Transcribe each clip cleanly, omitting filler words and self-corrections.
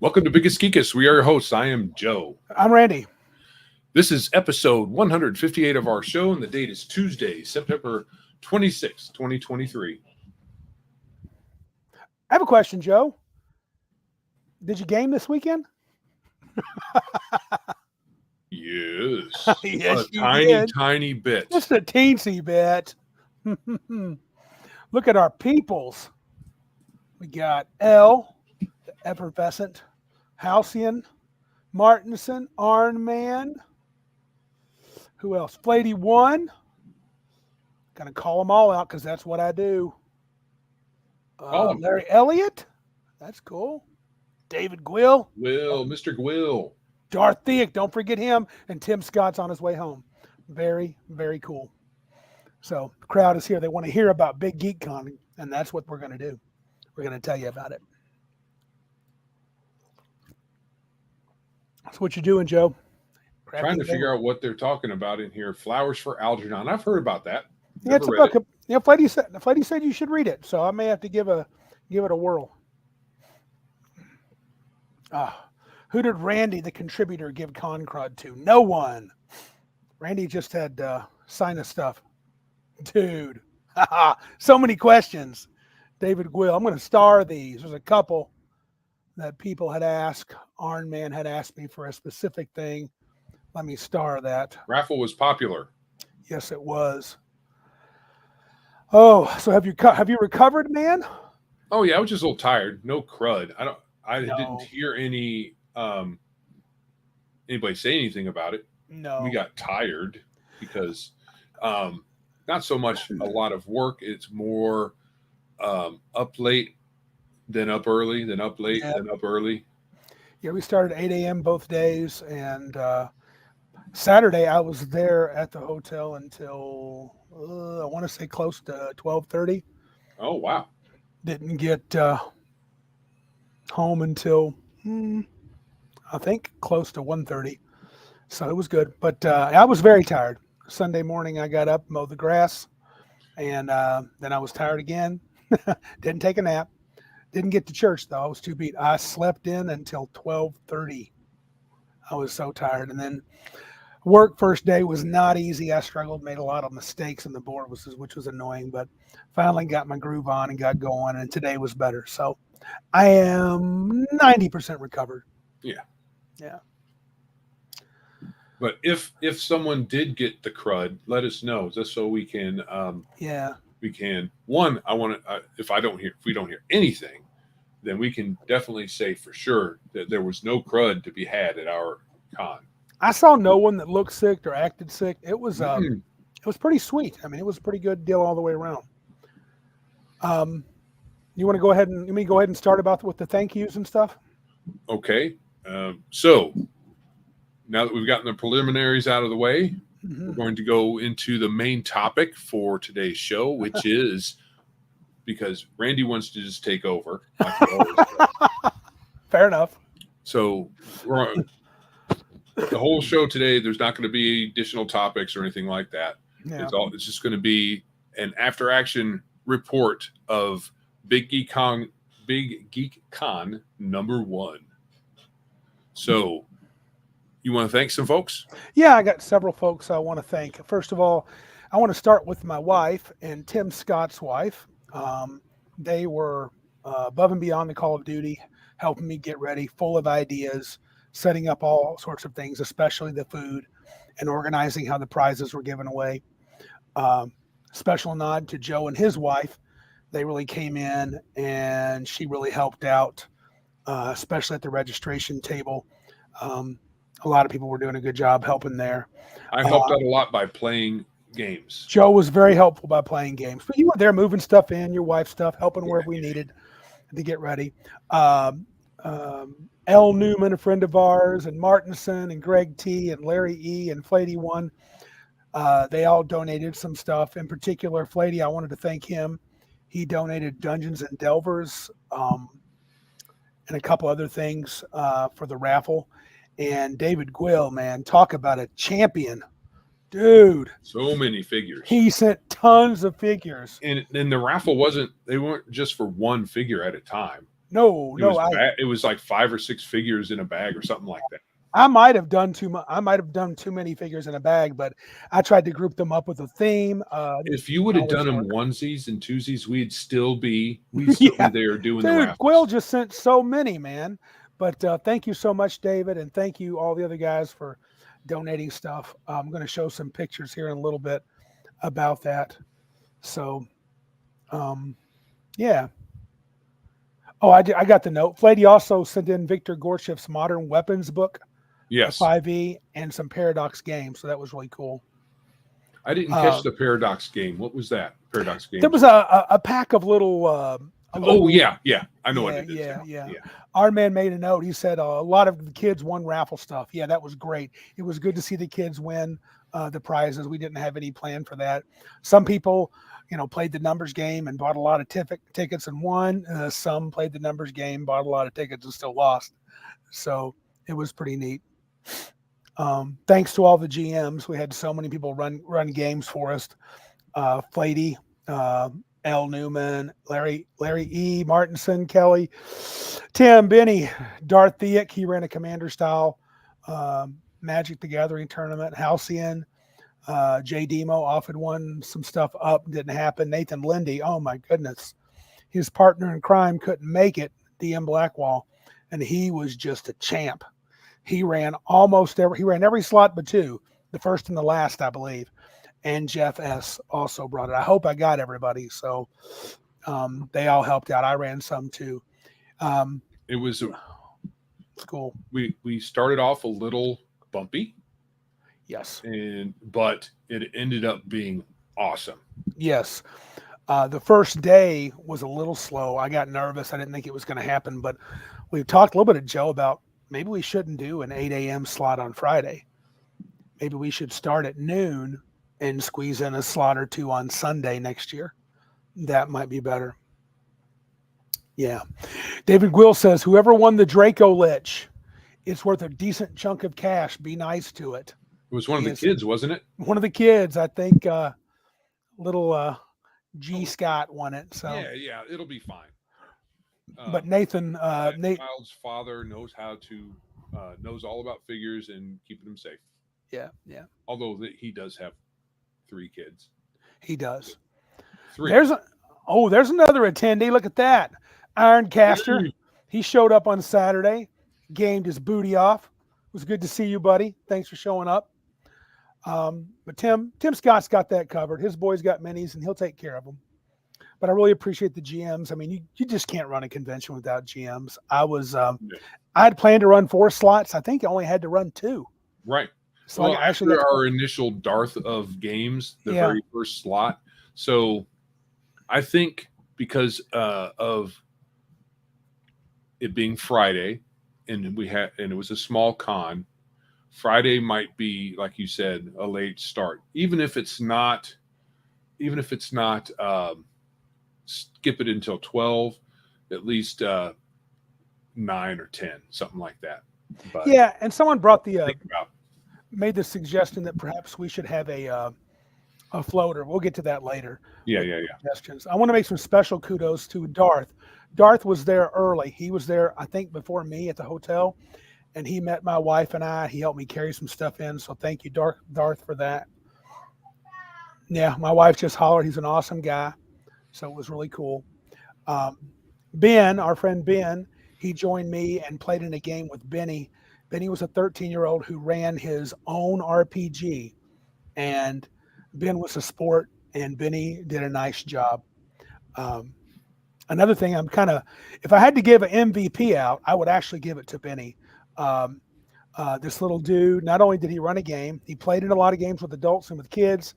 Welcome to Biggest Geekus. We are your hosts. I am Joe. I'm Randy. This is episode 158 of our show, and the date is Tuesday, September 26th, 2023. I have a question, Joe. Did you game this weekend? Yes. Yes, a tiny bit. Just a teensy bit. Look at our peoples. We got L, the effervescent, Halcyon, Martenson, Arnman. Who else? Fladey 1. Gonna call them all out because that's what I do. Larry Elliott. That's cool. David Gwill. Mr. Gwill. Darth Thiek, don't forget him. And Tim Scott's on his way home. Very, very cool. So the crowd is here. They want to hear about Big Geek Con, and that's what we're going to do. We're going to tell you about it. That's what you're doing, Joe. Trying to figure out what they're talking about in here. Flowers for Algernon. I've heard about that. Yeah, it's a book. Yeah, Fladey said you should read it, so I may have to give it a whirl. Who did Randy, the contributor, give con crud to? No one. Randy just had sinus stuff. Dude, so many questions. David Gwill. I'm going to star these. There's a couple that people had asked. Arnman had asked me for a specific thing. Let me star that. Raffle was popular. Yes, it was. Oh, so have you recovered, man? Oh yeah, I was just a little tired. No crud. I didn't hear any anybody say anything about it. No. We got tired because not so much a lot of work. It's more up late, then up early, then up late, then up early. Yeah, we started 8 a.m. both days, and Saturday I was there at the hotel until I want to say close to 12:30. Oh wow! Didn't get home until I think close to 1:30. So it was good, but I was very tired. Sunday morning I got up, mowed the grass, and then I was tired again. Didn't take a nap. Didn't get to church though. I was too beat. I slept in until 12:30. I was so tired, and then work first day was not easy. I struggled, made a lot of mistakes in the board, which was annoying, but finally got my groove on and got going, and today was better. So I am 90% recovered. Yeah. Yeah. But if someone did get the crud, let us know just so we can. We can. One, I want to. If we don't hear anything, then we can definitely say for sure that there was no crud to be had at our con. I saw no one that looked sick or acted sick. It was pretty sweet. I mean, it was a pretty good deal all the way around. You want to go ahead and start with the thank yous and stuff? Okay. So now that we've gotten the preliminaries out of the way, we're going to go into the main topic for today's show, which is because Randy wants to just take over. Like he always does. Fair enough. So we're on the whole show today. There's not going to be additional topics or anything like that. Yeah. It's just going to be an after action report of Big Geek Con number 1. So you want to thank some folks? Yeah, I got several folks I want to thank. First of all, I want to start with my wife and Tim Scott's wife. They were above and beyond the Call of Duty, helping me get ready, full of ideas, setting up all sorts of things, especially the food, and organizing how the prizes were given away. Special nod to Joe and his wife. They really came in, and she really helped out, especially at the registration table. A lot of people were doing a good job helping there. I helped out a lot by playing games. Joe was very helpful by playing games. But you were there moving stuff in, your wife's stuff, helping where we needed to get ready. L. Newman, a friend of ours, and Martenson, and Greg T., and Larry E., and Fladey 1. They all donated some stuff. In particular, Fladey, I wanted to thank him. He donated Dungeons and Delvers and a couple other things for the raffle. And David Gwill, man, talk about a champion. Dude. So many figures. He sent tons of figures. And the raffle they weren't just for one figure at a time. No, It was no, it was like 5 or 6 figures in a bag or something like that. I might have done too much. I might have done too many figures in a bag, but I tried to group them up with a theme. If you would have done them onesies and twosies, we'd still be there doing the raffles. Quill just sent so many, man. But thank you so much, David, and thank you all the other guys for donating stuff. I'm going to show some pictures here in a little bit about that. So, yeah. Oh, I got the note. Fladey also sent in Victor Gorshev's Modern Weapons book. Yes. 5e and some Paradox games. So that was really cool. I didn't catch the Paradox game. What was that? Paradox game? There was a pack of little. I know what it is. Yeah. Our man made a note. He said a lot of the kids won raffle stuff. Yeah, that was great. It was good to see the kids win the prizes. We didn't have any plan for that. Some people, played the numbers game and bought a lot of tickets and won. Some played the numbers game, bought a lot of tickets and still lost. So it was pretty neat. Thanks to all the GMs. We had so many people run games for us. Fladey, L. Newman, Larry E. Martenson, Kelley, Tim, Bennie, Darth Thiek. He ran a commander style Magic the Gathering tournament. Halcyon, Jay Demo often won some stuff up. Didn't happen. Nathan Lindy. Oh my goodness. His partner in crime couldn't make it. DM Blackwall. And he was just a champ. He ran every slot but 2, the first and the last, I believe. And Geoff S. also brought it. I hope I got everybody. So they all helped out. I ran some too. It was cool. We started off a little bumpy. Yes. But it ended up being awesome. Yes. The first day was a little slow. I got nervous. I didn't think it was going to happen, but we talked a little bit to Joe about maybe we shouldn't do an 8 a.m. slot on Friday. Maybe we should start at noon and squeeze in a slot or 2 on Sunday next year. That might be better. Yeah. David Gwill says, whoever won the Draco Lich, it's worth a decent chunk of cash. Be nice to it. It was one of the kids, wasn't it? One of the kids. I think little G. Scott won it. So yeah, it'll be fine. But Nathan, child's father knows how to knows all about figures and keeping them safe. Yeah. Although he does have 3 kids. He does. 3. There's another attendee. Look at that, Ironcaster. He showed up on Saturday, gamed his booty off. It was good to see you, buddy. Thanks for showing up. But Tim Scott's got that covered. His boys got minis, and he'll take care of them. But I really appreciate the GMs. I mean, you just can't run a convention without GMs. I had planned to run 4 slots. I think I only had to run 2. Right. So after our initial Darth of games, the very first slot. So I think because of it being Friday, and it was a small con, Friday might be, like you said, a late start. Even if it's not skip it until 12, at least 9 or 10, something like that. But yeah, and someone brought made the suggestion that perhaps we should have a floater. We'll get to that later. Yeah. Suggestions. I want to make some special kudos to Darth. Darth was there early. He was there, I think, before me at the hotel, and he met my wife and I. He helped me carry some stuff in, so thank you, Darth, for that. Yeah, my wife just hollered. He's an awesome guy, so it was really cool. Ben, our friend Ben, he joined me and played in a game with Bennie. Bennie was a 13-year-old who ran his own RPG, and Ben was a sport, and Bennie did a nice job. Another thing, if I had to give an MVP out, I would actually give it to Bennie. This little dude, not only did he run a game, he played in a lot of games with adults and with kids.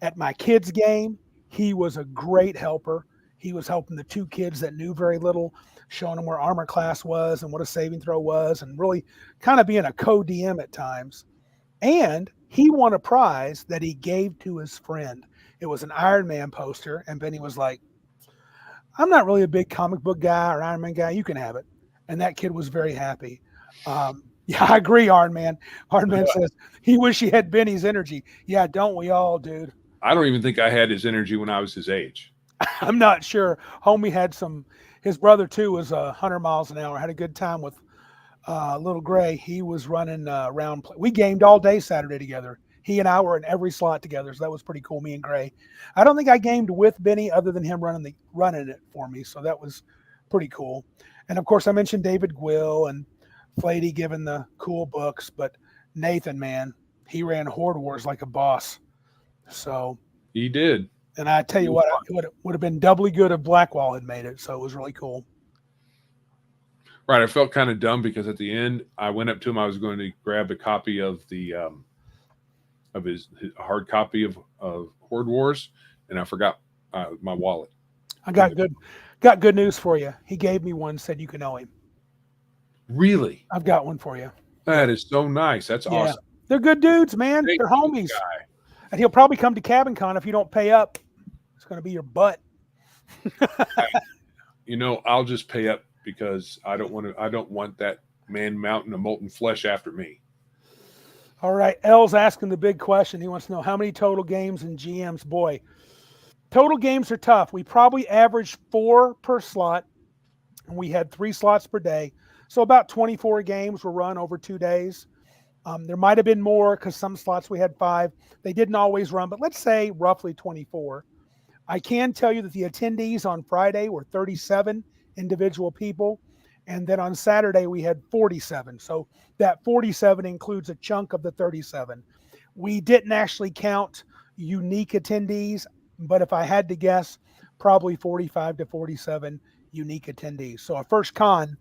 At my kids' game, he was a great helper. He was helping the 2 kids that knew very little, showing them where armor class was and what a saving throw was, and really kind of being a co-DM at times. And he won a prize that he gave to his friend. It was an Iron Man poster, and Bennie was like, I'm not really a big comic book guy or Iron Man guy. You can have it. And that kid was very happy. Yeah, I agree, Iron Man. Iron Man says he wish he had Bennie's energy. Yeah, don't we all, dude? I don't even think I had his energy when I was his age. I'm not sure. Homie had his brother too was 100 miles an hour. Had a good time with Little Gray. He was running around. We gamed all day Saturday together. He and I were in every slot together, so that was pretty cool. Me and Gray. I don't think I gamed with Bennie other than him running it for me, so that was pretty cool. And of course, I mentioned David Gwill and Fladey giving the cool books, but Nathan, man, he ran Horde Wars like a boss. So he did. And I tell you what, it would have been doubly good if Blackwall had made it. So it was really cool. Right. I felt kind of dumb because at the end, I went up to him. I was going to grab a copy of the of his hard copy of Horde Wars, and I forgot my wallet. I got good news for you. He gave me one. Said you can owe him. Really? I've got one for you. That is so nice. That's awesome. They're good dudes, man. They're homies. And he'll probably come to Cabin Con if you don't pay up. It's going to be your butt. I'll just pay up because I don't want that man mountain of molten flesh after me. All right. L's asking the big question. He wants to know how many total games and GMs. Boy, total games are tough. We probably averaged 4 per slot, and we had 3 slots per day. So about 24 games were run over 2 days. There might have been more because some slots we had 5. They didn't always run, but let's say roughly 24. I can tell you that the attendees on Friday were 37 individual people. And then on Saturday, we had 47. So that 47 includes a chunk of the 37. We didn't actually count unique attendees, but if I had to guess, probably 45 to 47 unique attendees. So a first con,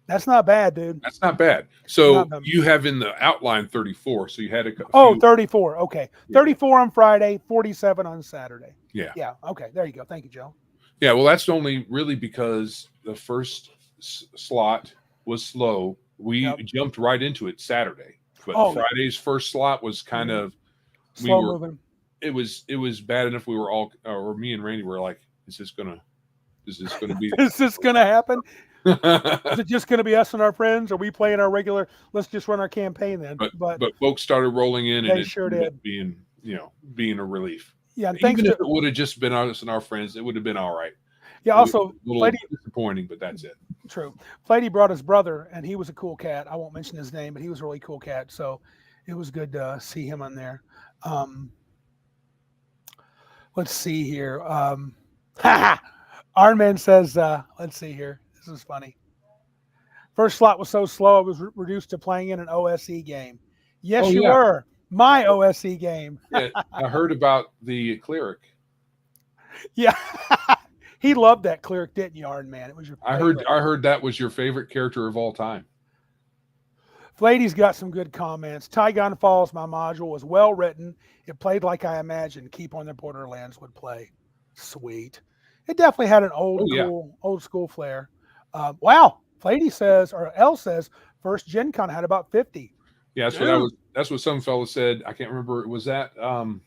that's not bad, dude. That's not bad. So you have in the outline 34. So you had a few. 34. Okay. 34 on Friday, 47 on Saturday. Yeah. Yeah. Okay. There you go. Thank you, Joe. Yeah. Well, that's only really because the first slot was slow. We jumped right into it Saturday, but Friday's first slot was kind of slow moving. It was bad enough. We were all, or me and Randy were like, is this gonna be? Is this gonna happen? Is it just going to be us and our friends? Are we playing our regular? Let's just run our campaign then. But folks started rolling in, and it sure did. Being a relief. Yeah, even if it would have just been us and our friends, it would have been all right. Yeah. Also, a little disappointing, but that's it. True. Fladey brought his brother, and he was a cool cat. I won't mention his name, but he was a really cool cat. So it was good to see him on there. Let's see here. Ironman says, let's see here. This is funny. First slot was so slow, I was reduced to playing in an OSE game. Yes, you were. My OSE game. Yeah, I heard about the cleric. Yeah. He loved that cleric, didn't you, Iron Man? It was your favorite. I heard that was your favorite character of all time. Fladey's got some good comments. Tygon Falls, my module, was well written. It played like I imagined Keep on the Borderlands would play. Sweet. It definitely had an old school flair. Wow. Fladey says, or L says, first Gen Con had about 50. Yeah, that's what some fellow said. I can't remember. Was that can't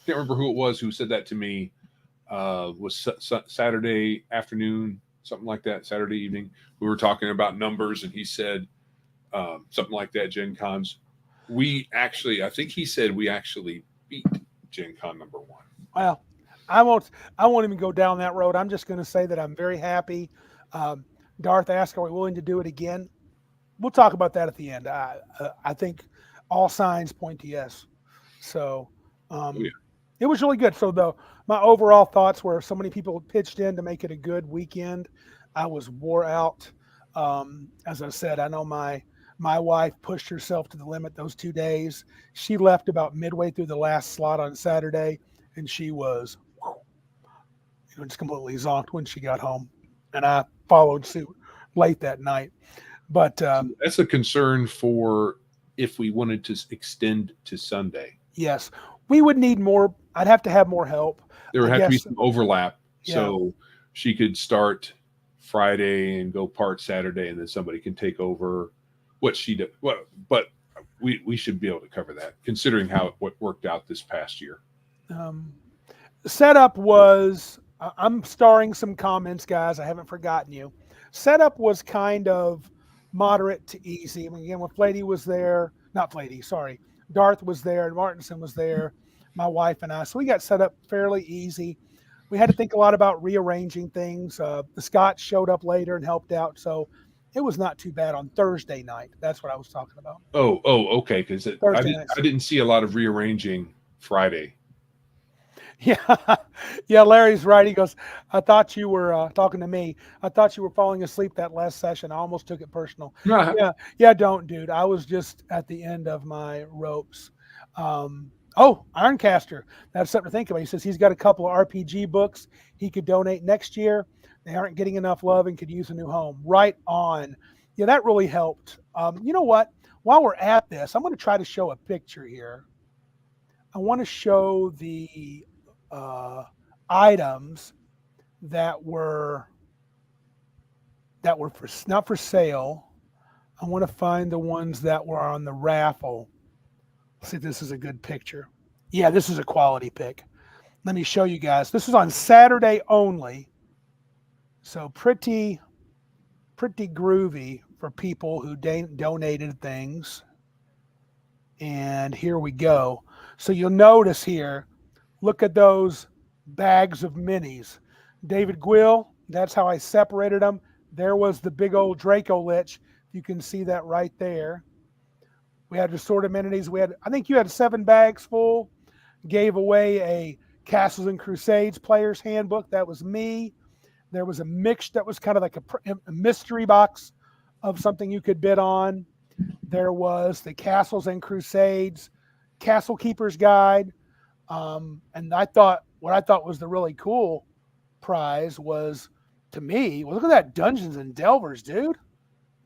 remember who it was who said that to me. Was Saturday afternoon, something like that, Saturday evening. We were talking about numbers, and he said something like that, Gen Cons. I think he said we actually beat Gen Con number 1. Well, I won't even go down that road. I'm just going to say that I'm very happy. Darth asked, are we willing to do it again? We'll talk about that at the end. I think all signs point to yes. So it was really good. So my overall thoughts were so many people pitched in to make it a good weekend. I was wore out. As I said, I know my wife pushed herself to the limit those 2 days. She left about midway through the last slot on Saturday, and she was just completely zonked when she got home. And I followed suit late that night. But that's a concern for if we wanted to extend to Sunday. Yes. We would need more. I'd have to have more help. There would have to be some overlap. Yeah. So she could start Friday and go part Saturday, and then somebody can take over what she did. Well, but we should be able to cover that, considering what worked out this past year. Setup was, I'm starring some comments, guys. I haven't forgotten you. Setup was kind of moderate to easy. I mean, again, when Fladey was there, not Fladey, sorry. Darth was there and Martenson was there, my wife and I. So we got set up fairly easy. we had to think a lot about rearranging things. The Scots showed up later and helped out, so it was not too bad on Thursday night. That's what I was talking about. Oh, okay. Because I didn't see a lot of rearranging Friday. Yeah, yeah. Larry's right. He goes, "I thought you were talking to me. I thought you were falling asleep that last session. I almost took it personal." Yeah. Don't, dude. I was just at the end of my ropes. Ironcaster. That's something to think about. He says he's got a couple of RPG books he could donate next year. They aren't getting enough love and could use a new home. Right on. Yeah, that really helped. You know what? While we're at this, I'm going to try to show a picture here. I want to show the items that were not for sale. I want to find the ones that were on the raffle. Let's see if this is a good picture. Yeah, this is a quality pic. Let me show you guys. This is on Saturday only. So pretty groovy for people who donated things. And here we go. So you'll notice here, look at those bags of minis. David Gwill, that's how I separated them. There was the big old Draco Lich. You can see that right there. We had assorted amenities. I think you had 7 bags full. Gave away a Castles and Crusades player's handbook. That was me. There was a mix that was kind of like a mystery box of something you could bid on. There was the Castles and Crusades Castle Keeper's Guide. And what I thought was the really cool prize was, to me, look at that Dungeons and Delvers, dude.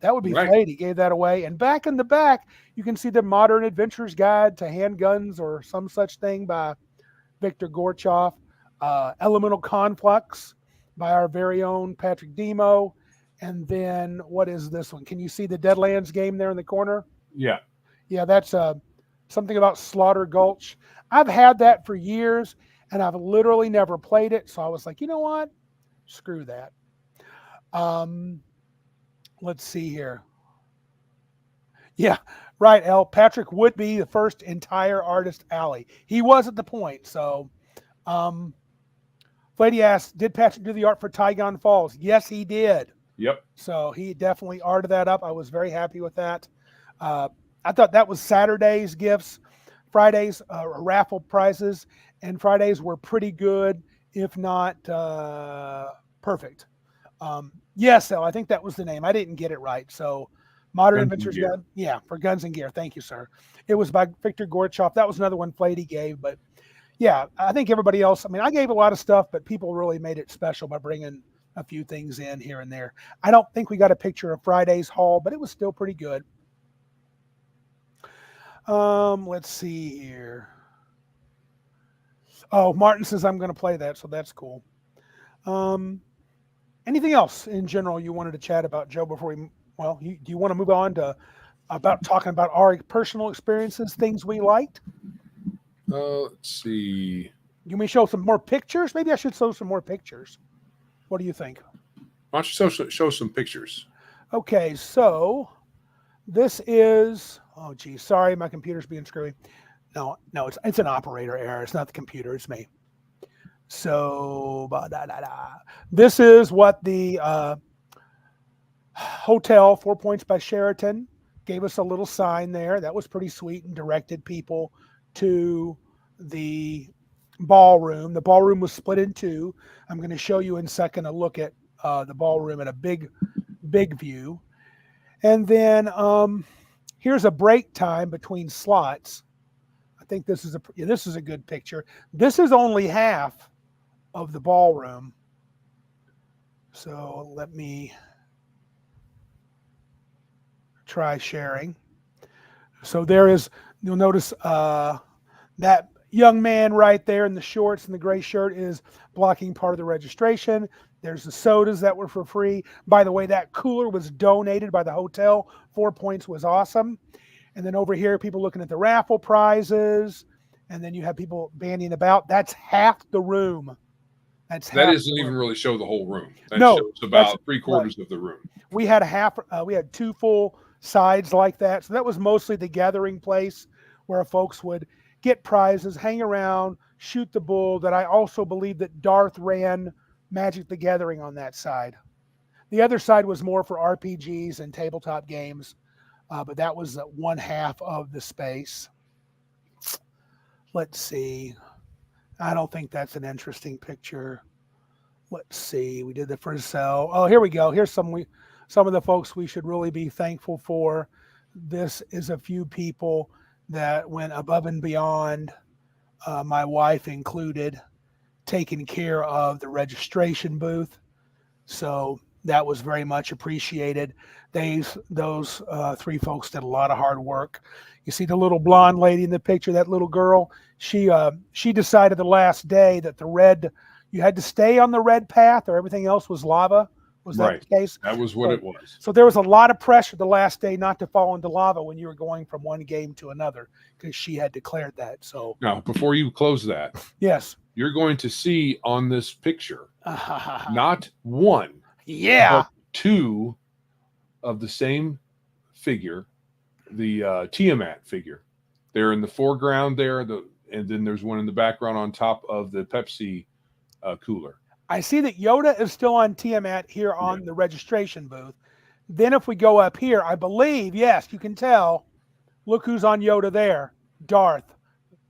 That would be right. Fladey gave that away. And back in the back, you can see the Modern Adventurer's Guide to Handguns or some such thing by Victor Gorchoff. Elemental Conflux by our very own Patrick Demo. And then what is this one? Can you see the Deadlands game there in the corner? Yeah. Yeah, that's something about Slaughter Gulch. I've had that for years, and I've literally never played it. So I was like, you know what? Screw that. Let's see here. Yeah, right, El. Patrick would be the first entire artist alley. He was at the point. So Fladey asked, did Patrick do the art for Tygon Falls? Yes, he did. Yep. So he definitely arted that up. I was very happy with that. I thought that was Saturday's gifts. Fridays raffle prizes, and Fridays were pretty good, if not perfect. Yes, I think that was the name. I didn't get it right. So Modern Adventures Guide, yeah, for Guns and Gear. Thank you, sir. It was by Victor Gorchoff. That was another one Fladey gave, but yeah, I think everybody else, I mean, I gave a lot of stuff, but people really made it special by bringing a few things in here and there. I don't think we got a picture of Friday's haul, but it was still pretty good. Let's see here. Oh, Martin says I'm going to play that, so that's cool. Anything else in general you wanted to chat about, Joe, before do you want to move on to talking about our personal experiences, things we liked? Let's see. You may show some more pictures? Maybe I should show some more pictures. What do you think? Why don't you show some pictures? Okay, so this is, oh geez, sorry, my computer's being screwy. No, it's an operator error. It's not the computer, it's me. So, this is what the hotel, 4 Points by Sheraton, gave us a little sign there. That was pretty sweet and directed people to the ballroom. The ballroom was split in two. I'm going to show you in a second a look at the ballroom at a big view. And then here's a break time between slots. I think this is a good picture. This is only half of the ballroom. So let me try sharing. So there is, you'll notice that young man right there in the shorts and the gray shirt is blocking part of the registration. There's the sodas that were for free. By the way, that cooler was donated by the hotel. 4 Points was awesome. And then over here, people looking at the raffle prizes. And then you have people bandying about. That's half the room. That doesn't even really show the whole room. That shows about 3/4 of the room. We had we had 2 full sides like that. So that was mostly the gathering place where folks would get prizes, hang around, Shoot the Bull that I also believe that Darth ran Magic the Gathering on that side. The other side was more for RPGs and tabletop games, but that was one half of the space. Let's see. I don't think that's an interesting picture. Let's see. We did the first cell. Oh, here we go. Here's some of the folks we should really be thankful for. This is a few people that went above and beyond, my wife included, taking care of the registration booth. So that was very much appreciated. Those three folks did a lot of hard work. You see the little blonde lady in the picture, that little girl. She decided the last day that you had to stay on the red path or everything else was lava. Was that right. the case? That was what it was. So there was a lot of pressure the last day not to fall into lava when you were going from one game to another, because she had declared that. So now, before you close that, yes, you're going to see on this picture not one, but two of the same figure, the Tiamat figure. They're in the foreground there, and then there's one in the background on top of the Pepsi cooler. I see that Yoda is still on Tiamat here on the registration booth. Then if we go up here, I believe, yes, you can tell. Look who's on Yoda there. Darth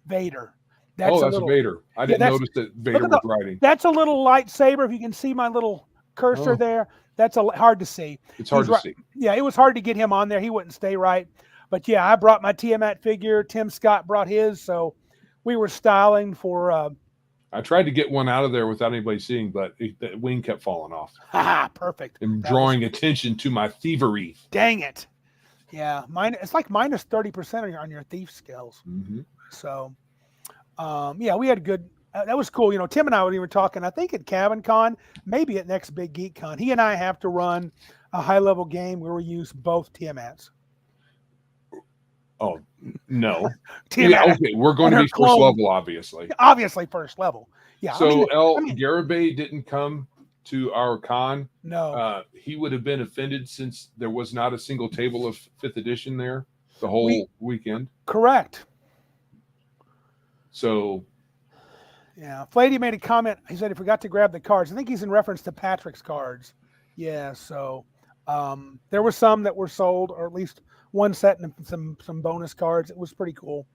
Vader. That's a Vader. I didn't notice that Vader was riding. That's a little lightsaber. If you can see my little cursor there, that's hard to see. It's hard to see. Yeah, it was hard to get him on there. He wouldn't stay right. But yeah, I brought my Tiamat figure. Tim Scott brought his. So we were styling for... I tried to get one out of there without anybody seeing, but the wing kept falling off. Perfect. And drawing attention to my thievery. Dang it. Yeah, it's like minus 30% on your thief skills. Mm-hmm. So, yeah, we had good. That was cool. You know, Tim and I were even talking, I think at Cabin Con, maybe at next big Geek Con. He and I have to run a high-level game where we use both Tiamats. Oh, no. Okay, we're going to be first level, obviously. Obviously, first level. Yeah. So, Garibay didn't come to our con. No. He would have been offended since there was not a single table of 5th edition there the whole weekend. Correct. So. Yeah. Fladey made a comment. He said he forgot to grab the cards. I think he's in reference to Patrick's cards. Yeah. So there were some that were sold, or at least one set and some bonus cards. It was pretty cool.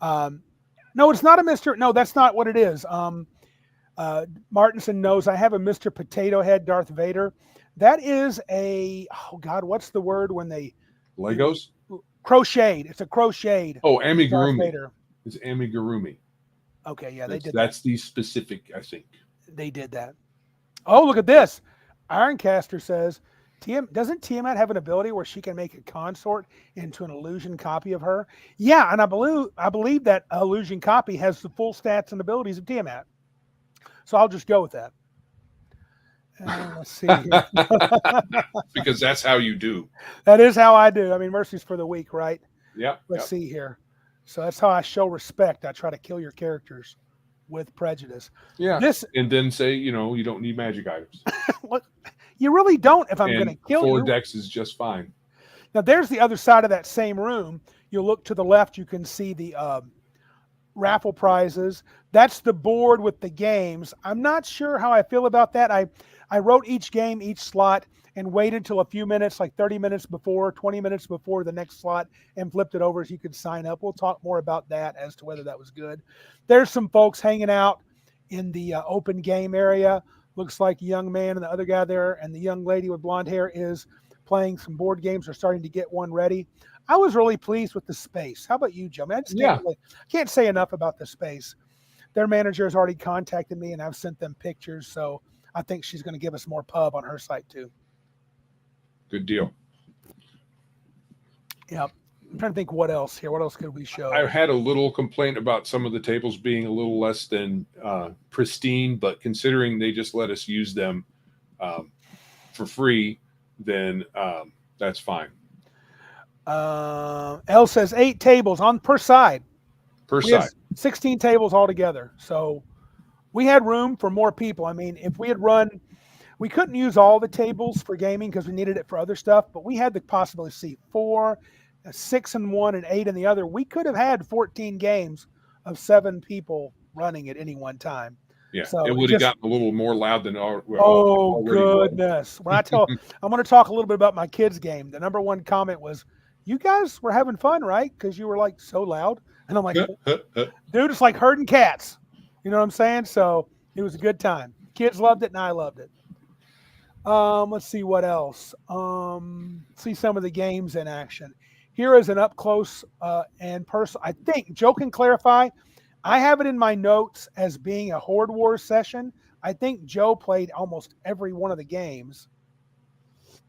No, it's not a Mr. No, that's not what it is. Martenson knows I have a Mr. Potato Head Darth Vader. That is what's the word when they... Legos? Crocheted. It's a crocheted. Oh, amigurumi. It's amigurumi. Okay, yeah, they did that's the specific, I think. They did that. Oh, look at this. Ironcaster says, doesn't Tiamat have an ability where she can make a consort into an illusion copy of her? Yeah, and I believe that illusion copy has the full stats and abilities of Tiamat. So I'll just go with that. Let's see here. Because that's how you do. That is how I do. I mean, mercy's for the weak, right? Yeah. Let's see here. So that's how I show respect. I try to kill your characters with prejudice. Yeah. And then say, you don't need magic items. What? You really don't if I'm going to kill 4 you. 4 decks is just fine. Now, there's the other side of that same room. You look to the left, you can see the raffle prizes. That's the board with the games. I'm not sure how I feel about that. I wrote each game, each slot, and waited until a few minutes, like 30 minutes before, 20 minutes before the next slot, and flipped it over so you could sign up. We'll talk more about that as to whether that was good. There's some folks hanging out in the open game area. Looks like a young man and the other guy there, and the young lady with blonde hair is playing some board games or starting to get one ready. I was really pleased with the space. How about you, Joe? I just can't say enough about the space. Their manager has already contacted me, and I've sent them pictures, so I think she's going to give us more pub on her site too. Good deal. Yep. I'm trying to think what else here. What else could we show? I had a little complaint about some of the tables being a little less than pristine, but considering they just let us use them for free, then that's fine. L says 8 tables on per side. Per side. 16 tables altogether. So we had room for more people. I mean, if we had we couldn't use all the tables for gaming because we needed it for other stuff, but we had the possibility to see 4, 6 in one and 8 in the other. We could have had 14 games of 7 people running at any one time. Yeah, So it would have gotten a little more loud than oh goodness! When I'm going to talk a little bit about my kids' game. The number one comment was, "You guys were having fun, right? Because you were like so loud." And I'm like, "Dude, it's like herding cats." You know what I'm saying? So it was a good time. Kids loved it, and I loved it. Let's see what else. See some of the games in action. Here is an up close and personal. I think Joe can clarify. I have it in my notes as being a Horde Wars session. I think Joe played almost every one of the games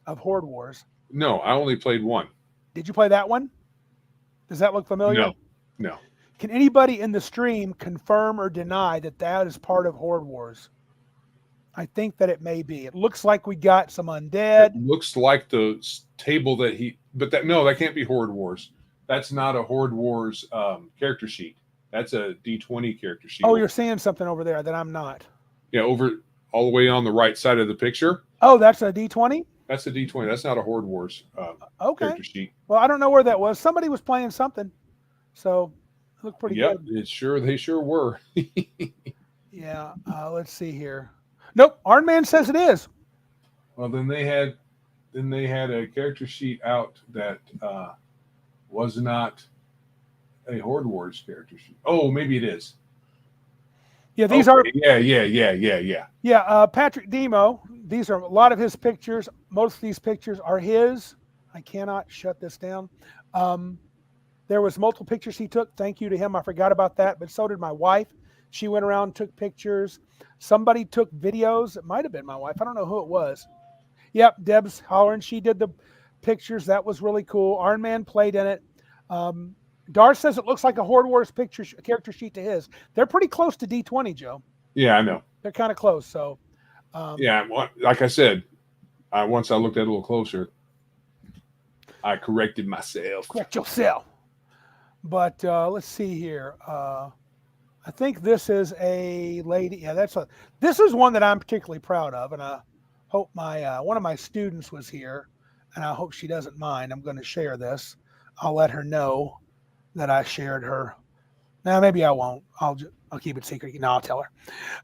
of Horde Wars. No, I only played one. Did you play that one? Does that look familiar? No. Can anybody in the stream confirm or deny that that is part of Horde Wars? I think that it may be. It looks like we got some undead. It looks like the table that can't be Horde Wars. That's not a Horde Wars character sheet. That's a D20 character sheet. Oh, you're seeing something over there that I'm not. Yeah, over all the way on the right side of the picture. Oh, that's a D20? That's a D20. That's not a Horde Wars character sheet. Well, I don't know where that was. Somebody was playing something. So it looked pretty good. They sure were. Yeah. Let's see here. Nope. Arnman says it is. Well, then they had a character sheet out that was not a Horde Wars character sheet. Oh, maybe it is. Yeah, these are. Yeah. Yeah, Patrick Demo. These are a lot of his pictures. Most of these pictures are his. I cannot shut this down. There was multiple pictures he took. Thank you to him. I forgot about that, but so did my wife. She went around and took pictures. Somebody took videos. It might have been my wife. I don't know who it was. Yep, Deb's hollering. She did the pictures. That was really cool. Ironman played in it. Darth says it looks like a Horde Wars character sheet to his. They're pretty close to D20, Joe. Yeah, I know. They're kind of close. So, yeah, like I said, once I looked at it a little closer, I corrected myself. Correct yourself. But let's see here. I think this is a lady. Yeah, this is one that I'm particularly proud of, and I hope my one of my students was here, and I hope she doesn't mind. I'm going to share this. I'll let her know that I shared her. Now, maybe I won't. I'll keep it secret. No, I'll tell her.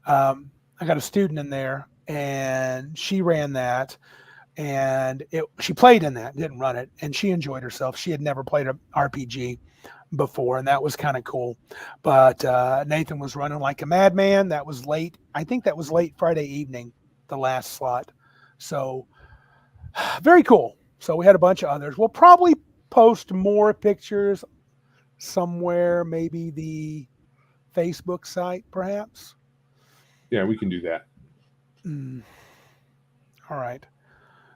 I got a student in there, and she ran that, and she played in that, didn't run it, and she enjoyed herself. She had never played an RPG before, and that was kind of cool. But Nathan was running like a madman. That was late. I think that was late Friday evening, the last slot. So very cool. So we had a bunch of others. We'll probably post more pictures somewhere, maybe the Facebook site, perhaps. Yeah, we can do that. All right.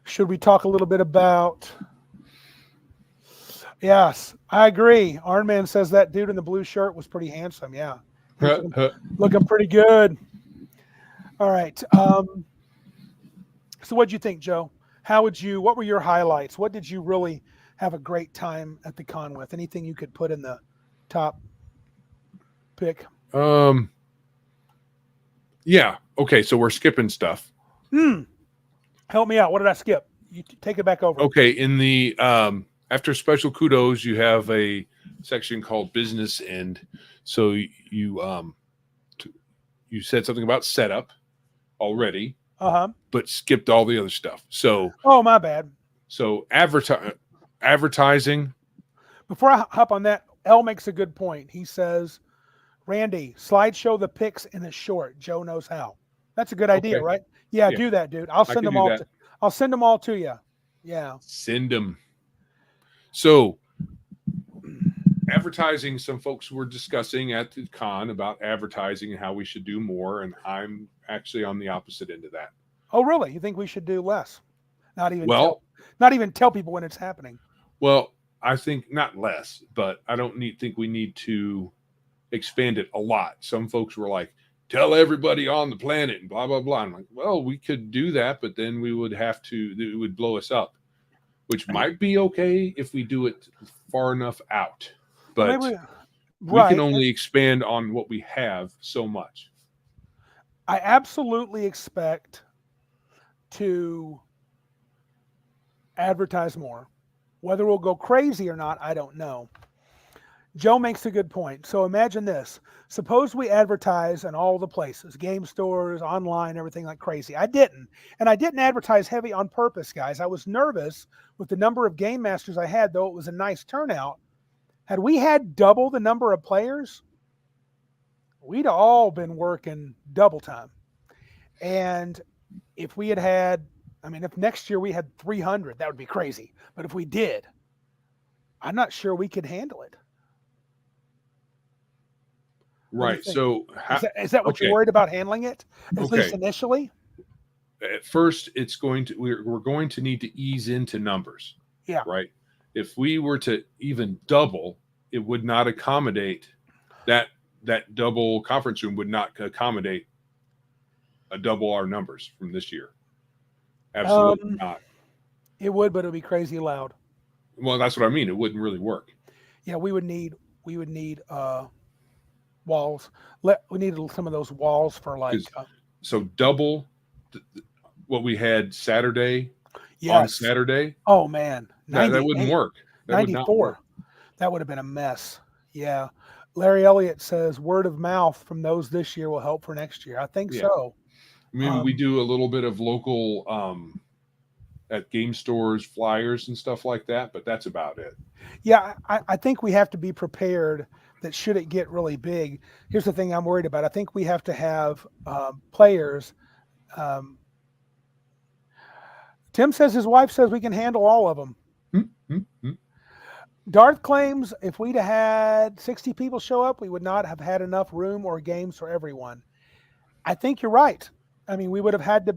Should we talk a little bit about... Yes, I agree. Arnman says that dude in the blue shirt was pretty handsome. Yeah. Looking pretty good. All right. So what'd you think, Joe? What were your highlights? What did you really have a great time at the con with? Anything you could put in the top pick? Yeah. Okay. So we're skipping stuff. Help me out. What did I skip? You take it back over. Okay. In the, after special kudos, you have a section called business end. So you said something about setup already, but skipped all the other stuff. So, oh, my bad. So advertising. Before I hop on that, L makes a good point. He says, Randy, slideshow the pics in a short. Joe knows how. That's a good idea, right? Yeah, do that, dude. I'll send them all. I'll send them all to you. Yeah. Send them. So advertising, some folks were discussing at the con about advertising and how we should do more. And I'm actually on the opposite end of that. Oh, really? You think we should do less? Not even tell people when it's happening. Well, I think not less, but I don't think we need to expand it a lot. Some folks were like, tell everybody on the planet and blah, blah, blah. I'm like, well, we could do that, but then we would it would blow us up, which might be okay if we do it far enough out. But we can only expand on what we have so much. I absolutely expect to advertise more. Whether we'll go crazy or not, I don't know. Joe makes a good point. So imagine this. Suppose we advertise in all the places, game stores, online, everything like crazy. I didn't. And I didn't advertise heavy on purpose, guys. I was nervous with the number of game masters I had, though it was a nice turnout. Had we had double the number of players, we'd all been working double time. And if we had, if next year we had 300, that would be crazy. But if we did, I'm not sure we could handle it. Right. So is that what you're worried about handling it? At least initially? At first, we're going to need to ease into numbers. Yeah. Right. If we were to even double, it would not accommodate that double conference room would not accommodate a double our numbers from this year. Absolutely not. It would, but it would be crazy loud. Well, that's what I mean. It wouldn't really work. Yeah, we would need walls. We needed some of those walls for so double what we had Saturday. Yes. On Saturday. Oh man, that wouldn't work. That 94. Would not work. That would have been a mess. Yeah. Larry Elliott says word of mouth from those this year will help for next year. I think so. We do a little bit of local at game stores, flyers and stuff like that, but that's about it. Yeah, I think we have to be prepared that should it get really big. Here's the thing I'm worried about. I think we have to have players. Tim says his wife says we can handle all of them. Mm-hmm. Darth claims if we'd had 60 people show up, we would not have had enough room or games for everyone. I think you're right. We would have had to,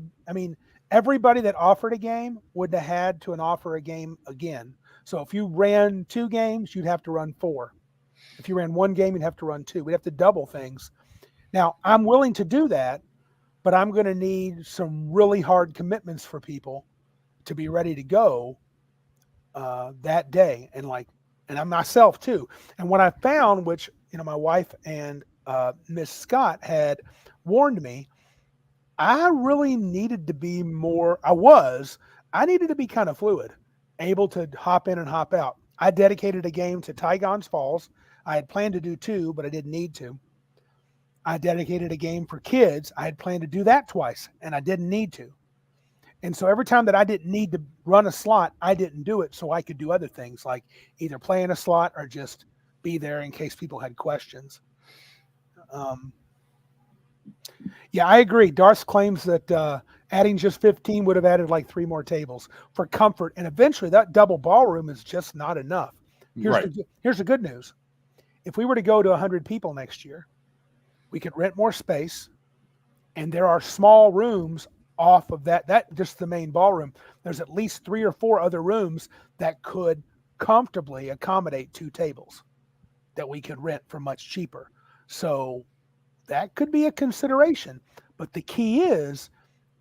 everybody that offered a game would have had to offer a game again. So if you ran 2 games, you'd have to run 4. If you ran 1 game, you'd have to run 2. We'd have to double things. Now, I'm willing to do that, but I'm going to need some really hard commitments for people to be ready to go that day. And I'm myself too. And what I found, which, my wife and Miss Scott had warned me, I really needed to be I needed to be kind of fluid, able to hop in and hop out. I dedicated a game to Tygon's Falls. I had planned to do 2, but I didn't need to. I dedicated a game for kids. I had planned to do that twice, and I didn't need to. And so every time that I didn't need to run a slot, I didn't do it so I could do other things like either play in a slot or just be there in case people had questions. Yeah, I agree. Darth claims that adding just 15 would have added 3 more tables for comfort. And eventually that double ballroom is just not enough. Here's the good news. If we were to go to 100 people next year, we could rent more space. And there are small rooms off of that just the main ballroom. There's at least 3 or 4 other rooms that could comfortably accommodate 2 tables that we could rent for much cheaper. So that could be a consideration. But the key is,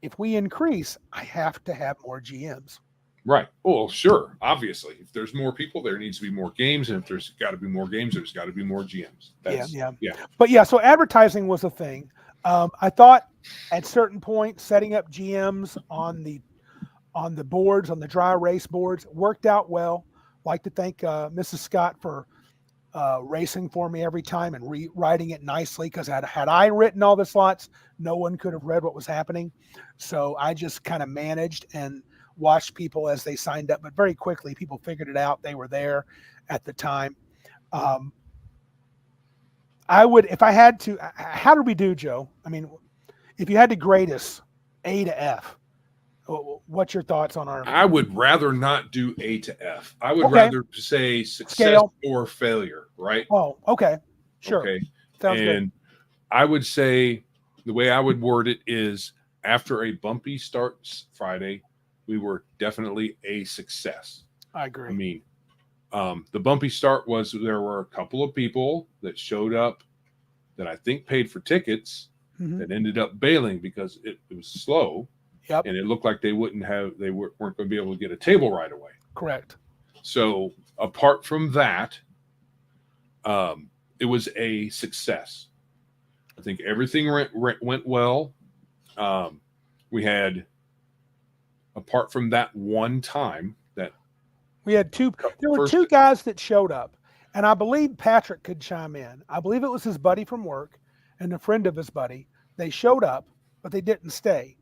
if we increase, I have to have more GMs. Right. Well, sure. Obviously, if there's more people, there needs to be more games. And if there's got to be more games, there's got to be more GMs. Yeah. But so advertising was a thing. I thought at certain points, setting up GMs on the boards, on the dry erase boards, worked out well. Like to thank Mrs. Scott for racing for me every time and rewriting it nicely, because had I written all the slots, no one could have read what was happening. So I just kind of managed and watched people as they signed up, but very quickly people figured it out. They were there at the time. I would, if I had to, how do we do, Joe? If you had to grade us A to F, what's your thoughts on our? I would rather not do A to F. I would rather say success Scale. Or failure, right? Oh, okay. Sure. Okay. Sounds good. And I would say the way I would word it is, after a bumpy start Friday, we were definitely a success. I agree. The bumpy start was there were a couple of people that showed up that I think paid for tickets that ended up bailing because it was slow. Yep. And it looked like they weren't going to be able to get a table right away. Correct. So apart from that, it was a success. I think everything went well. We had, apart from that one time that we had 2, there were 2 guys that showed up. And I believe Patrick could chime in. I believe it was his buddy from work and a friend of his buddy. They showed up, but they didn't stay.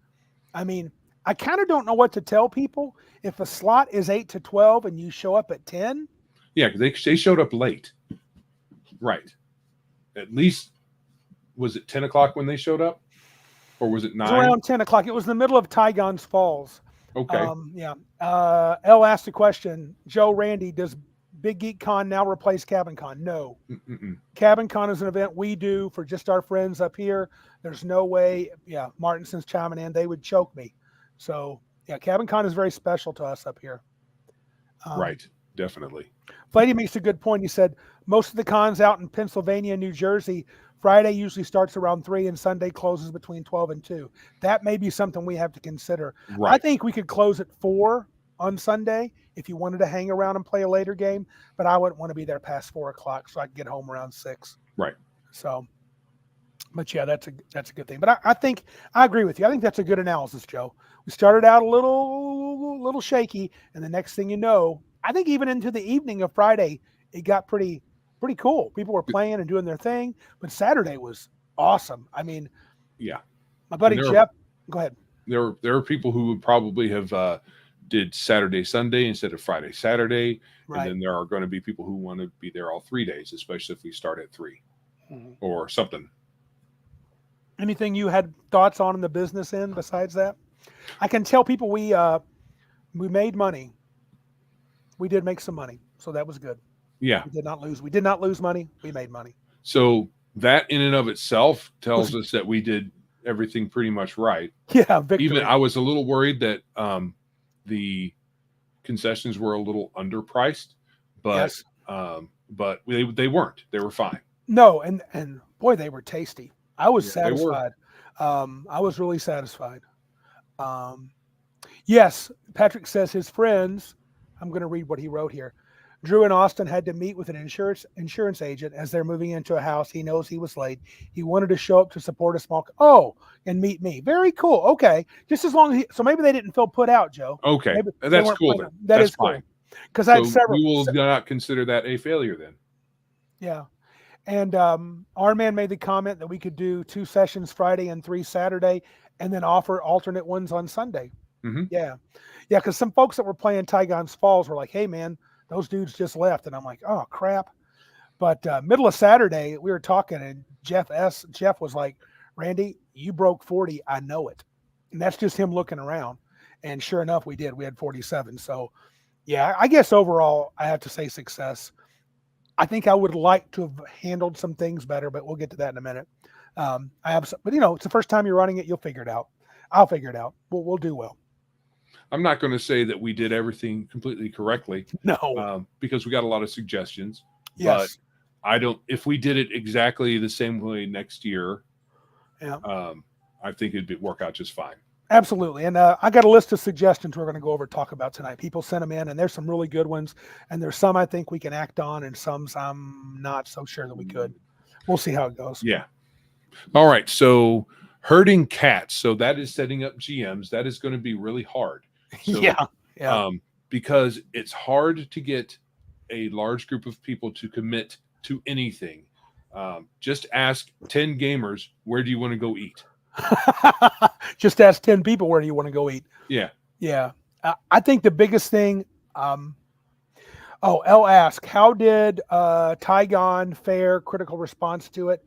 I mean, I kind of don't know what to tell people. If a slot is 8 to 12 and you show up at 10. Yeah, because they showed up late. Right. At least, was it 10 o'clock when they showed up? Or was it 9? It was around 10 o'clock. It was in the middle of Tygon's Falls. Okay. Yeah. Elle asked a question. Joe, Randy, does Big Geek Con now replace Cabin Con? No. Mm-mm. Cabin Con is an event we do for just our friends up here. There's no way. Yeah, Martenson's chiming in. They would choke me. So, yeah, Cabin Con is very special to us up here. Right. Definitely. Fladey makes a good point. He said most of the cons out in Pennsylvania and New Jersey, Friday usually starts around 3 and Sunday closes between 12 and 2. That may be something we have to consider. Right. I think we could close at 4 on Sunday if you wanted to hang around and play a later game, but I wouldn't want to be there past 4 o'clock so I could get home around 6. Right. So, but yeah, that's a good thing. But I think I agree with you. I think that's a good analysis, Joe. We started out a little shaky, and the next thing you know, I think even into the evening of Friday, it got pretty cool. People were playing and doing their thing, but Saturday was awesome. I mean, yeah, my buddy Geoff, go ahead. There are people who would probably have did Saturday, Sunday instead of Friday, Saturday. Right. And then there are going to be people who want to be there all 3 days, especially if we start at 3 or something. Anything you had thoughts on in the business end besides that? I can tell people we made money. We did make some money, so that was good. Yeah. We did not lose. We did not lose money. We made money. So that in and of itself tells us that we did everything pretty much right. Yeah. Victory. Even I was a little worried that the concessions were a little underpriced, but yes. But they weren't. They were fine. No, and boy, they were tasty. I was satisfied. I was really satisfied. Yes, Patrick says his friends. I'm going to read what he wrote here. Drew and Austin had to meet with an insurance agent as they're moving into a house. He knows he was late. He wanted to show up to support a small and meet me. Very cool. Okay, just as long as so maybe they didn't feel put out, Joe. Okay, that's cool. Then. That that's is fine. Because I had several. We will not consider that a failure then. Yeah, and our man made the comment that we could do 2 sessions Friday and 3 Saturday, and then offer alternate ones on Sunday. Mm-hmm. Yeah, because some folks that were playing Tygon's Falls were like, "Hey, man, those dudes just left," and I'm like, "Oh crap!" But middle of Saturday, we were talking, and Geoff was like, "Randy, you broke 40. I know it," and that's just him looking around. And sure enough, we did. We had 47. So, yeah, I guess overall, I have to say success. I think I would like to have handled some things better, but we'll get to that in a minute. But it's the first time you're running it. You'll figure it out. I'll figure it out. We'll do well. I'm not going to say that we did everything completely correctly. No. Because we got a lot of suggestions. Yes. But if we did it exactly the same way next year, I think it'd work out just fine. Absolutely. And I got a list of suggestions we're going to go over and talk about tonight. People sent them in, and there's some really good ones. And there's some I think we can act on, and some I'm not so sure that we could. We'll see how it goes. Yeah. All right. So herding cats. So that is setting up GMs. That is going to be really hard. So, yeah. Because it's hard to get a large group of people to commit to anything. Just ask 10 gamers, where do you want to go eat? Just ask 10 people, where do you want to go eat? Yeah. Yeah. I think the biggest thing, Elle asked, how did Tygon fare, critical response to it?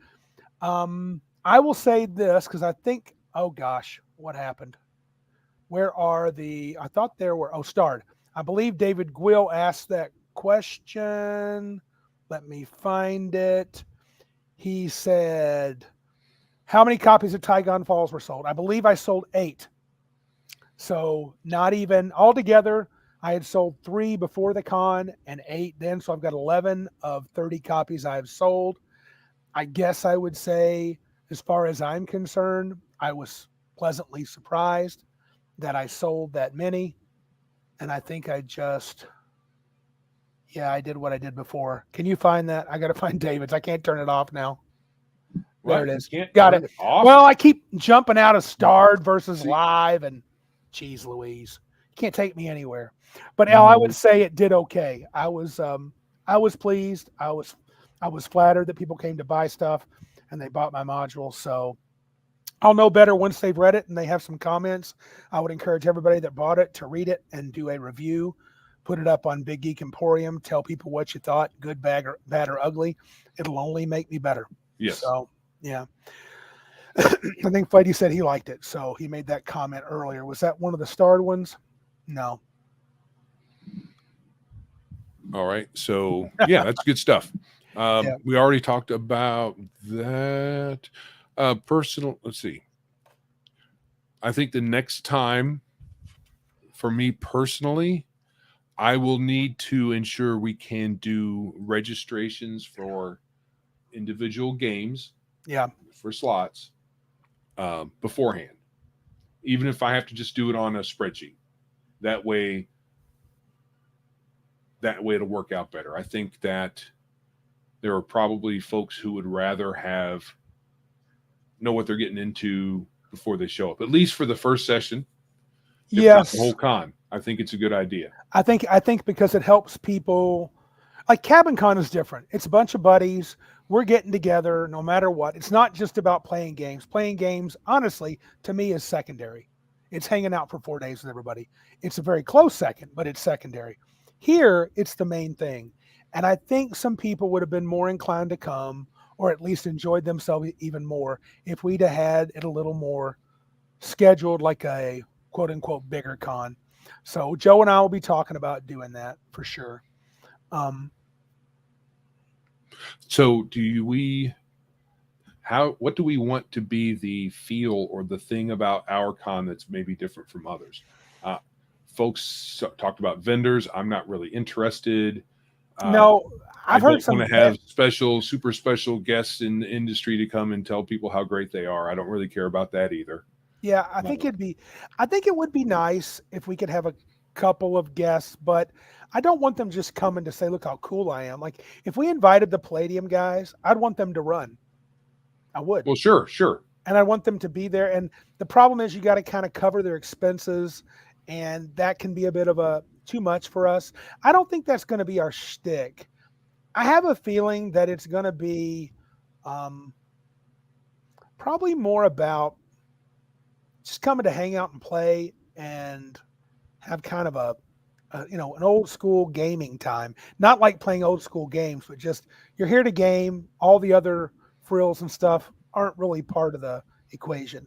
I will say this, because I think, oh gosh, what happened? Where are I thought there were, starred. I believe David Gwill asked that question. Let me find it. He said, how many copies of Tygon Falls were sold? I believe I sold 8. So not even altogether. I had sold 3 before the con and 8 then. So I've got 11 of 30 copies I've sold. I guess I would say, as far as I'm concerned, I was pleasantly surprised that I sold that many. And I think I did what I did before. Can you find that? I got to find David's. I can't turn it off now. There it is. Got it. Well, I keep jumping out of starred versus live, and geez Louise, you can't take me anywhere. But I would say it did okay. I I was pleased. I was flattered that people came to buy stuff and they bought my module. So I'll know better once they've read it and they have some comments. I would encourage everybody that bought it to read it and do a review, put it up on Big Geek Emporium, tell people what you thought, good, bad, or ugly. It'll only make me better. Yes. So, yeah. I think Fladey said he liked it, so he made that comment earlier. Was that one of the starred ones? No. All right. So, yeah, that's good stuff. Yeah. We already talked about that. Personal, let's see. I think the next time, for me personally, I will need to ensure we can do registrations for individual games. Yeah. For slots beforehand, even if I have to just do it on a spreadsheet. That way it'll work out better. I think that there are probably folks who would rather know what they're getting into before they show up, at least for the first session. If Yes. not the whole con. I think it's a good idea. I think because it helps people. Like Cabin Con is different. It's a bunch of buddies. We're getting together no matter what. It's not just about playing games. Playing games, honestly, to me is secondary. It's hanging out for 4 days with everybody. It's a very close second, but it's secondary. Here, it's the main thing. And I think some people would have been more inclined to come, or at least enjoyed themselves even more, if we'd have had it a little more scheduled, like a quote unquote bigger con. So Joe and I will be talking about doing that for sure. So what do we want to be the feel or the thing about our con that's maybe different from others? Folks talked about vendors. I'm not really interested. No, I've heard some. Want to have super special guests in the industry to come and tell people how great they are. I don't really care about that either. Yeah, I think it would be nice if we could have a couple of guests, but I don't want them just coming to say, look how cool I am. Like if we invited the Palladium guys, I'd want them to run. I would. Well, sure. And I want them to be there. And the problem is you got to kind of cover their expenses, and that can be a bit of a too much for us. I don't think that's going to be our shtick. I have a feeling that it's going to be probably more about just coming to hang out and play and have kind of an old school gaming time. Not like playing old school games, but just you're here to game. All the other frills and stuff aren't really part of the equation.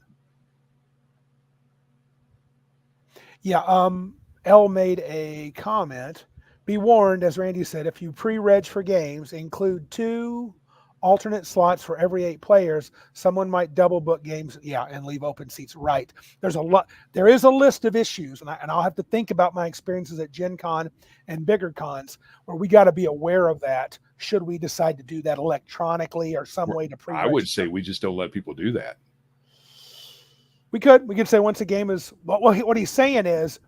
Yeah, L made a comment. Be warned, as Randy said, if you pre-reg for games, include 2 alternate slots for every 8 players, someone might double book games, and leave open seats. Right. There is a list of issues, and I'll have to think about my experiences at Gen Con and bigger cons where we got to be aware of that. Should we decide to do that electronically or some way to pre-register? I would say we just don't let people do that. We could say once a game is, what he's saying is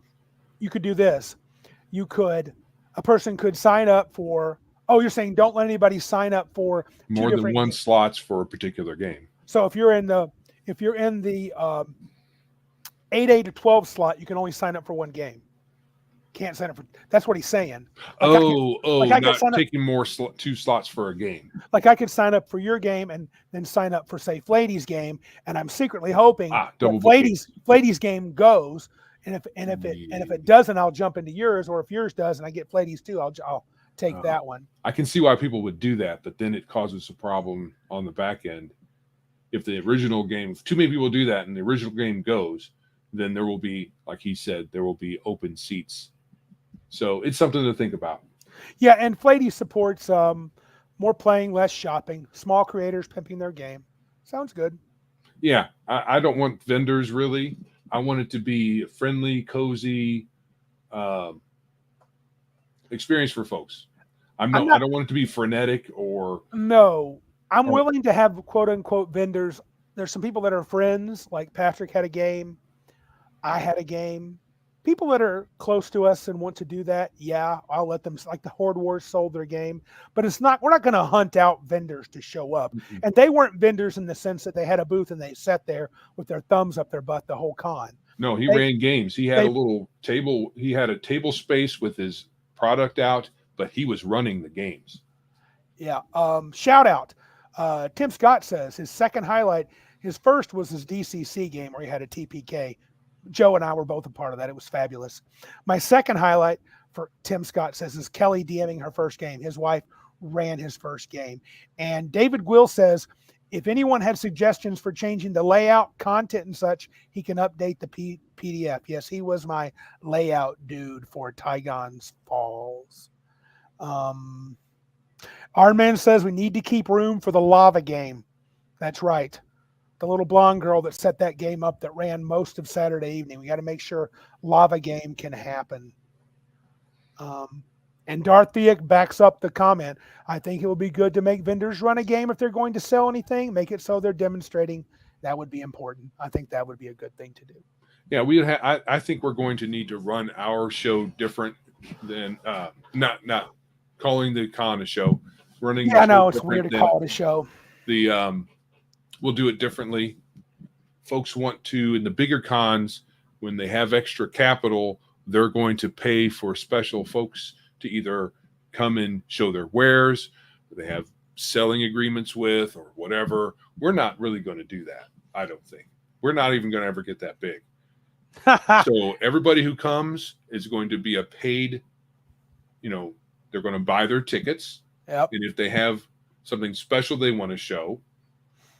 you could do this. A person could sign up for, you're saying don't let anybody sign up for more than one slots for a particular game. So if you're in the 8A to 12 slot, you can only sign up for one game. Can't sign up for. That's what he's saying. Not taking more 2 slots for a game. Like I could sign up for your game and then sign up for say Fladey's game, and I'm secretly hoping that Fladey's game goes, and if it doesn't, I'll jump into yours, or if yours does and I get Fladey's too, I'll take that one. I can see why people would do that, but then it causes a problem on the back end. If the original game, if too many people do that and the original game goes, then there will be, like he said, there will be open seats. So it's something to think about. Yeah, and Fladey supports more playing, less shopping, small creators pimping their game. Sounds good. Yeah, I don't want vendors really. I want it to be friendly, cozy experience for folks. I don't want it to be frenetic or. No, I'm willing to have quote unquote vendors. There's some people that are friends, like Patrick had a game. I had a game. People that are close to us and want to do that, I'll let them. Like the Horde Wars sold their game, but we're not going to hunt out vendors to show up. Mm-hmm. And they weren't vendors in the sense that they had a booth and they sat there with their thumbs up their butt the whole con. No, he ran games. He had a little table. He had a table space with his product out. but he was running the games. Yeah. Shout out. Tim Scott says his second highlight, his first was his DCC game where he had a TPK. Joe and I were both a part of that. It was fabulous. My second highlight for Tim Scott says is Kelley DMing her first game. His wife ran his first game. And David Gwill says, if anyone had suggestions for changing the layout, content, and such, he can update the PDF. Yes, he was my layout dude for Tygon's Falls. Our man says we need to keep room for the lava game. That's right. The little blonde girl that set that game up that ran most of Saturday evening. We got to make sure lava game can happen. And Darth Thiek backs up the comment. I think it would be good to make vendors run a game if they're going to sell anything. Make it so they're demonstrating. That would be important. I think that would be a good thing to do. Yeah, I think we're going to need to run our show different than not calling the con a show. Running. Yeah, I know it's weird to call it a show. We'll do it differently. Folks want to, in the bigger cons, when they have extra capital, they're going to pay for special folks to either come and show their wares, or they have selling agreements with, or whatever. We're not really going to do that, I don't think. We're not even going to ever get that big. So everybody who comes is going to be a paid, they're going to buy their tickets. Yep. And if they have something special they want to show,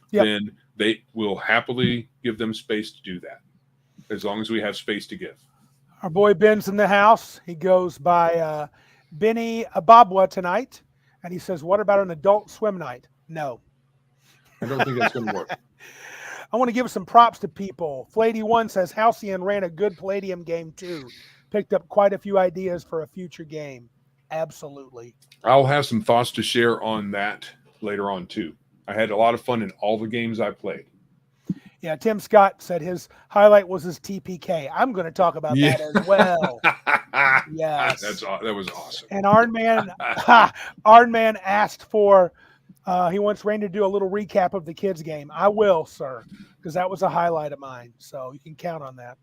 yep, then they will happily give them space to do that, as long as we have space to give. Our boy Ben's in the house. He goes by Bennie Abub tonight, and he says, what about an adult swim night? No. I don't think that's going to work. I want to give some props to people. Fladey 1 says, Halcyon ran a good Palladium game too. Picked up quite a few ideas for a future game. Absolutely. I'll have some thoughts to share on that later on too. I had a lot of fun in all the games I played. Yeah, Tim Scott said his highlight was his TPK. I'm going to talk about that as well. Yes. That was awesome. And Arnman asked for, he wants Rain to do a little recap of the kids game. I will, sir, because that was a highlight of mine. So you can count on that.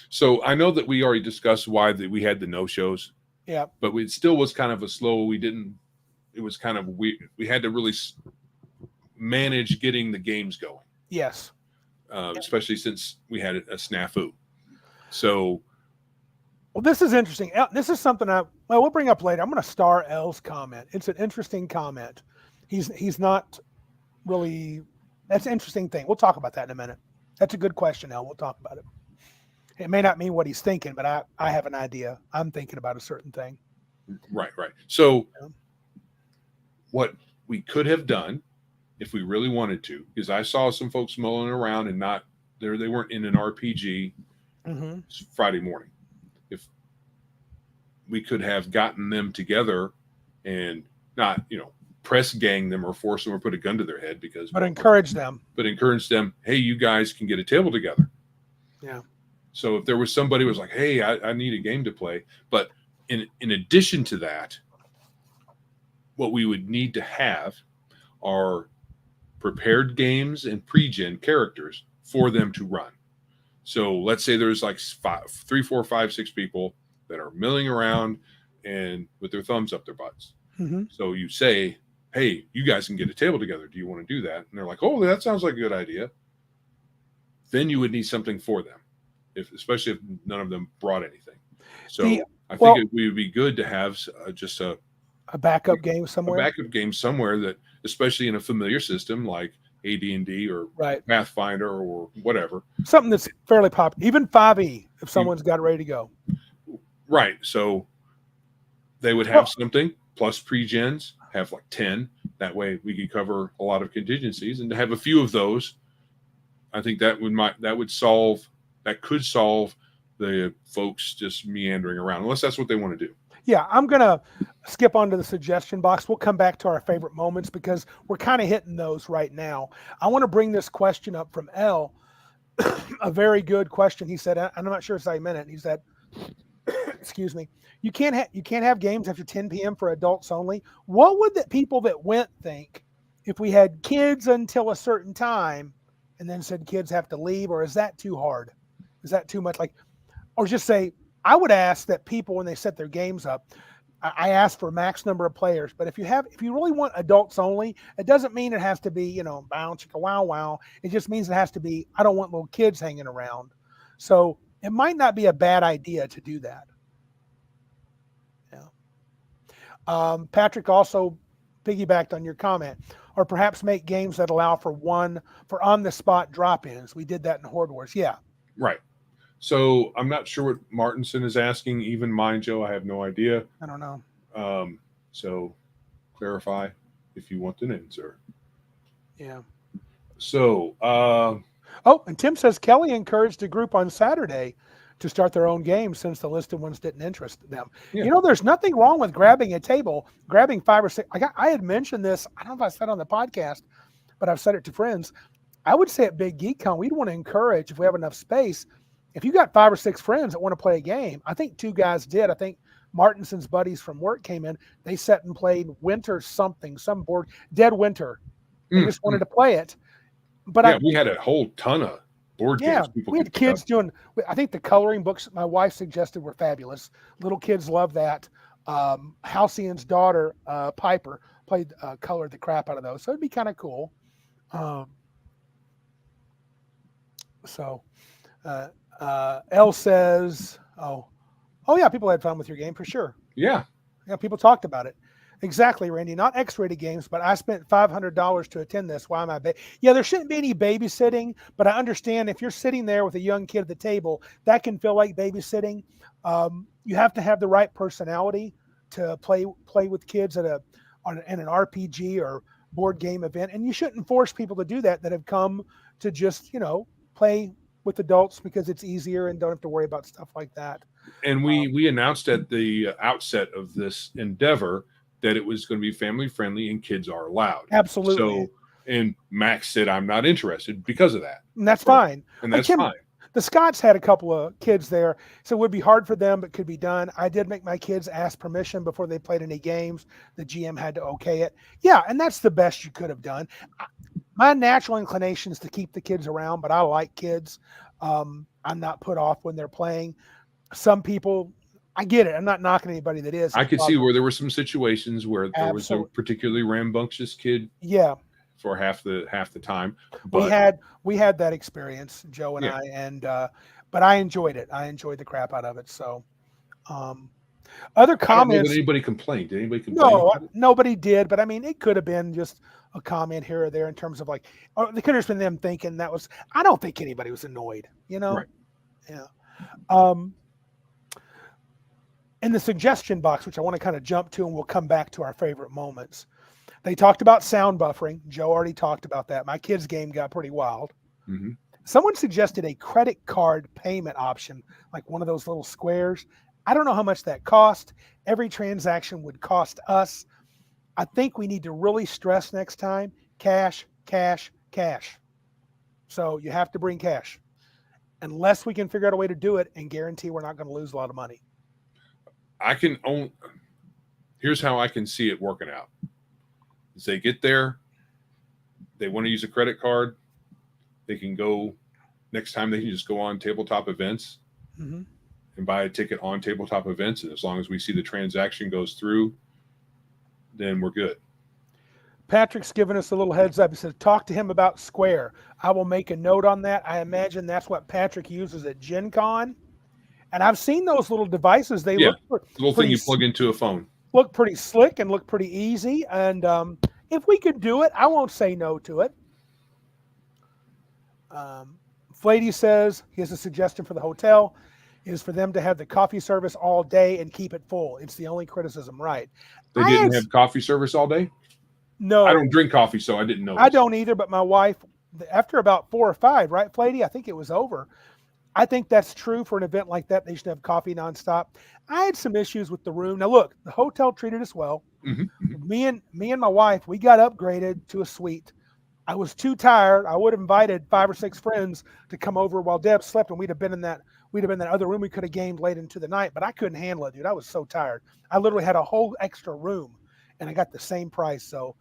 So I know that we already discussed why we had the no-shows. Yeah. But it still was kind of a slow, it was kind of weird. We had to really manage getting the games going. Yes. Especially since we had a snafu. So. Well, this is interesting. This is something we'll bring up later. I'm going to star L's comment. It's an interesting comment. He's not really, that's an interesting thing. We'll talk about that in a minute. That's a good question, L. We'll talk about it. It may not mean what he's thinking, but I have an idea. I'm thinking about a certain thing. Right. So what we could have done if we really wanted to, because I saw some folks mulling around and they weren't in an RPG Friday morning. If we could have gotten them together and not, press gang them or force them or put a gun to their head but encourage them. Hey, you guys can get a table together. Yeah. So if there was somebody who was like, hey, I need a game to play. But in addition to that, what we would need to have are prepared games and pre-gen characters for them to run. So let's say there's like 3, 4, 5, 6 people that are milling around and with their thumbs up their butts. Mm-hmm. So you say, hey, you guys can get a table together. Do you want to do that? And they're like, oh, that sounds like a good idea. Then you would need something for them, especially if none of them brought anything. So I think it would be good to have just a backup game somewhere. A backup game somewhere that, especially in a familiar system like AD&D or Pathfinder or whatever. Something that's fairly popular. Even 5e, if someone's got it ready to go. Right. So they would have something plus pre-gens, have like 10. That way we could cover a lot of contingencies, and to have a few of those, I think that could solve the folks just meandering around, unless that's what they want to do. Yeah, I'm going to skip onto the suggestion box. We'll come back to our favorite moments because we're kind of hitting those right now. I want to bring this question up from L. A very good question. He said, I'm not sure if I meant it. He said, excuse me, you can't have games after 10 p.m. for adults only. What would the people that went think if we had kids until a certain time and then said kids have to leave? Or is that too hard? Is that too much? Or just say, I would ask that people, when they set their games up, I asked for max number of players, but if you really want adults only, it doesn't mean it has to be, bow chicka wow wow. It just means it has to be, I don't want little kids hanging around. So it might not be a bad idea to do that. Yeah. Patrick also piggybacked on your comment, or perhaps make games that allow for on the spot drop-ins. We did that in Horde Wars. Yeah. Right. So I'm not sure what Martenson is asking. Even mine, Joe, I have no idea. I don't know. So clarify if you want the name, sir. Yeah. So, and Tim says Kelley encouraged a group on Saturday to start their own game since the listed ones didn't interest them. Yeah. There's nothing wrong with grabbing a table, grabbing 5 or 6. I had mentioned this. I don't know if I said it on the podcast, but I've said it to friends. I would say at Big Geek Con, we'd want to encourage, if we have enough space, if you got 5 or 6 friends that want to play a game. I think 2 guys did. I think Martenson's buddies from work came in. They sat and played Winter something, some board, Dead Winter. They just wanted to play it. But we had a whole ton of board games. We had kids doing, I think the coloring books my wife suggested were fabulous. Little kids love that. Halcyon's daughter, Piper, colored the crap out of those. So it'd be kind of cool. L says, oh yeah, people had fun with your game for sure. Yeah, people talked about it. Exactly, Randy. Not X-rated games, but I spent $500 to attend this. Why am I? There shouldn't be any babysitting, but I understand if you're sitting there with a young kid at the table, that can feel like babysitting. You have to have the right personality to play with kids in an RPG or board game event, and you shouldn't force people to do that have come to just play with adults because it's easier and don't have to worry about stuff like that. And we announced at the outset of this endeavor that it was going to be family friendly and kids are allowed. Absolutely. So, and Max said, I'm not interested because of that. And that's fine. And that's fine. The Scotts had a couple of kids there, so it would be hard for them, but could be done. I did make my kids ask permission before they played any games. The GM had to okay it. Yeah, and that's the best you could have done. My natural inclination is to keep the kids around, but I like kids. I'm not put off when they're playing. Some people, I get it. I'm not knocking anybody that is. I could see where there were some situations where there was a particularly rambunctious kid. Yeah. For half the time. But we had that experience, Joe and I, and but I enjoyed it. I enjoyed the crap out of it. So other comments. Did anybody complain? No, nobody did, but I mean it could have been just a comment here or there in terms of like, or they could have been them thinking that was, I don't think anybody was annoyed, Right. Yeah. In the suggestion box, which I want to kind of jump to, and we'll come back to our favorite moments. They talked about sound buffering. Joe already talked about that. My kids' game got pretty wild. Mm-hmm. Someone suggested a credit card payment option, like one of those little squares. I don't know how much that cost. Every transaction would cost us. I think we need to really stress next time, cash, cash, cash. So you have to bring cash. Unless we can figure out a way to do it and guarantee we're not going to lose a lot of money. Here's how I can see it working out. As they get there, they want to use a credit card, they can go, next time they can just go on tabletop events and buy a ticket on tabletop events. And as long as we see the transaction goes through, then we're good. Patrick's given us a little heads up. He said, talk to him about Square. I will make a note on that. I imagine that's what Patrick uses at Gen Con. And I've seen those little devices. They look little thing you plug into a phone. Look pretty slick and look pretty easy. And if we could do it, I won't say no to it. Fladey says he has a suggestion for the hotel is for them to have the coffee service all day and keep it full. It's the only criticism, right? They didn't have coffee service all day? No. I don't drink coffee, so I didn't know. I don't either, but my wife, after about 4 or 5, right, Fladey? I think it was over. I think that's true for an event like that. They should have coffee nonstop. I had some issues with the room. Now, look, the hotel treated us well. Mm-hmm. Me and my wife, we got upgraded to a suite. I was too tired. I would have invited 5 or 6 friends to come over while Deb slept, and we'd have been in that other room. We could have gamed late into the night, but I couldn't handle it, dude. I was so tired. I literally had a whole extra room, and I got the same price. So,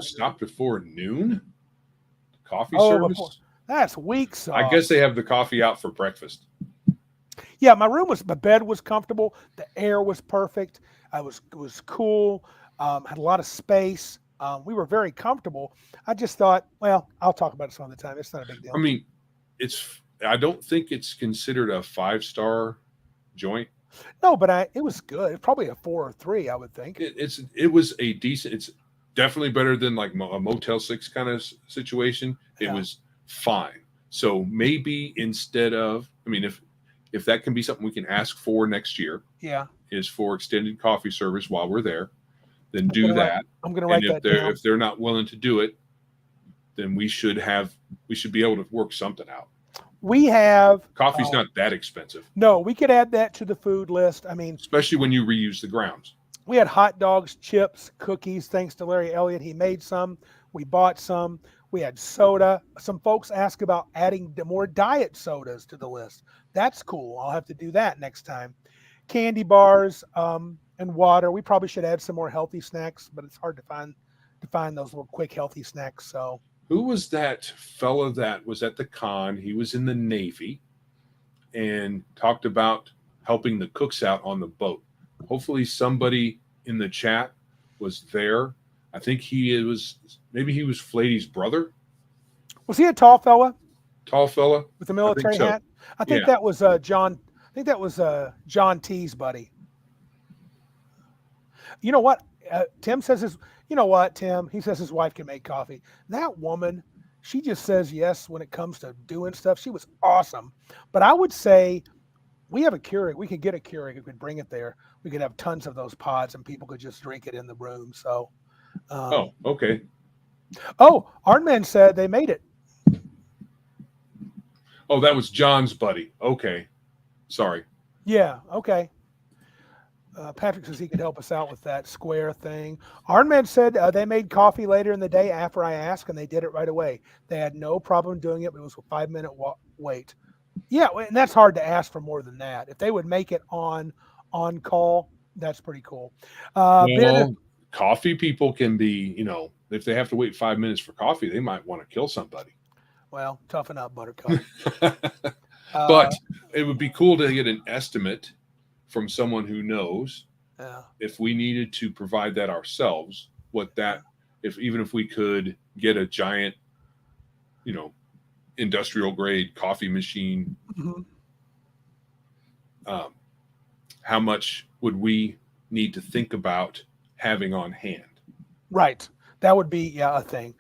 stop before noon? Coffee service? That's weak sauce. I guess they have the coffee out for breakfast. Yeah, my bed was comfortable. The air was perfect. It was cool. Had a lot of space. We were very comfortable. I just thought, well, I'll talk about it some other time. It's not a big deal. I mean, I don't think it's considered a 5-star joint. No, but it was good. It's probably a 4 or 3, I would think. It was a decent. It's definitely better than like a Motel 6 kind of situation. It was fine. So maybe instead of, I mean, if that can be something we can ask for next year, is for extended coffee service while we're there, then do that. I'm going to write that down. If they're not willing to do it, then we should be able to work something out. We have coffee's not that expensive. No, we could add that to the food list. I mean, especially when you reuse the grounds. We had hot dogs, chips, cookies. Thanks to Larry Elliott, he made some. We bought some. We had soda. Some folks asked about adding more diet sodas to the list. That's cool. I'll have to do that next time. Candy bars and water. We probably should add some more healthy snacks, but it's hard to find those little quick healthy snacks. So. Who was that fella that was at the con? He was in the Navy and talked about helping the cooks out on the boat. Hopefully somebody in the chat was there. I think maybe he was Fladey's brother. Was he a tall fella? Tall fella? With a military hat? I think that was John. I think that was John T's buddy. You know what? Tim says you know what, Tim? He says his wife can make coffee. That woman, she just says yes when it comes to doing stuff. She was awesome. But I would say we have a Keurig. We could get a Keurig. We could bring it there. We could have tons of those pods and people could just drink it in the room. So. Okay. Oh, Arnman said they made it. Oh, that was John's buddy. Okay. Sorry. Yeah. Okay. Patrick says he could help us out with that square thing. Arnman said they made coffee later in the day after I asked, and they did it right away. They had no problem doing it, but it was a 5-minute wait. Yeah, and that's hard to ask for more than that. If they would make it on call, that's pretty cool. Coffee people can be, if they have to wait 5 minutes for coffee, they might want to kill somebody. Well, toughen up, Buttercup. But it would be cool to get an estimate from someone who knows if we needed to provide that ourselves, even if we could get a giant, industrial grade coffee machine, how much would we need to think about having on hand? Right. That would be a thing.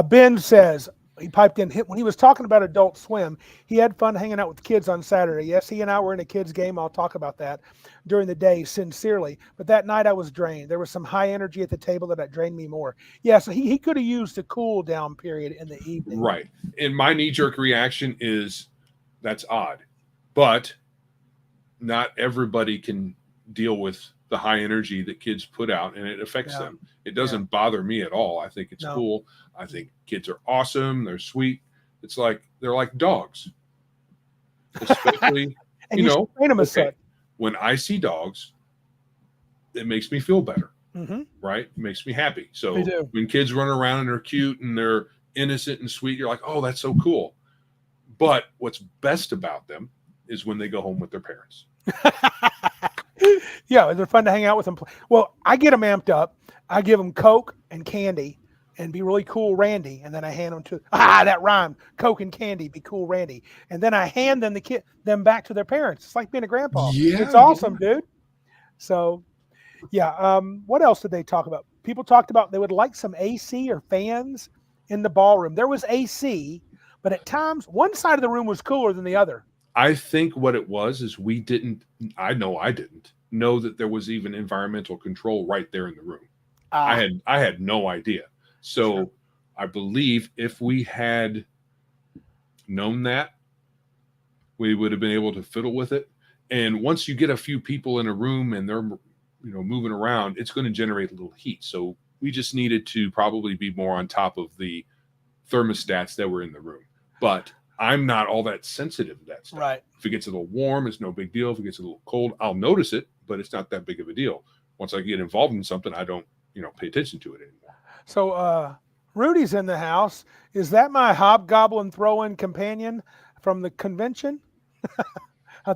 Ben says, he piped in, when he was talking about Adult Swim, he had fun hanging out with the kids on Saturday. Yes, he and I were in a kids game. I'll talk about that during the day, sincerely. But that night I was drained. There was some high energy at the table that drained me more. Yeah, so he could have used a cool down period in the evening. Right. And my knee-jerk reaction is, that's odd. But not everybody can deal with the high energy that kids put out, and it affects them. It doesn't bother me at all. I think it's cool. I think kids are awesome. They're sweet. It's like they're like dogs. Especially, and you train them as such. When I see dogs, it makes me feel better. Mm-hmm. Right? It makes me happy. So when kids run around and they're cute and they're innocent and sweet, you're like, oh, that's so cool. But what's best about them is when they go home with their parents. Yeah, they're fun to hang out with them. Well, I get them amped up. I give them Coke and candy and be really cool Randy. And then I hand them that rhymed. Coke and candy, be cool Randy. And then I hand them back to their parents. It's like being a grandpa. Yeah, it's awesome, dude. So, what else did they talk about? People talked about they would like some AC or fans in the ballroom. There was AC, but at times one side of the room was cooler than the other. I think what it was is I didn't know that there was even environmental control right there in the room. I had no idea. So I believe if we had known that, we would have been able to fiddle with it. And once you get a few people in a room and they're moving around, it's going to generate a little heat. So we just needed to probably be more on top of the thermostats that were in the room. But I'm not all that sensitive to that stuff. Right. If it gets a little warm, it's no big deal. If it gets a little cold, I'll notice it, but it's not that big of a deal. Once I get involved in something, I don't, pay attention to it anymore. So Rudy's in the house. Is that my hobgoblin throw-in companion from the convention?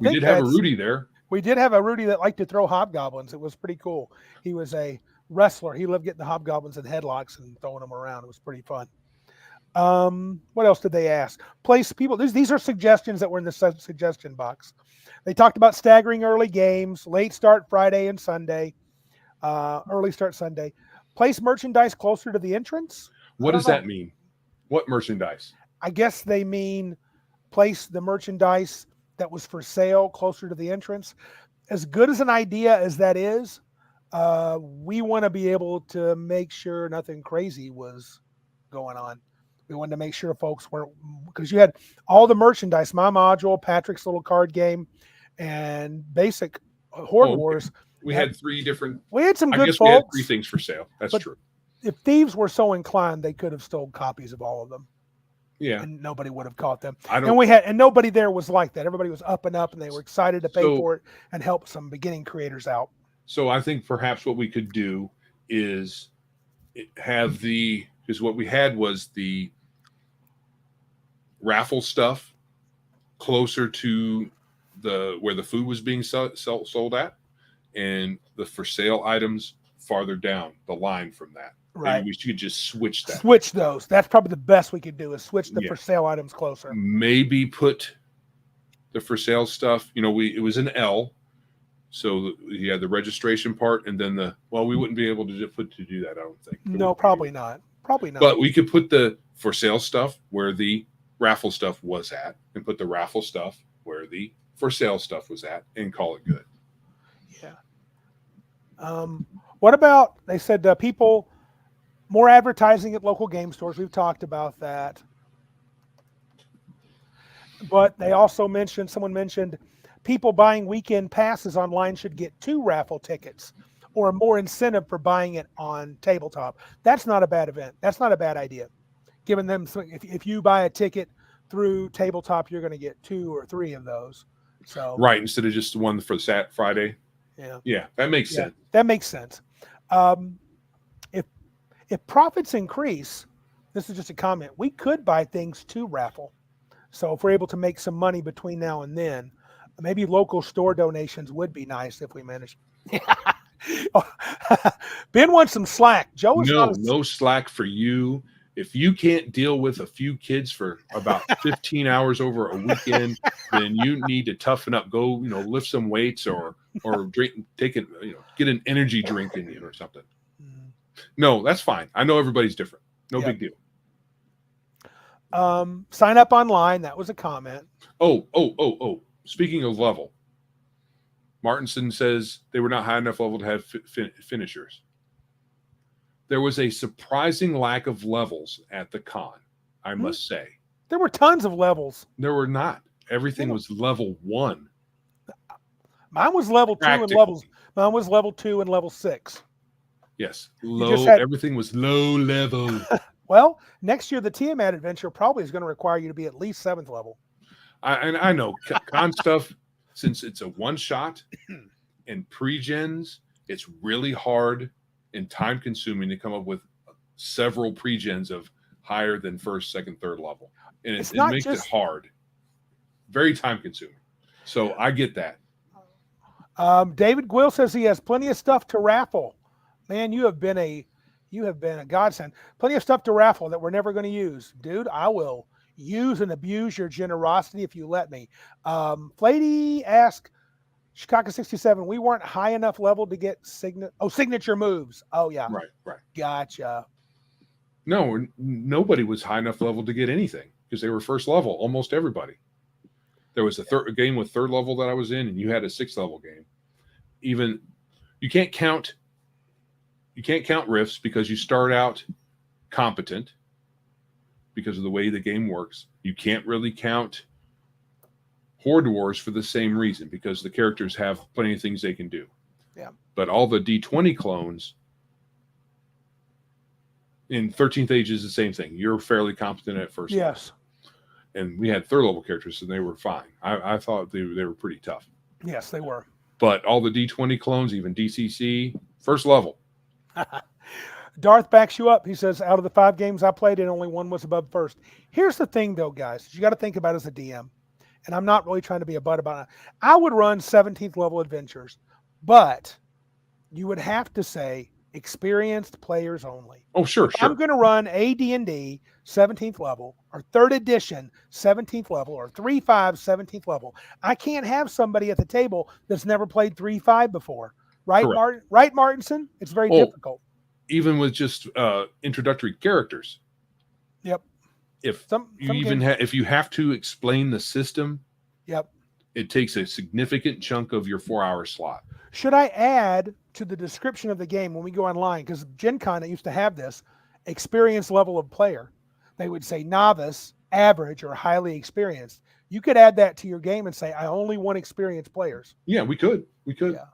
We did have a Rudy there. We did have a Rudy that liked to throw hobgoblins. It was pretty cool. He was a wrestler. He loved getting the hobgoblins in headlocks and throwing them around. It was pretty fun. What else did they ask? Place people. These are suggestions that were in the suggestion box. They talked about staggering early games, late start Friday and Sunday, early start Sunday. Place merchandise closer to the entrance. What does that mean? What merchandise? I guess they mean place the merchandise that was for sale closer to the entrance. As good as an idea as that is, we want to be able to make sure nothing crazy was going on. We wanted to make sure folks weren't, because you had all the merchandise, my module, Patrick's little card game, and basic Horde Wars. We had 3 different. We had some good folks. We had 3 things for sale. That's true. If thieves were so inclined, they could have stolen copies of all of them. Yeah, and nobody would have caught them. And nobody there was like that. Everybody was up and up, and they were excited to pay for it and help some beginning creators out. So I think perhaps what we could do is have because what we had was the raffle stuff closer to where the food was being sold at, and the for sale items farther down the line from that. Right. Maybe we should just switch that. Switch those. That's probably the best we could do is switch the for sale items closer. Maybe put the for sale stuff. It was an L, so you had the registration part, and then we wouldn't be able to do that. I don't think. No, probably not. Probably not. But we could put the for sale stuff where the raffle stuff was at, and put the raffle stuff where the for sale stuff was at, and call it good. Yeah. What about, they said people, more advertising at local game stores. We've talked about that. But they also someone mentioned people buying weekend passes online should get 2 raffle tickets or more incentive for buying it on tabletop. That's not a bad event. That's not a bad idea. Giving them, if you buy a ticket through tabletop, you're going to get 2 or 3 of those. So right, instead of just one for Friday. Yeah, that makes sense. That makes sense. If profits increase, this is just a comment, we could buy things to raffle. So if we're able to make some money between now and then, maybe local store donations would be nice if we manage. Ben wants some slack. Joe is no slack for you. If you can't deal with a few kids for about 15 hours over a weekend, then you need to toughen up. Go, lift some weights or drink, get an energy drink in you or something. No, that's fine. I know everybody's different. No big deal. Sign up online. That was a comment. Oh. Speaking of level, Martenson says they were not high enough level to have finishers. There was a surprising lack of levels at the con, I must say. There were tons of levels. There were not. Everything was level 1. Mine was level 2 and levels. Mine was level 2 and level 6. Yes, everything was low level. Well, next year the Tiamat adventure probably is going to require you to be at least 7th level. I know con stuff, since it's a one shot and pre-gens, it's really hard and time consuming to come up with several pre-gens of higher than 1st, 2nd, 3rd level, and it makes it hard, very time consuming. So I get that. David Gwill says he has plenty of stuff to raffle. Man, you have been a godsend. Plenty of stuff to raffle that we're never going to use. Dude, I will use and abuse your generosity if you let me. Fladey asked Chicago 67, we weren't high enough level to get signature moves. Oh, yeah. Right. Gotcha. No, nobody was high enough level to get anything because they were 1st level, almost everybody. There was a game with 3rd level that I was in, and you had a 6th level game. Even you can't count rifts because you start out competent because of the way the game works. You can't really count Horde Wars for the same reason because the characters have plenty of things they can do. Yeah. But all the D20 clones in 13th Age is the same thing. You're fairly competent at 1st. Yes. And we had 3rd level characters, and they were fine. I thought they were pretty tough. Yes, they were. But all the D20 clones, even DCC, 1st level. Darth backs you up. He says, out of the 5 games I played, and only 1 was above 1st. Here's the thing, though, guys. You got to think about as a DM. and I'm not really trying to be a butt about it. I would run 17th level adventures, but you would have to say experienced players only. Oh, sure, If sure. I'm going to run AD&D 17th level or 3rd edition 17th level or 3.5 17th level, I can't have somebody at the table that's never played 3.5 before. Right, Correct. Martin? Right, Martenson? It's very difficult. Even with just introductory characters. Yep. If you have to explain the system, yep, it takes a significant chunk of your 4-hour slot. Should I add to the description of the game when we go online? Because Gen Con used to have this experience level of player. They would say novice, average, or highly experienced. You could add that to your game and say, I only want experienced players. Yeah, we could. Yeah.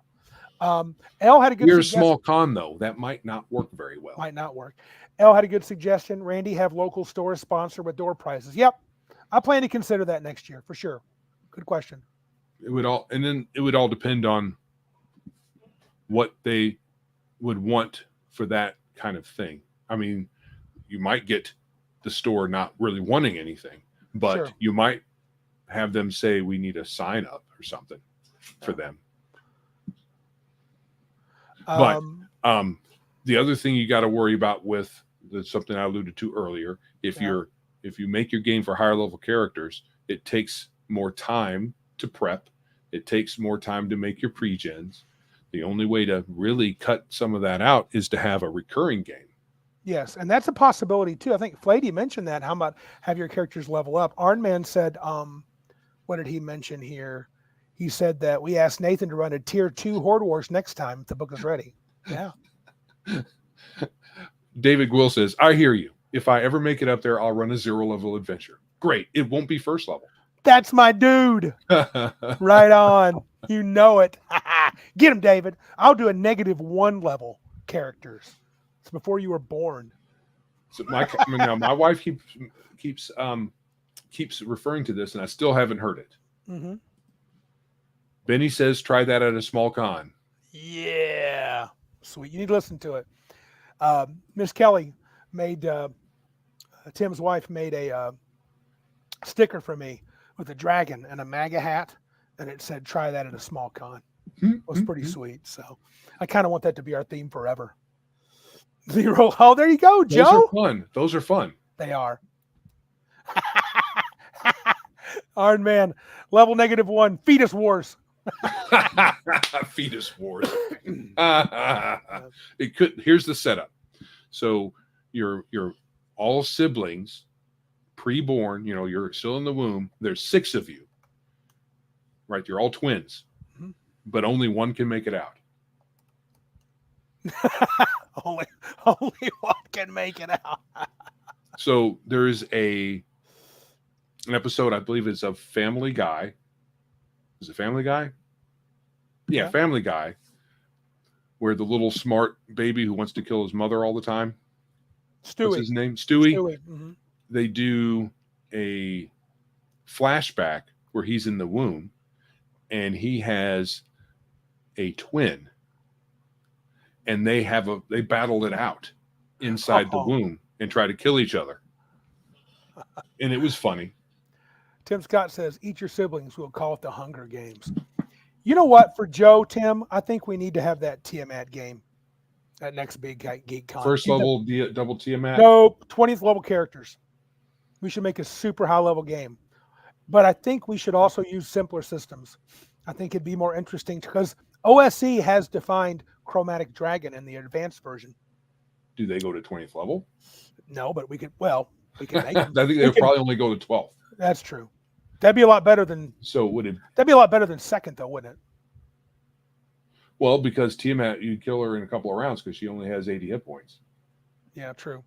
Elle had a good We're suggestion. a small con, though. That might not work very well. Might not work. Elle had a good suggestion. Randy, have local stores sponsor with door prizes. Yep. I plan to consider that next year for sure. Good question. It would all depend on what they would want for that kind of thing. I mean, you might get the store not really wanting anything, but you might have them say we need a sign up or something for them. But the other thing you got to worry about with something I alluded to earlier, if you make your game for higher level characters, it takes more time to prep. It takes more time to make your pre-gens. The only way to really cut some of that out is to have a recurring game. Yes, and that's a possibility too. I think Fladey mentioned that. How about have your characters level up? Arnman said, what did he mention here? He said that we asked Nathan to run a tier 2 Horde Wars next time if the book is ready. Yeah. David Gwill says, I hear you. If I ever make it up there, I'll run a 0 level adventure. Great. It won't be first level. That's my dude. Right on. You know it. Get him, David. I'll do a -1 level characters. It's before you were born. So my wife keeps referring to this, and I still haven't heard it. Mm-hmm. Bennie says, try that at a small con. Yeah. Sweet. You need to listen to it. Miss Kelley made, Tim's wife made a sticker for me with a dragon and a MAGA hat, and it said, try that at a small con. It was pretty sweet. So I kind of want that to be our theme forever. 0. Oh, there you go, Joe. Those are fun. Those are fun. They are. Iron Man, level -1, Fetus Wars. Fetus Wars. Here's the setup. So you're all siblings, pre-born, you're still in the womb. There's 6 of you. Right? You're all twins. Mm-hmm. But only one can make it out. only one can make it out. So there's an episode, I believe it's of Family Guy. Is it Family Guy? Yeah, Family Guy, where the little smart baby who wants to kill his mother all the time. Stewie. What's his name? Stewie. Mm-hmm. They do a flashback where he's in the womb and he has a twin. And they battled it out inside the womb and try to kill each other. And it was funny. Tim Scott says, eat your siblings. We'll call it the Hunger Games. You know what? For Joe, Tim, I think we need to have that Tiamat game at next big Geek Con. First level double Tiamat? No, 20th level characters. We should make a super high level game. But I think we should also use simpler systems. I think it'd be more interesting because OSC has defined Chromatic Dragon in the advanced version. Do they go to 20th level? No, but we could make them. I think they'll probably only go to 12th. That's true. That'd be a lot better than. So would it? That'd be a lot better than second, though, wouldn't it? Well, because Tiamat, you kill her in a couple of rounds because she only has 80 hit points. Yeah, true.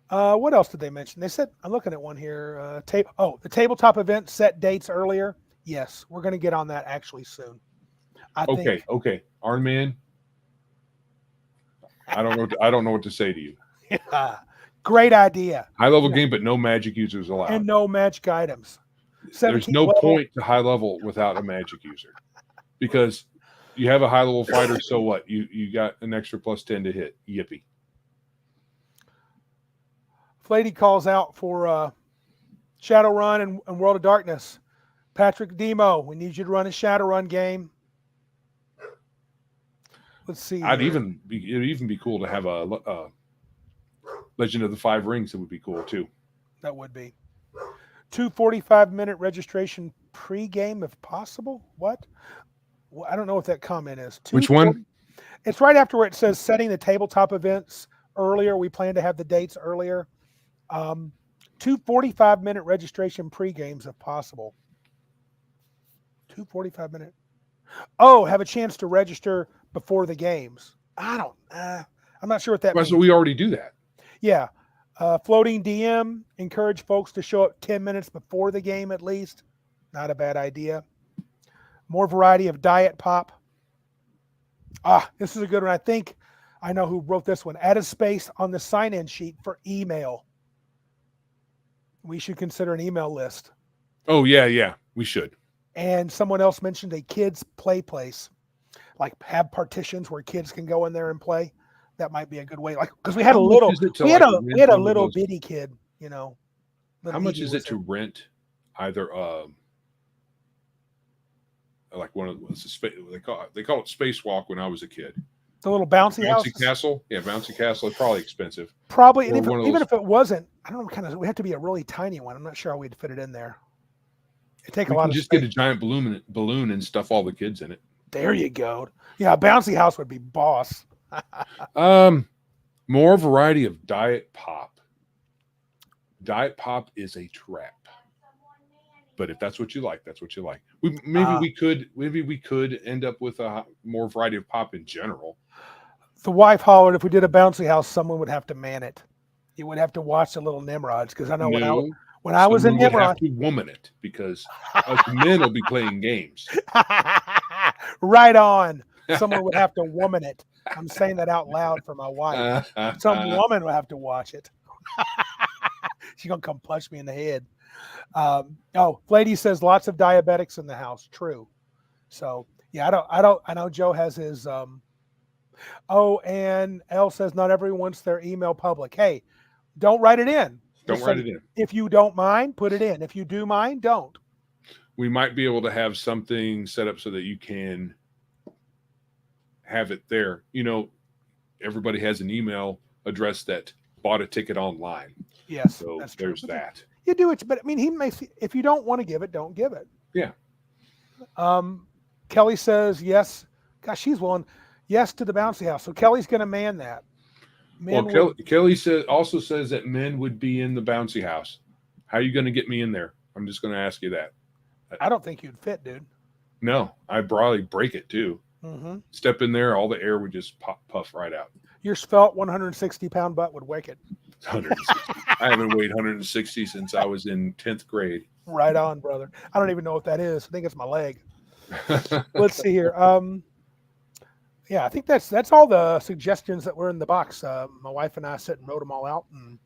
What else did they mention? They said, I'm looking at one here. The tabletop event set dates earlier. Yes, we're going to get on that actually soon. Okay. Iron Man. I don't know what to say to you. Great idea. High level game, but no magic users allowed. And no magic items. There's no point to high level without a magic user. Because you have a high level fighter, so what? You got an extra +10 to hit. Yippee. Fladey calls out for Shadowrun and World of Darkness. Patrick Demo, we need you to run a Shadowrun game. Let's see. It'd even be cool to have a Legend of the Five Rings. It would be cool too. That would be 2 45-minute registration pregame if possible. What? Well, I don't know what that comment is. Which one? It's right after where it says setting the tabletop events earlier. We plan to have the dates earlier. 2 45-minute registration pre-games if possible. 2 45-minute. Oh, have a chance to register before the games. I'm not sure what that means. So we already do that. Yeah. Floating DM, encourage folks to show up 10 minutes before the game at least. Not a bad idea. More variety of diet pop. This is a good one. I think I know who wrote this one. Add a space on the sign-in sheet for email. We should consider an email list. Oh, yeah, we should. And someone else mentioned a kids play place. Like have partitions where kids can go in there and play. That might be a good way. Like, because we had a little bitty kid, you know. How much is it to rent either like one of they call it Spacewalk when I was a kid. The little bouncy house. Bouncy castle? Yeah, bouncy castle is probably expensive. Probably, and even if it wasn't, I don't know, it would have to be a really tiny one. I'm not sure how we'd fit it in there. It'd take a lot of just space. Get a giant balloon and stuff all the kids in it. There you go. Yeah, a bouncy house would be boss. More variety of diet pop. Diet pop is a trap. But if that's what you like, that's what you like. We could end up with a more variety of pop in general. The wife hollered if we did a bouncy house, someone would have to man it. You would have to watch the little Nimrods because I know when I was in Nimrod, would have to woman it because us men will be playing games. Right on. Someone would have to woman it. I'm saying that out loud for my wife. Some woman will have to watch it. She's gonna come punch me in the head. Fladey says lots of diabetics in the house. True. So yeah, I know Joe has his. And L says not everyone wants their email public. Hey, don't write it in. Don't write it in. If you don't mind, put it in. If you do mind, don't. We might be able to have something set up so that you can have it there. You know, everybody has an email address that bought a ticket online. Yes, so that's true. There's that. You do it, but I mean, he may. If you don't want to give it, don't give it. Yeah. Kelley says yes. Gosh, she's willing. Yes to the bouncy house. So Kelly's going to man that. Kelley also says that men would be in the bouncy house. How are you going to get me in there? I'm just going to ask you that. I don't think you'd fit, dude. No, I'd probably break it too. Mm-hmm. Step in there, all the air would just puff right out. Your svelte 160-pound butt would wake it. 160. I haven't weighed 160 since I was in 10th grade. Right on, brother. I don't even know what that is. I think it's my leg. Let's see here. Yeah, I think that's all the suggestions that were in the box. My wife and I sat and wrote them all out, and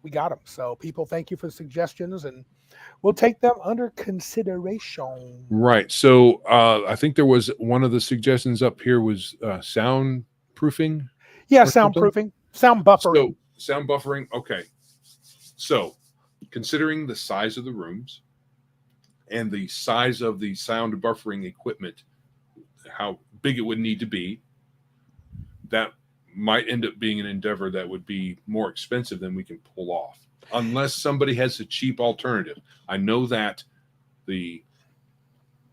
we got them. So people, thank you for the suggestions, and we'll take them under consideration. Right. So I think there was one of the suggestions up here was soundproofing. Yeah, soundproofing, sound buffering. So sound buffering. Okay. So considering the size of the rooms and the size of the sound buffering equipment, how big it would need to be, that might end up being an endeavor that would be more expensive than we can pull off, unless somebody has a cheap alternative. I know that the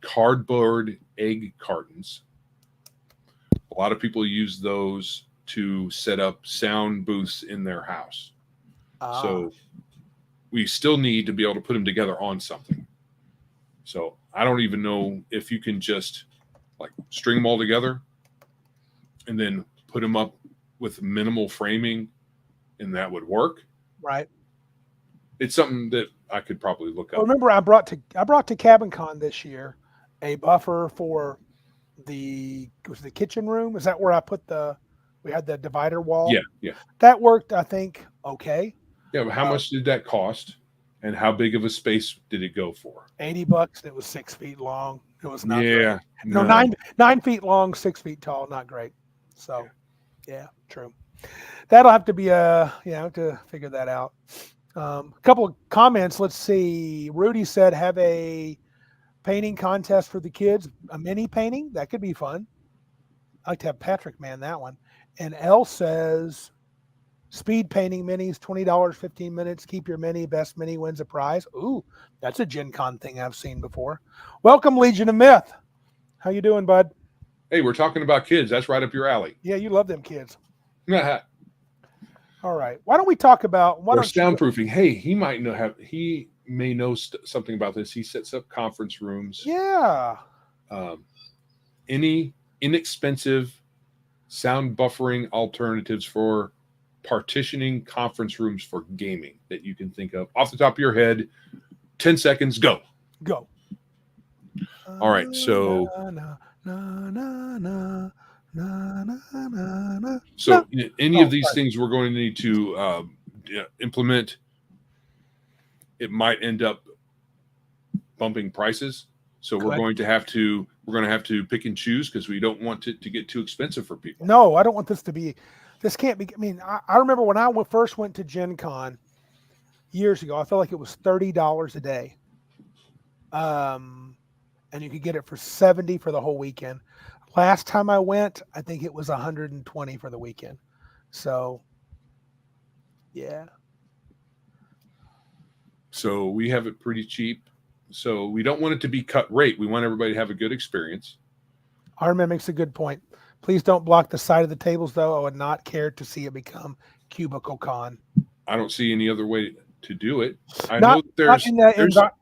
cardboard egg cartons, a lot of people use those to set up sound booths in their house. So we still need to be able to put them together on something. So I don't even know if you can just like string them all together and then put them up with minimal framing and that would work. Right. It's something that I could probably look up. Well, remember I brought to Cabin Con this year a buffer for the kitchen room. Is that where I put we had the divider wall? Yeah. That worked, I think, okay. Yeah, but how much did that cost? And how big of a space did it go for? $80. It was 6 feet long. It was not great. No, 9 feet long, 6 feet tall. Not great. So, yeah, true. That'll have to be have to figure that out. A couple of comments. Let's see. Rudy said have a painting contest for the kids, a mini painting. That could be fun. I'd like to have Patrick man that one. And L says speed painting minis, $20, 15 minutes. Keep your mini. Best mini wins a prize. Ooh, that's a Gen Con thing I've seen before. Welcome, Legion of Myth. How you doing, bud? Hey, we're talking about kids. That's right up your alley. Yeah, you love them kids. Or All right. Why don't we talk about soundproofing? Hey, he may know something about this. He sets up conference rooms. Yeah. Any inexpensive sound buffering alternatives for partitioning conference rooms for gaming that you can think of off the top of your head. 10 seconds, go. All right, so any of these things we're going to need to implement. It might end up bumping prices, so we're going to have to pick and choose because we don't want it to get too expensive for people. No, I don't want this to be. This can't be. I mean, I remember when I first went to Gen Con years ago. I felt like it was $30 a day, and you could get it for $70 for the whole weekend. Last time I went, I think it was $120 for the weekend. So, yeah. So we have it pretty cheap. So we don't want it to be cut rate. We want everybody to have a good experience. Armin makes a good point. Please don't block the side of the tables, though. I would not care to see it become Cubicle Con. I don't see any other way to do it. I know that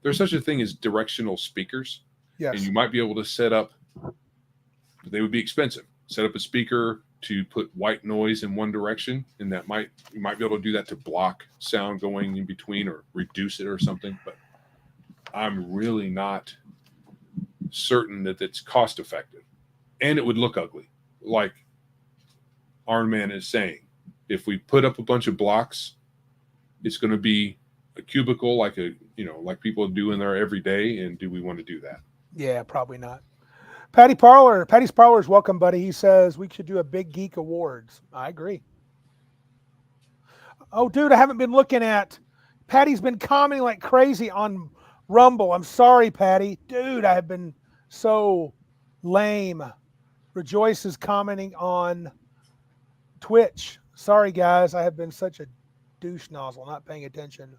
there's such a thing as directional speakers. Yes. And you might be able to set up, they would be expensive. Set up a speaker to put white noise in one direction, and you might be able to do that to block sound going in between or reduce it or something. But I'm really not certain that it's cost effective, and it would look ugly. Like Iron Man is saying, if we put up a bunch of blocks, it's going to be a cubicle like people do in there every day. And do we want to do that? Yeah, probably not. Patty's Parlor is welcome, buddy. He says we should do a Big Geek Awards. I agree. Oh, dude, I haven't been looking at. Patty's been commenting like crazy on Rumble. I'm sorry, Patty. Dude, I have been so lame. Rejoice is commenting on Twitch. Sorry, guys. I have been such a douche nozzle, not paying attention.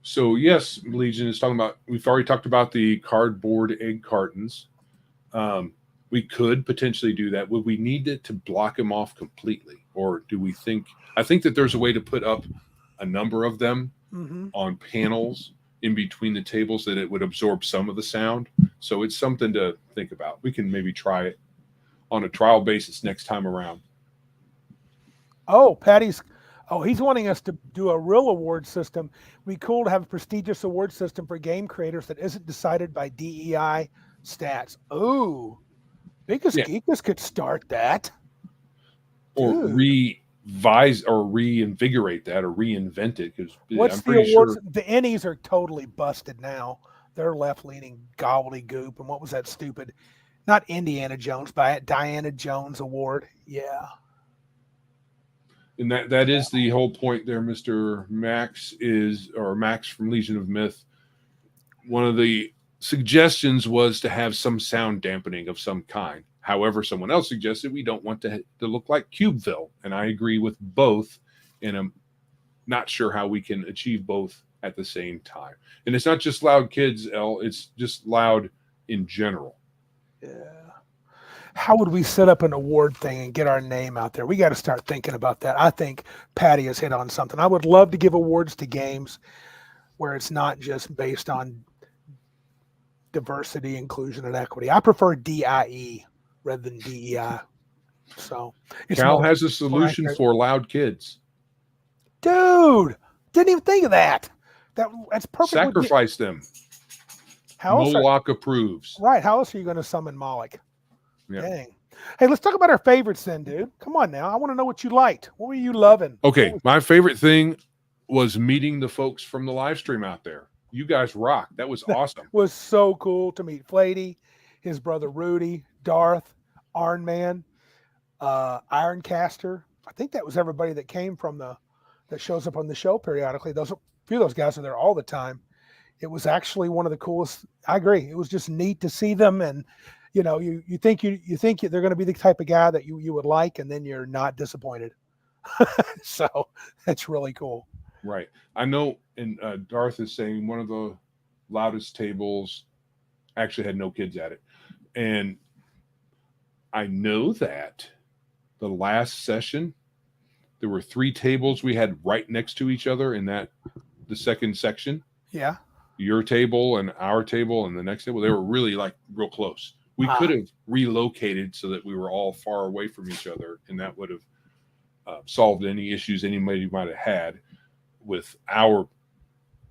So yes, Legion is talking about, we've already talked about the cardboard egg cartons. We could potentially do that. Would we need it to block them off completely? Or do we think, I think that there's a way to put up a number of them on panels in between the tables that it would absorb some of the sound. So it's something to think about. We can maybe try it on a trial basis next time around. Oh, he's wanting us to do a real award system. It'd be cool to have a prestigious award system for game creators that isn't decided by DEI stats. Oh, Geekus could start that. Or revise or reinvigorate that or reinvent it. Because what's the awards? Sure the Ennies are totally busted now. They're left-leaning gobbledygook. And what was that stupid? Not Indiana Jones, but Diana Jones Award. Yeah. And that is the whole point there, Mr. Max from Legion of Myth. One of the suggestions was to have some sound dampening of some kind. However, someone else suggested we don't want to look like Cubeville. And I agree with both. And I'm not sure how we can achieve both at the same time. And it's not just loud kids, Elle. It's just loud in general. Yeah. How would we set up an award thing and get our name out there? We got to start thinking about that. I think Patty has hit on something. I would love to give awards to games where it's not just based on diversity, inclusion, and equity. I prefer DIE rather than DEI. So Cal has a solution for loud kids. Dude, didn't even think of that. That's perfect. Sacrifice them. Moloch approves. Right. How else are you going to summon Moloch? Yeah. Dang. Hey, let's talk about our favorites then, dude. Come on now. I want to know what you liked. What were you loving? Okay. My favorite thing was meeting the folks from the live stream out there. You guys rock. That was awesome. It was so cool to meet Fladey, his brother Rudy, Darth, Ironman, Ironcaster. I think that was everybody that came from that shows up on the show periodically. A few of those guys are there all the time. it was actually one of the coolest. I agree. It was just neat to see them, and you know, you think they're going to be the type of guy that you would like, and then you're not disappointed. So that's really cool. Right. I know, and Darth is saying one of the loudest tables actually had no kids at it. And I know that the last session, there were 3 tables we had right next to each other in the second section. Yeah. Your table and our table and the next table, they were really like real close. We could have relocated so that we were all far away from each other, and that would have solved any issues anybody might have had with our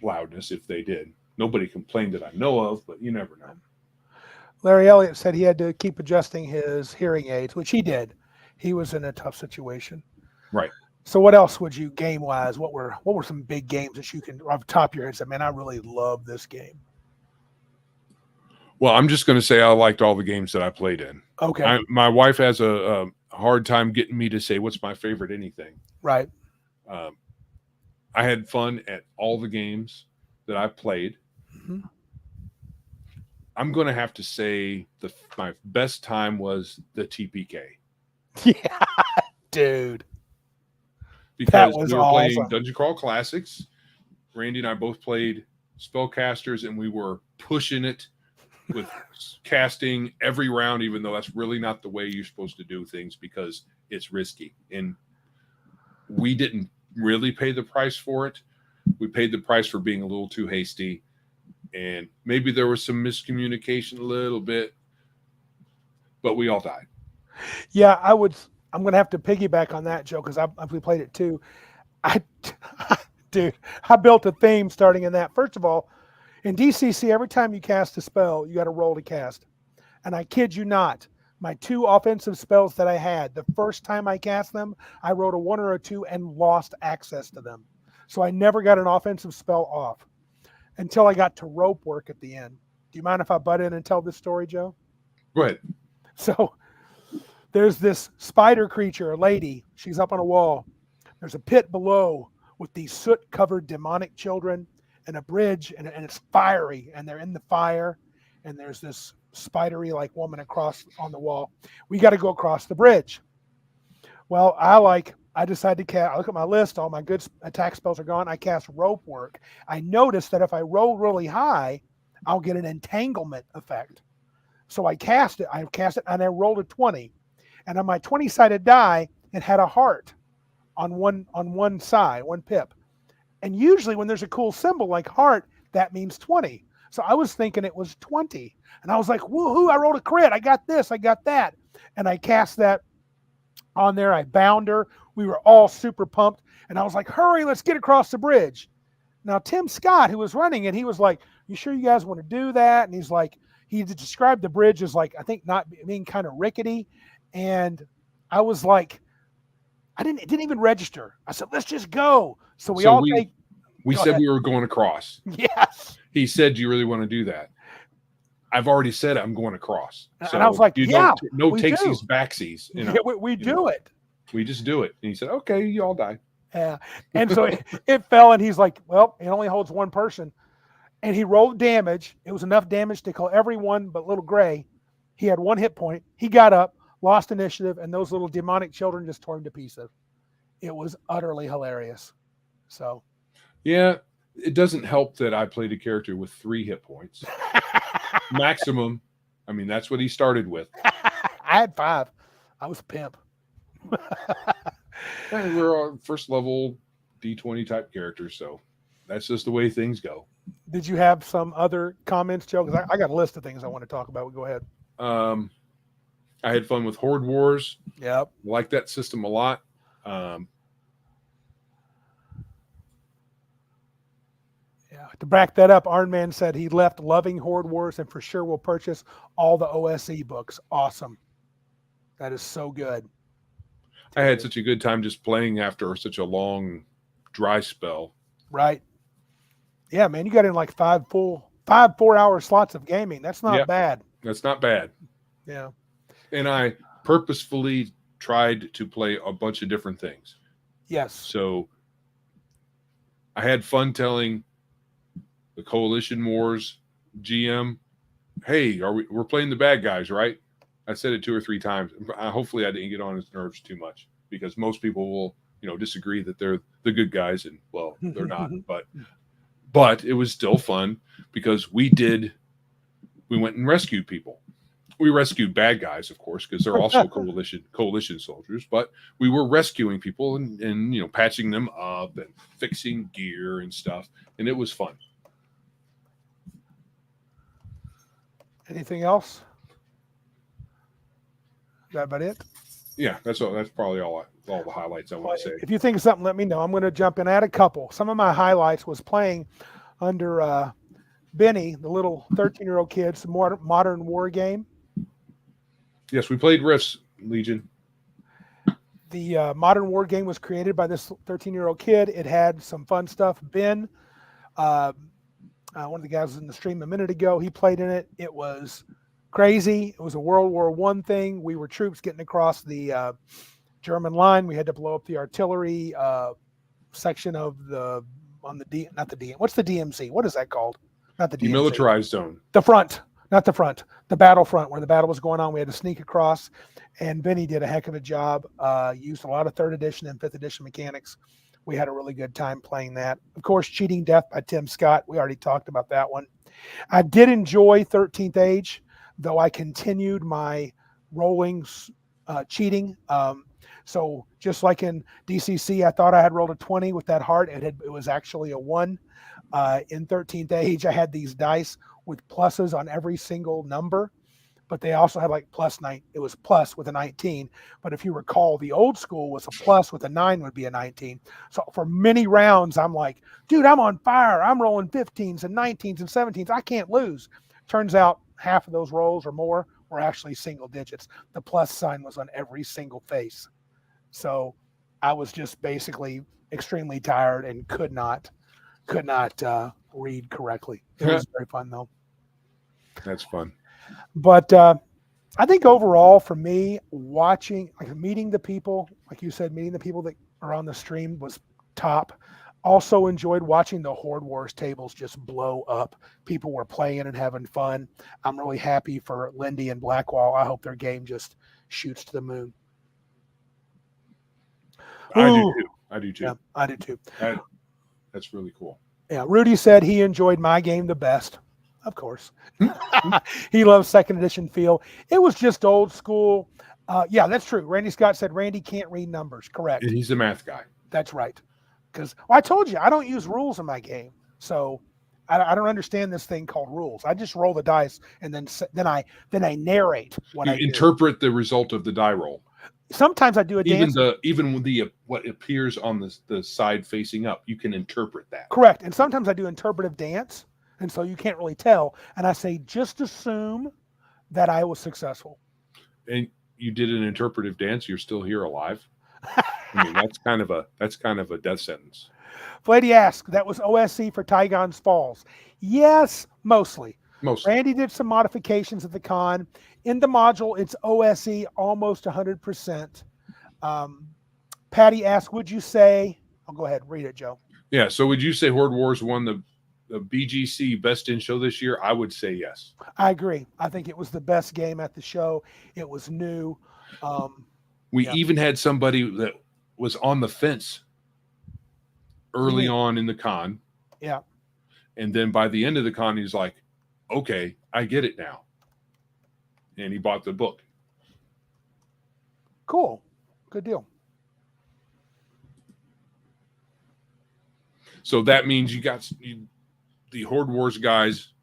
loudness if they did. Nobody complained that I know of, but you never know. Larry Elliott said he had to keep adjusting his hearing aids, which he did. He was in a tough situation. Right. So what else would you, game-wise, what were some big games that you can, off the top of your head, say, man, I really love this game? Well, I'm just going to say I liked all the games that I played in. Okay. My wife has a hard time getting me to say what's my favorite anything. Right. I had fun at all the games that I played. Mm-hmm. I'm going to have to say my best time was the TPK. Yeah, dude. Because we were playing Dungeon Crawl Classics. Randy and I both played Spellcasters, and we were pushing it with casting every round, even though that's really not the way you're supposed to do things because it's risky. And we didn't really pay the price for it. We paid the price for being a little too hasty, and maybe there was some miscommunication a little bit, but we all died. Yeah, I'm going to have to piggyback on that, Joe, because we played it too. Dude, I built a theme starting in that. First of all, in DCC, every time you cast a spell, you got to roll to cast. And I kid you not, my 2 offensive spells that I had, the first time I cast them, I rolled a 1 or a 2 and lost access to them. So I never got an offensive spell off until I got to rope work at the end. Do you mind if I butt in and tell this story, Joe? Go ahead. So there's this spider creature, a lady. She's up on a wall. There's a pit below with these soot-covered demonic children and a bridge, and it's fiery, and they're in the fire, and there's this spidery-like woman across on the wall. We got to go across the bridge. Well, I decided to cast. I look at my list. All my good attack spells are gone. I cast rope work. I noticed that if I roll really high, I'll get an entanglement effect. So I cast it, and I rolled a 20. And on my 20-sided die, it had a heart on one side, one pip. And usually when there's a cool symbol like heart, that means 20. So I was thinking it was 20. And I was like, woohoo, I rolled a crit. I got this, I got that. And I cast that on there. I bound her. We were all super pumped. And I was like, hurry, let's get across the bridge. Now, Tim Scott, who was running it, he was like, you sure you guys want to do that? And he's like, he described the bridge as like, I think not being kind of rickety. And I was like, it didn't even register. I said, let's just go. So we said we were going across. Yes. He said, do you really want to do that? I've already said I'm going across. So and I was like, no takesies, backsies. You know, we do it. We just do it. And he said, okay, you all die. Yeah. And so it fell, and he's like, well, it only holds one person. And he rolled damage. It was enough damage to kill everyone but Little Gray. He had 1 hit point. He got up, lost initiative, and those little demonic children just tore him to pieces. It was utterly hilarious. So, yeah, it doesn't help that I played a character with 3 hit points. Maximum. I mean, that's what he started with. I had 5. I was a pimp. And we're all first level D20 type characters, so that's just the way things go. Did you have some other comments, Joe? Because I got a list of things I want to talk about. Go ahead. I had fun with Horde Wars. Yep. Like that system a lot. Yeah. To back that up, Ironman said he left loving Horde Wars and for sure will purchase all the OSE books. Awesome. That is so good. I had such a good time just playing after such a long dry spell. Right. Yeah, man, you got in like 5 4-hour slots of gaming. That's not bad. That's not bad. Yeah. And I purposefully tried to play a bunch of different things. Yes. So I had fun telling the Coalition Wars GM, hey, we're playing the bad guys, right? I said it 2 or 3 times. Hopefully I didn't get on his nerves too much, because most people will, disagree that they're the good guys, and well, they're not, but it was still fun because we went and rescued people. We rescued bad guys, of course, because they're also coalition soldiers, but we were rescuing people and patching them up and fixing gear and stuff, and it was fun. Anything else? Is that about it? Yeah, that's probably all the highlights I want to say. If you think of something, let me know. I'm going to jump in. I had a couple. Some of my highlights was playing under Bennie, the little 13-year-old kid, some modern war game. Yes, we played Rifts, Legion. The modern war game was created by this 13-year-old kid. It had some fun stuff. Ben, one of the guys was in the stream a minute ago, he played in it. It was crazy. It was a World War I thing. We were troops getting across the German line. We had to blow up the artillery section of what's the DMZ? What is that called? Not the DMZ. Demilitarized zone. The front, not the front. The battlefront where the battle was going on. We had to sneak across, and Bennie did a heck of a job. Used a lot of 3rd edition and 5th edition mechanics. We had a really good time playing that. Of course, Cheating Death by Tim Scott. We already talked about that one. I did enjoy 13th Age, though I continued my rolling cheating. So just like in DCC, I thought I had rolled a 20 with that heart. It was actually a 1. In 13th Age, I had these dice with pluses on every single number, but they also had like +9. It was plus with a 19. But if you recall, the old school was a plus with a 9 would be a 19. So for many rounds, I'm like, dude, I'm on fire. I'm rolling 15s and 19s and 17s. I can't lose. Turns out half of those rolls or more were actually single digits. The plus sign was on every single face. So I was just basically extremely tired and could not read correctly. It was very fun though. That's fun. But I think overall for me, meeting the people, like you said, meeting the people that are on the stream was top. Also enjoyed watching the Horde Wars tables just blow up. People were playing and having fun. I'm really happy for Lindy and Blackwall. I hope their game just shoots to the moon. I do too. Yeah, I do too. That's really cool. Yeah, Rudy said he enjoyed my game the best. Of course. He loves 2nd edition feel. It was just old school. Yeah, that's true. Randy Scott said Randy can't read numbers. Correct. He's a math guy. That's right. Because I told you, I don't use rules in my game. So I don't understand this thing called rules. I just roll the dice and then I narrate what I do. Interpret the result of the die roll. Sometimes I do a dance. Even with what appears on the side facing up, you can interpret that. Correct. And sometimes I do interpretive dance, and so you can't really tell. And I say, just assume that I was successful. And you did an interpretive dance. You're still here alive. I mean, that's kind of a death sentence. Fladey asked, that was OSC for Tygon's Falls. Yes, mostly. Randy did some modifications at the con. In the module, it's OSE almost 100%. Patty asked, would you say, I'll go ahead, read it, Joe. Yeah, so would you say Horde Wars won the BGC Best in Show this year? I would say yes. I agree. I think it was the best game at the show. It was new. We even had somebody that was on the fence early on in the con. Yeah. And then by the end of the con, he's like, okay, I get it now. And he bought the book. Cool. Good deal. So that means the Horde Wars guys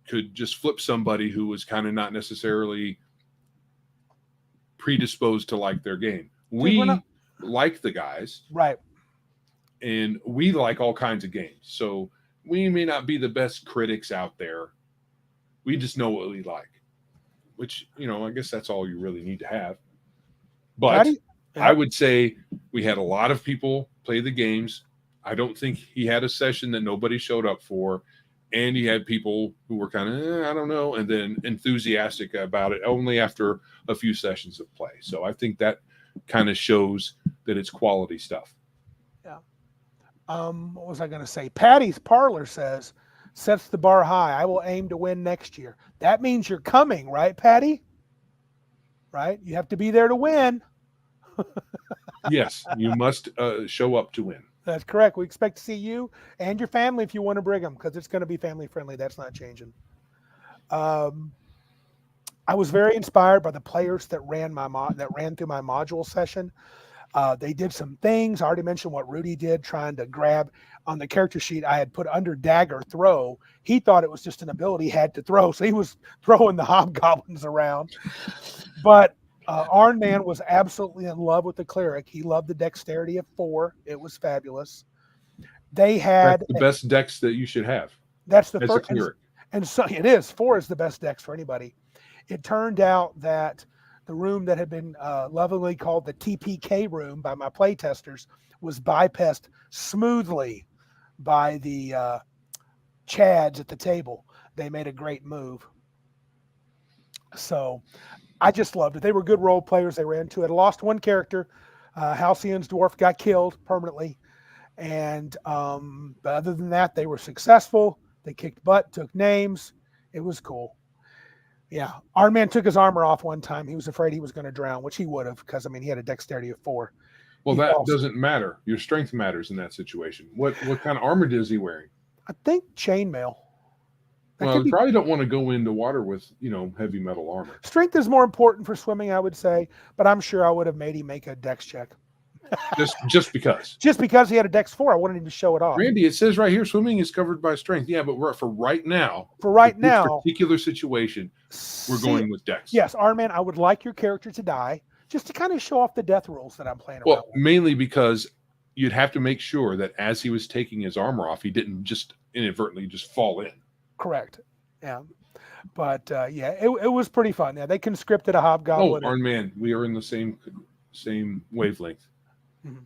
could just flip somebody who was kind of not necessarily predisposed to like their game. We like the guys. Right. And we like all kinds of games. So we may not be the best critics out there. We just know what we like, which, I guess that's all you really need to have. But I would say we had a lot of people play the games. I don't think he had a session that nobody showed up for. And he had people who were kind of, I don't know, and then enthusiastic about it only after a few sessions of play. So I think that kind of shows that it's quality stuff. Yeah. What was I going to say? Patty's Parlor says, sets the bar high. I will aim to win next year. That means you're coming, right, Patty? Right? You have to be there to win. Yes, you must show up to win. That's correct. We expect to see you and your family if you want to bring them, because it's going to be family friendly. That's not changing. I was very inspired by the players that ran through my module session. They did some things. I already mentioned what Rudy did, trying to grab on the character sheet. I had put under dagger throw. He thought it was just an ability he had to throw, so he was throwing the hobgoblins around. But Arn Man was absolutely in love with the cleric. He loved the dexterity of 4. It was fabulous. That's the best dex that you should have. That's the first. A cleric. And so it is. 4 is the best dex for anybody. It turned out that the room that had been lovingly called the TPK room by my playtesters was bypassed smoothly by the Chads at the table. They made a great move. So I just loved it. They were good role players. They ran to it. I lost one character. Halcyon's dwarf got killed permanently. And but other than that, they were successful. They kicked butt, took names. It was cool. Yeah. Our man took his armor off one time. He was afraid he was going to drown, which he would have, because, I mean, he had a dexterity of 4. Well, that doesn't matter. Your strength matters in that situation. What kind of armor is he wearing? I think chainmail. Well, you probably don't want to go into water with, heavy metal armor. Strength is more important for swimming, I would say, but I'm sure I would have made him make a dex check. Just because. Just because he had a dex 4, I wanted him to show it off. Randy, it says right here, swimming is covered by strength. Yeah, but for right now, this particular situation, we're going with dex. Yes, Arman, I would like your character to die, just to kind of show off the death rules that I'm playing around with. Well, mainly because you'd have to make sure that as he was taking his armor off, he didn't just inadvertently just fall in. Correct. Yeah. But it was pretty fun. Yeah, they conscripted a hobgoblin. Oh, Arn Man, we are in the same wavelength. Mm-hmm.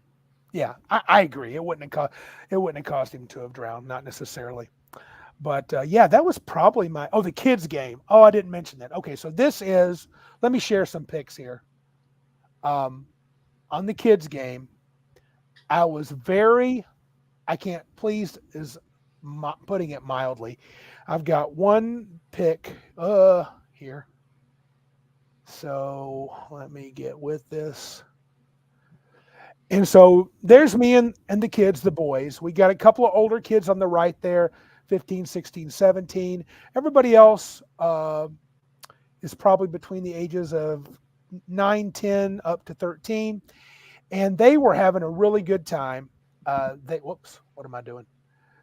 Yeah, I agree. It wouldn't have caused him to have drowned, not necessarily. But that was probably the kids game. Oh, I didn't mention that. Okay, so let me share some pics here. On the kids game, I was pleased is putting it mildly. I've got one pick here. So let me get with this. And so there's me and the kids, the boys. We got a couple of older kids on the right there, 15, 16, 17. Everybody else is probably between the ages of 9, 10, up to 13. And they were having a really good time. What am I doing?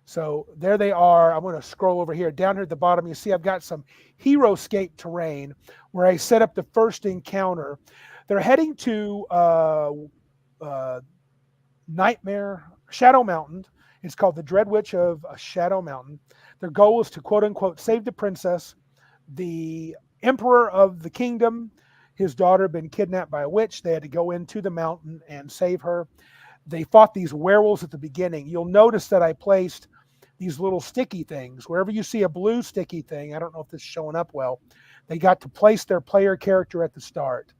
So there they are. I'm going to scroll over here. Down here at the bottom, you see I've got some HeroScape terrain where I set up the first encounter. They're heading to Shadow Mountain. It's called the Dread Witch of Shadow Mountain. Their goal is to, quote unquote, save the princess. The emperor of the kingdom, his daughter, had been kidnapped by a witch. They had to go into the mountain and save her. They fought these werewolves at the beginning. You'll notice that I placed these little sticky things. Wherever you see a blue sticky thing, I don't know if this is showing up well, they got to place their player character at the start.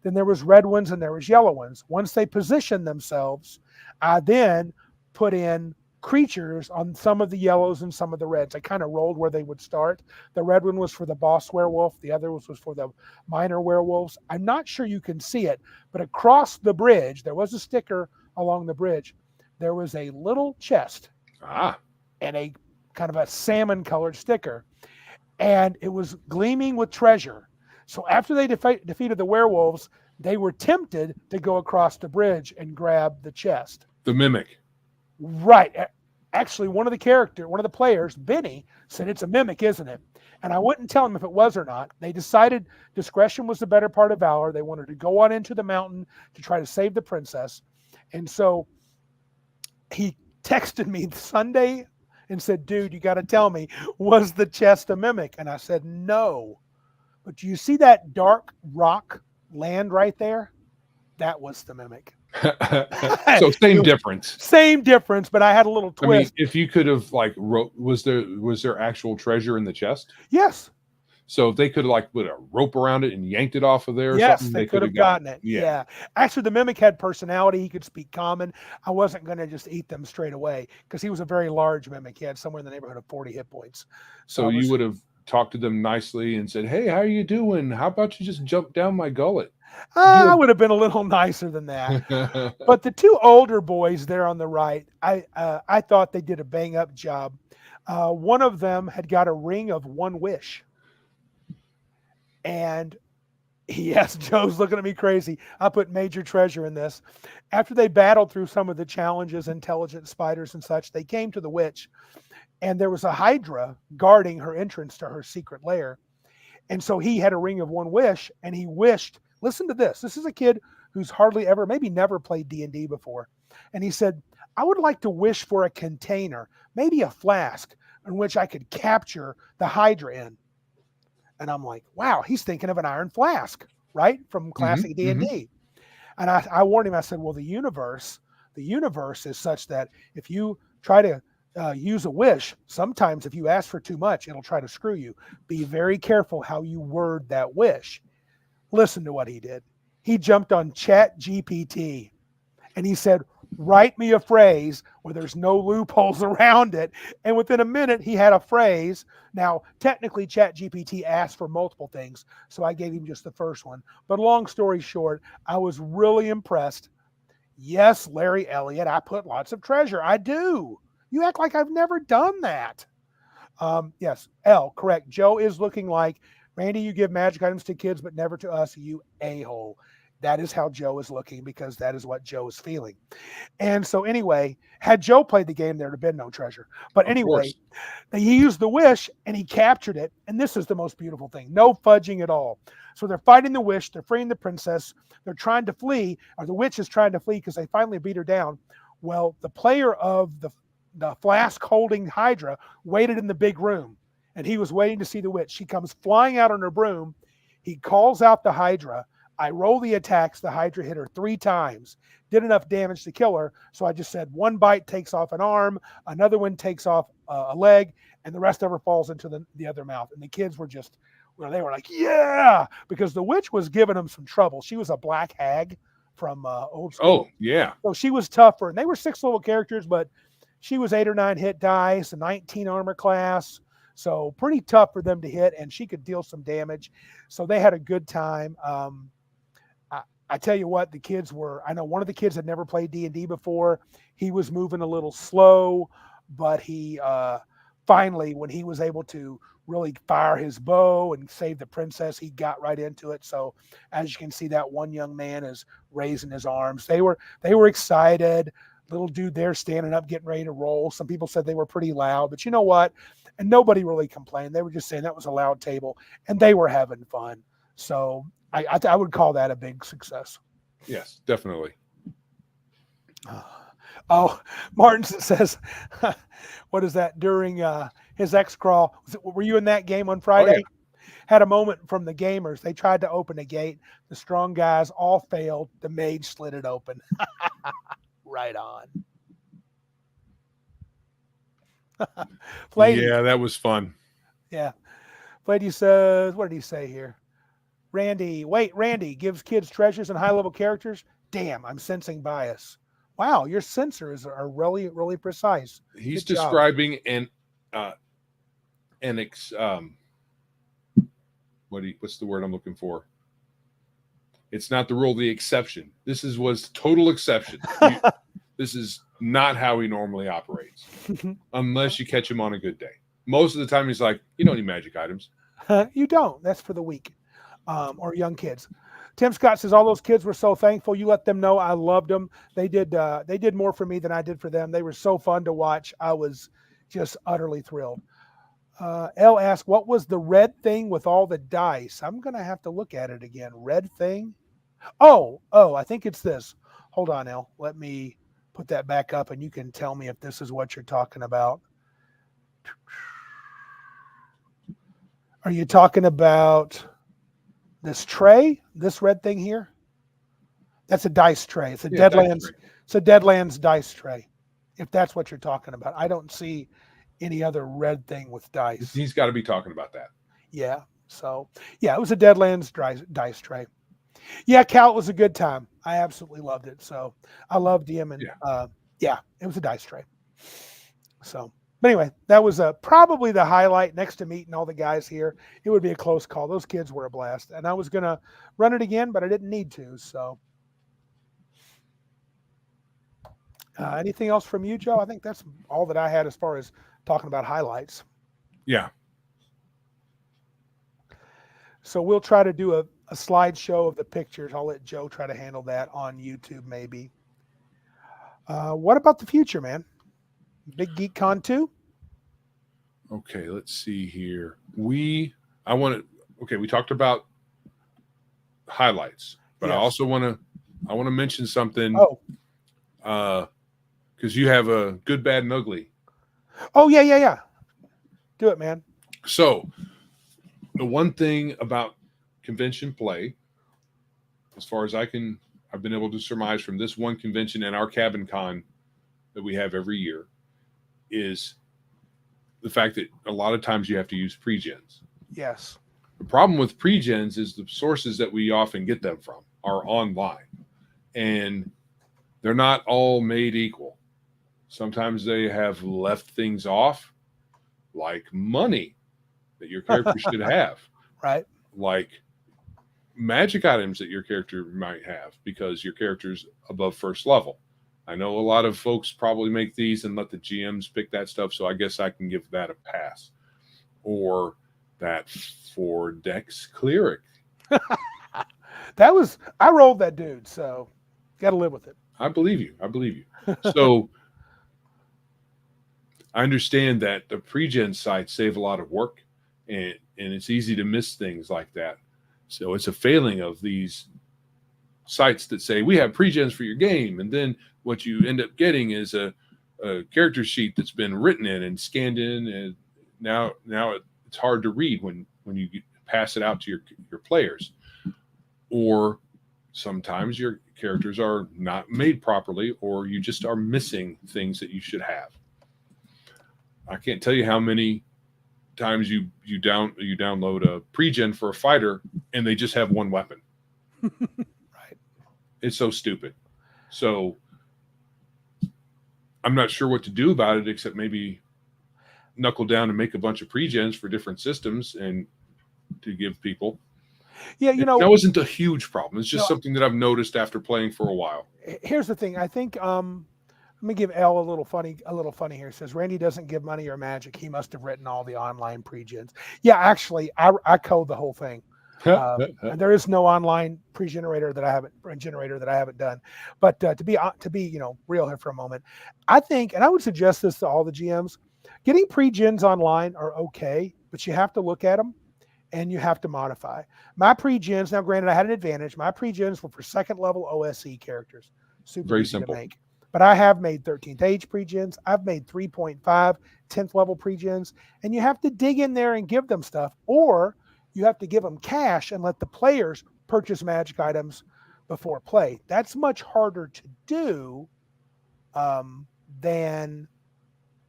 Then there was red ones and there was yellow ones. Once they positioned themselves, I then put in creatures on some of the yellows and some of the reds. I kind of rolled where they would start. The red one was for the boss werewolf. The other was for the minor werewolves. I'm not sure you can see it, but across the bridge, there was a sticker along the bridge. There was a little chest and a kind of a salmon colored sticker. And it was gleaming with treasure. So after they defeated the werewolves, they were tempted to go across the bridge and grab the chest. The mimic. Right. Actually, one of the players, Bennie, said it's a mimic, isn't it? And I wouldn't tell him if it was or not. They decided discretion was the better part of valor. They wanted to go on into the mountain to try to save the princess. And so he texted me Sunday and said, dude, you got to tell me, was the chest a mimic? And I said, no. But you see that dark rock land right there? That was the mimic. So same difference. Same difference, but I had a little twist. I mean, if you could have was there actual treasure in the chest? Yes. So if they could have like put a rope around it and yanked it off of there or Yes, something, they could have gotten it. Yeah. Actually, the mimic had personality. He could speak common. I wasn't going to just eat them straight away because he was a very large mimic. He had somewhere in the neighborhood of 40 hit points. So you would have talked to them nicely and said, "Hey, how are you doing? How about you just jump down my gullet?" I would have been a little nicer than that. But the two older boys there on the right, I thought they did a bang up job. One of them had got a ring of one wish. And yes, Joe's looking at me crazy. I put major treasure in this. After they battled through some of the challenges, intelligent spiders and such, they came to the witch. And there was a Hydra guarding her entrance to her secret lair. And so he had a ring of one wish, and he wished, listen to this. This is a kid who's hardly ever, maybe never played D&D before. And he said, I would like to wish for a container, maybe a flask, in which I could capture the Hydra in. And I'm like, wow, he's thinking of an iron flask, right? From classic D&D. And I warned him, I said, well, the universe is such that if you try to use a wish, sometimes if you ask for too much, it'll try to screw you. Be very careful how you word that wish. Listen to what he did. He jumped on Chat GPT and he said, write me a phrase where there's no loopholes around it. And within a minute, he had a phrase. Now, technically, Chat GPT asked for multiple things, so I gave him just the first one. But long story short, I was really impressed. Yes, Larry Elliott, I put lots of treasure. I do. You act like I've never done that. Yes, L, correct. Joe is looking like, Randy, you give magic items to kids, but never to us, you a-hole. That is how Joe is looking because that is what Joe is feeling. And so anyway, had Joe played the game, there'd have been no treasure. But anyway, he used the wish and he captured it. And this is the most beautiful thing. No fudging at all. So they're fighting the wish. They're freeing the princess. They're trying to flee, or the witch is trying to flee because they finally beat her down. Well, the player of the flask holding Hydra waited in the big room and he was waiting to see the witch. She comes flying out on her broom. He calls out the Hydra. I roll the attacks. The Hydra hit her 3 times, did enough damage to kill her. So I just said one bite takes off an arm, another one takes off a leg, and the rest of her falls into the other mouth. And the kids were just, they were like, yeah, because the witch was giving them some trouble. She was a black hag from old school. Oh, yeah. So she was tougher. And they were 6 level characters, but she was 8 or 9 hit dice, a 19 armor class. So pretty tough for them to hit, and she could deal some damage. So they had a good time. I tell you what, the kids were, I know one of the kids had never played D&D before. He was moving a little slow, but he finally, when he was able to really fire his bow and save the princess, he got right into it. So as you can see, that one young man is raising his arms. They were excited. Little dude there standing up, getting ready to roll. Some people said they were pretty loud, but you know what? And nobody really complained. They were just saying that was a loud table, and they were having fun. So I would call that a big success. Yes, definitely. Oh, Martenson says, what is that? During his X-Crawl, were you in that game on Friday? Oh, yeah. Had a moment from the gamers. They tried to open a gate. The strong guys all failed. The mage slid it open. Right on. Fladey. Yeah, that was fun. Yeah. Fladey says, what did he say here? Randy gives kids treasures and high-level characters. Damn, I'm sensing bias. Wow, your sensors are really, really precise. He's describing what's the word I'm looking for? It's not the rule, the exception. This was total exception. This is not how he normally operates, unless you catch him on a good day. Most of the time, he's like, you don't need magic items. You don't. That's for the weak or young kids. Tim Scott says, all those kids were so thankful. You let them know I loved them. They did more for me than I did for them. They were so fun to watch. I was just utterly thrilled. L asked, what was the red thing with all the dice? I'm going to have to look at it again. Red thing? Oh, I think it's this. Hold on, L. Let me put that back up and you can tell me if this is what you're talking about. Are you talking about this tray? This red thing here? That's a dice tray. It's a Deadlands. It's a Deadlands dice tray. If that's what you're talking about. I don't see any other red thing with dice. He's got to be talking about that. Yeah. So, yeah, it was a Deadlands dice tray. Yeah, Cal, it was a good time. I absolutely loved it. So I loved him. And yeah, it was a dice tray. So, but anyway, that was probably the highlight next to meeting all the guys here. It would be a close call. Those kids were a blast. And I was going to run it again, but I didn't need to. So, anything else from you, Joe? I think that's all that I had as far as talking about highlights. Yeah. So we'll try to do a slideshow of the pictures. I'll let Joe try to handle that on YouTube maybe. What about the future, man? Big Geek Con 2? Okay, let's see here. We talked about highlights, but yes. I also want to mention something. Because you have a good, bad, and ugly. Oh, yeah. Do it, man. So, the one thing about convention play, as far as I've been able to surmise from this one convention and our cabin con that we have every year, is the fact that a lot of times you have to use pre-gens. Yes. The problem with pre-gens is the sources that we often get them from are online, and they're not all made equal. Sometimes they have left things off, like money that your character should have. Right. Like magic items that your character might have because your character's above first level. I know a lot of folks probably make these and let the GMs pick that stuff, so I guess I can give that a pass. Or that for Dex Cleric. I rolled that dude, so got to live with it. I believe you. So I understand that the pre-gen sites save a lot of work, and it's easy to miss things like that. So it's a failing of these sites that say, we have pre-gens for your game, and then what you end up getting is a character sheet that's been written in and scanned in, and now it's hard to read when you pass it out to your players. Or sometimes your characters are not made properly, or you just are missing things that you should have. I can't tell you how many times you download a pre-gen for a fighter and they just have one weapon. Right. It's so stupid. So I'm not sure what to do about it, except maybe knuckle down and make a bunch of pre-gens for different systems and to give people. Yeah, that wasn't a huge problem. It's just something that I've noticed after playing for a while. Here's the thing. I think let me give Elle a little funny here. It says Randy doesn't give money or magic. He must have written all the online pre-gens. Yeah, actually, I code the whole thing. And there is no online pre-generator that I haven't done. But to be real here for a moment, I think, and I would suggest this to all the GMs, getting pre-gens online are okay, but you have to look at them and you have to modify. My pre-gens, now granted I had an advantage, my pre-gens were for second level OSE characters. Super very easy simple to make. But I have made 13th age pre-gens. I've made 3.5, 10th level pre-gens. And you have to dig in there and give them stuff. Or you have to give them cash and let the players purchase magic items before play. That's much harder to do than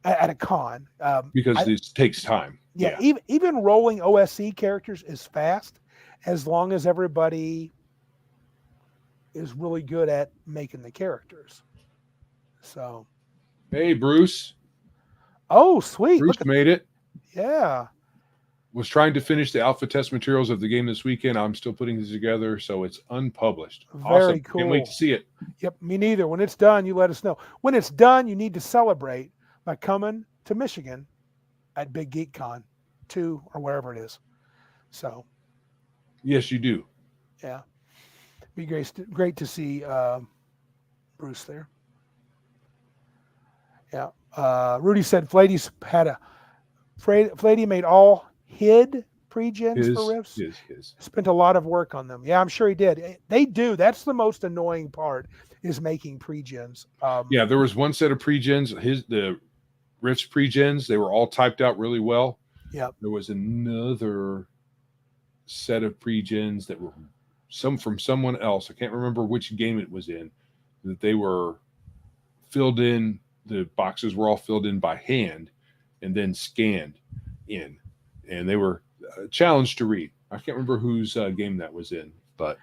at a con. Because this takes time. Yeah. Even rolling OSE characters is fast as long as everybody is really good at making the characters. So, hey, Bruce. Oh, sweet. Bruce made it. Yeah. Was trying to finish the alpha test materials of the game this weekend. I'm still putting this together, so it's unpublished. Very awesome. Cool. Can't wait to see it. Yep, me neither. When it's done, you let us know. When it's done, you need to celebrate by coming to Michigan at Big Geek Con 2 or wherever it is. So, yes, you do. Yeah. Be great to see Bruce there. Yeah. Rudy said Fladey's Fladey made all hid pre-gens for Rifts. His. Spent a lot of work on them. Yeah, I'm sure he did. They do. That's the most annoying part is making pre-gens. Yeah, there was one set of pre-gens. The Rifts pre-gens, they were all typed out really well. Yeah. There was another set of pre-gens that were from someone else. I can't remember which game it was in. That they were filled in. The boxes were all filled in by hand and then scanned in. And a challenge to read. I can't remember whose game that was in, but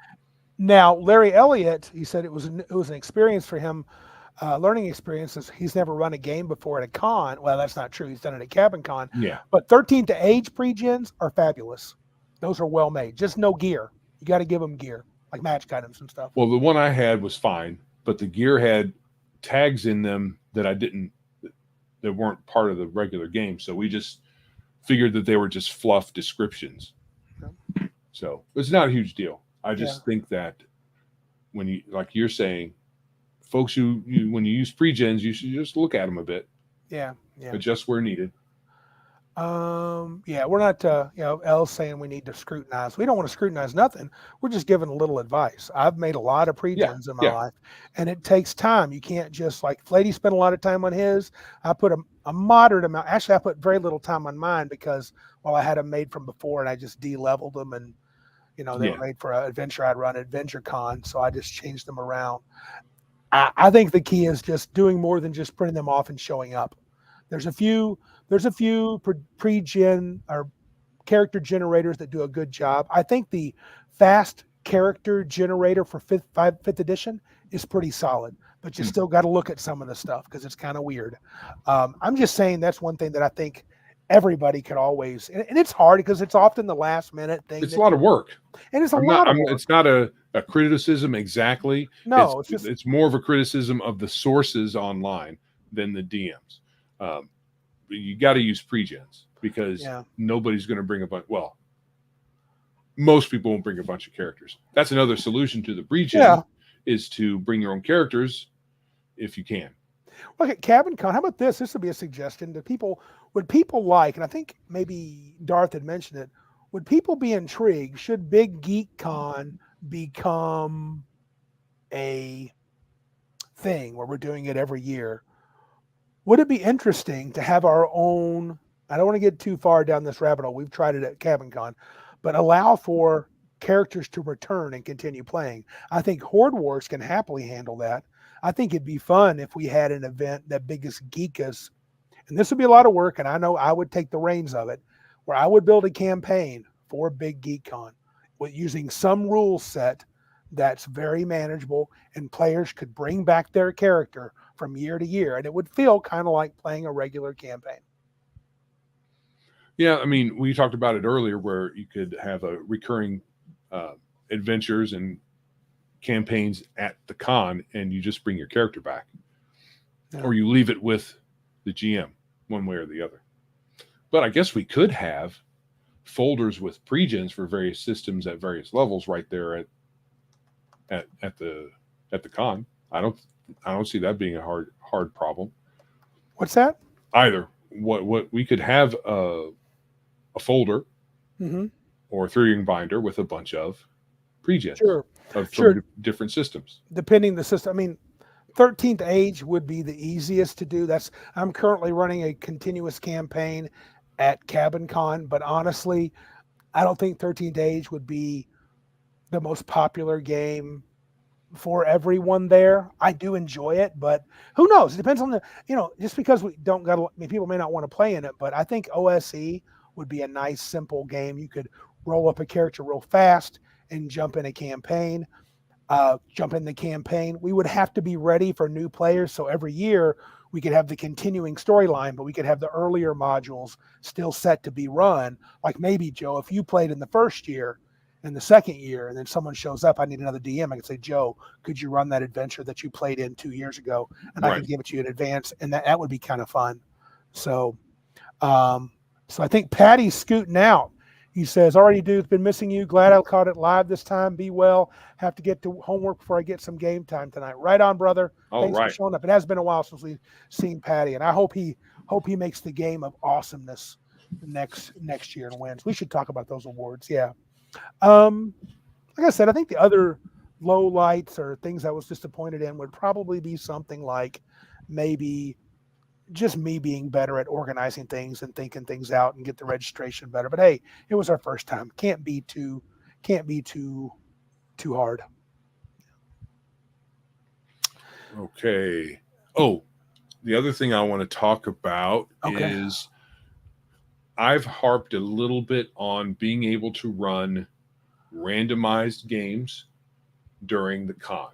Now, Larry Elliott, he said it was an experience for him, learning experiences. He's never run a game before at a con. Well, that's not true. He's done it at Cabin Con. yeah. But 13 to age pre-gens are fabulous. Those are well made. Just no gear. You got to give them gear, like magic items and stuff. Well, the one I had was fine, but the gear had tags in them that that weren't part of the regular game. So we just figured that they were just fluff descriptions. Yeah. So it's not a huge deal. I just think that when you, like you're saying, folks, when you use pre-gens, you should just look at them a bit. Yeah. Adjust where needed. We're not, L's saying we need to scrutinize. We don't want to scrutinize nothing. We're just giving a little advice. I've made a lot of pre-gens in my life, and it takes time. You can't just, like Fladey spent a lot of time on his. I put a moderate amount. Actually, I put very little time on mine because, I had them made from before, and I just de-leveled them, and they were made for an adventure I'd run at Adventure Con, so I just changed them around. I think the key is just doing more than just printing them off and showing up. There's a few pre-gen or character generators that do a good job. I think the fast character generator for fifth edition is pretty solid, but you still got to look at some of the stuff because it's kind of weird. I'm just saying that's one thing that I think everybody could always, and it's hard because it's often the last minute thing. It's a lot of work. And it's a lot of work. It's not a criticism exactly. No, it's more of a criticism of the sources online than the DMs. You got to use pre-gens because nobody's going to bring a bunch. Well, most people won't bring a bunch of characters. That's another solution to the pre-gen is to bring your own characters if you can. Look at Cabin Con. How about this? This would be a suggestion to people. Would people like, and I think maybe Darth had mentioned it, would people be intrigued? Should Big Geek Con become a thing where we're doing it every year? Would it be interesting to have our own, I don't want to get too far down this rabbit hole, we've tried it at Cabin Con, but allow for characters to return and continue playing. I think Horde Wars can happily handle that. I think it'd be fun if we had an event that Biggest Geekus, and this would be a lot of work, and I know I would take the reins of it, where I would build a campaign for Big Geek Con with using some rule set that's very manageable, and players could bring back their character from year to year, and it would feel kind of like playing a regular campaign. Yeah, I mean, we talked about it earlier where you could have a recurring adventures and campaigns at the con, and you just bring your character back. Or you leave it with the GM, one way or the other. But I guess we could have folders with pre-gens for various systems at various levels right there at the con. I don't see that being a hard problem. What's that? Either. What we could have a folder or a 3-ring binder with a bunch of pre-gens from different systems. Depending the system. I mean, 13th Age would be the easiest to do. I'm currently running a continuous campaign at Cabin Con, but honestly, I don't think 13th Age would be the most popular game for everyone there. I do enjoy it, but who knows? It depends on the, just because we don't got, people may not want to play in it, but I think OSE would be a nice, simple game. You could roll up a character real fast and jump in a campaign. We would have to be ready for new players. So every year we could have the continuing storyline, but we could have the earlier modules still set to be run. Like maybe, Joe, if you played in the first year and the second year, and then someone shows up, I need another DM, I could say, Joe, could you run that adventure that you played in 2 years ago? And I could give it to you in advance. And that would be kind of fun. So I think Patty's scooting out. He says, already dude's been missing you. Glad I caught it live this time. Be well. Have to get to homework before I get some game time tonight. Right on, brother. Thanks for showing up. It has been a while since we've seen Patty, and I hope he makes the game of awesomeness next year and wins. We should talk about those awards. Yeah. Like I said, I think the other low lights or things I was disappointed in would probably be something like maybe just me being better at organizing things and thinking things out and get the registration better. But hey, it was our first time. Can't be too hard. Okay. Oh, the other thing I want to talk about is I've harped a little bit on being able to run randomized games during the cons.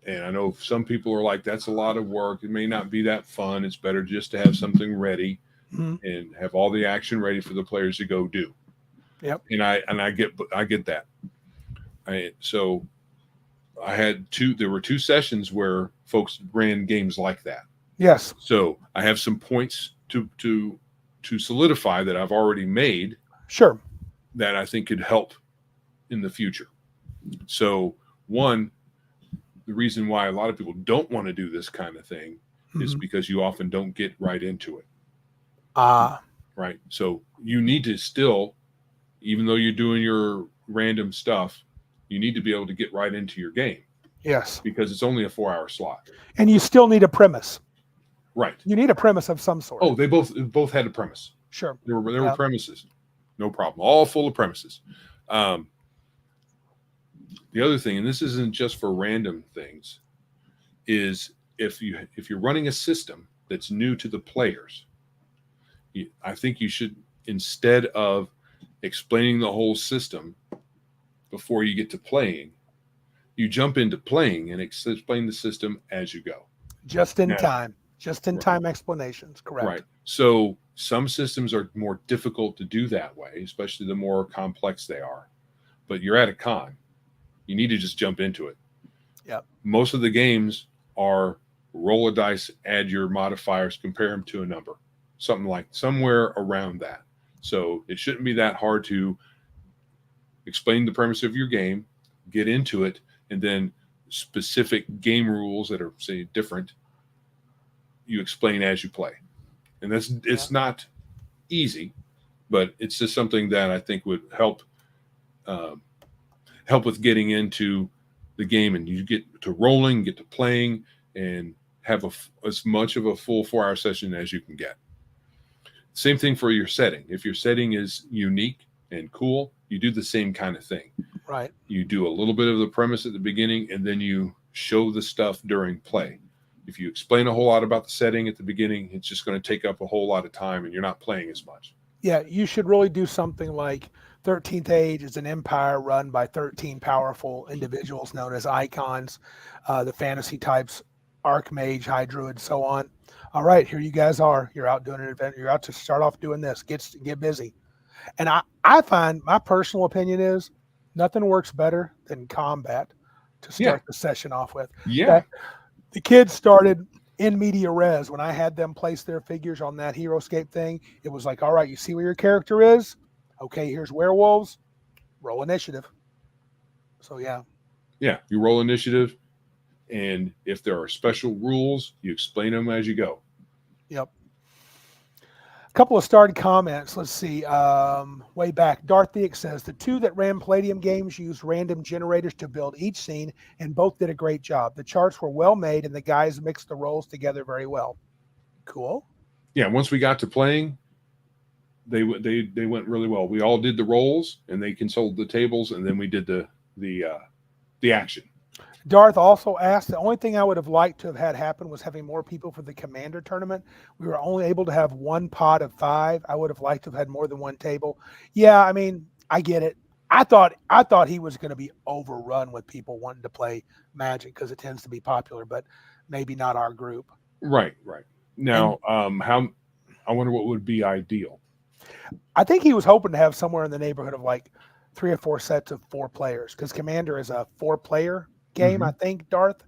And I know some people are like, that's a lot of work. It may not be that fun. It's better just to have something ready and have all the action ready for the players to go do. Yep. And I get that. So I had there were 2 sessions where folks ran games like that. Yes. So I have some points to solidify that I've already made. Sure. That I think could help in the future. So one, the reason why a lot of people don't want to do this kind of thing is because you often don't get right into it. Right. So you need to still, even though you're doing your random stuff, you need to be able to get right into your game. Yes. Because it's only a 4-hour slot. And you still need a premise. Right. You need a premise of some sort. Oh, they both had a premise. Sure. There were premises. No problem. All full of premises. The other thing, and this isn't just for random things, is if you're running a system that's new to the players, I think you should, instead of explaining the whole system before you get to playing, you jump into playing and explain the system as you go. Just in time explanations. Correct. Right. So some systems are more difficult to do that way, especially the more complex they are. But you're at a con. You need to just jump into it. Yep. Most of the games are roll a dice, add your modifiers, compare them to a number. Somewhere around that. So it shouldn't be that hard to explain the premise of your game, get into it, and then specific game rules that are, say, different, you explain as you play. And it's not easy, but it's just something that I think would help with getting into the game, and you get to rolling, get to playing, and have as much of a full 4-hour session as you can get. Same thing for your setting. If your setting is unique and cool, you do the same kind of thing. Right. You do a little bit of the premise at the beginning, and then you show the stuff during play. If you explain a whole lot about the setting at the beginning, it's just going to take up a whole lot of time, and you're not playing as much. Yeah, you should really do something like 13th Age is an empire run by 13 powerful individuals known as icons, the fantasy types, Archmage, High Druid, so on. All right, here you guys are. You're out doing an event. You're out to start off doing this. Get busy. And I find, my personal opinion is, nothing works better than combat to start the session off with. Yeah. The kids started in media res when I had them place their figures on that HeroScape thing. It was like, all right, you see where your character is? Okay, here's werewolves. Roll initiative. So, yeah. Yeah, you roll initiative. And if there are special rules, you explain them as you go. Yep. A couple of started comments. Let's see. Way back, Darth Thiek says, the 2 that ran Palladium games used random generators to build each scene, and both did a great job. The charts were well made, and the guys mixed the roles together very well. Cool. Yeah, once we got to playing, they went really well. We all did the roles, and they consulted the tables, and then we did the action. Darth also asked, the only thing I would have liked to have had happen was having more people for the Commander tournament. We were only able to have 1 pot of 5. I would have liked to have had more than 1 table. Yeah, I mean, I get it. I thought he was going to be overrun with people wanting to play Magic because it tends to be popular, but maybe not our group. Right. Now, I wonder what would be ideal. I think he was hoping to have somewhere in the neighborhood of like 3 or 4 sets of 4 players, because Commander is a 4-player game, I think, Darth.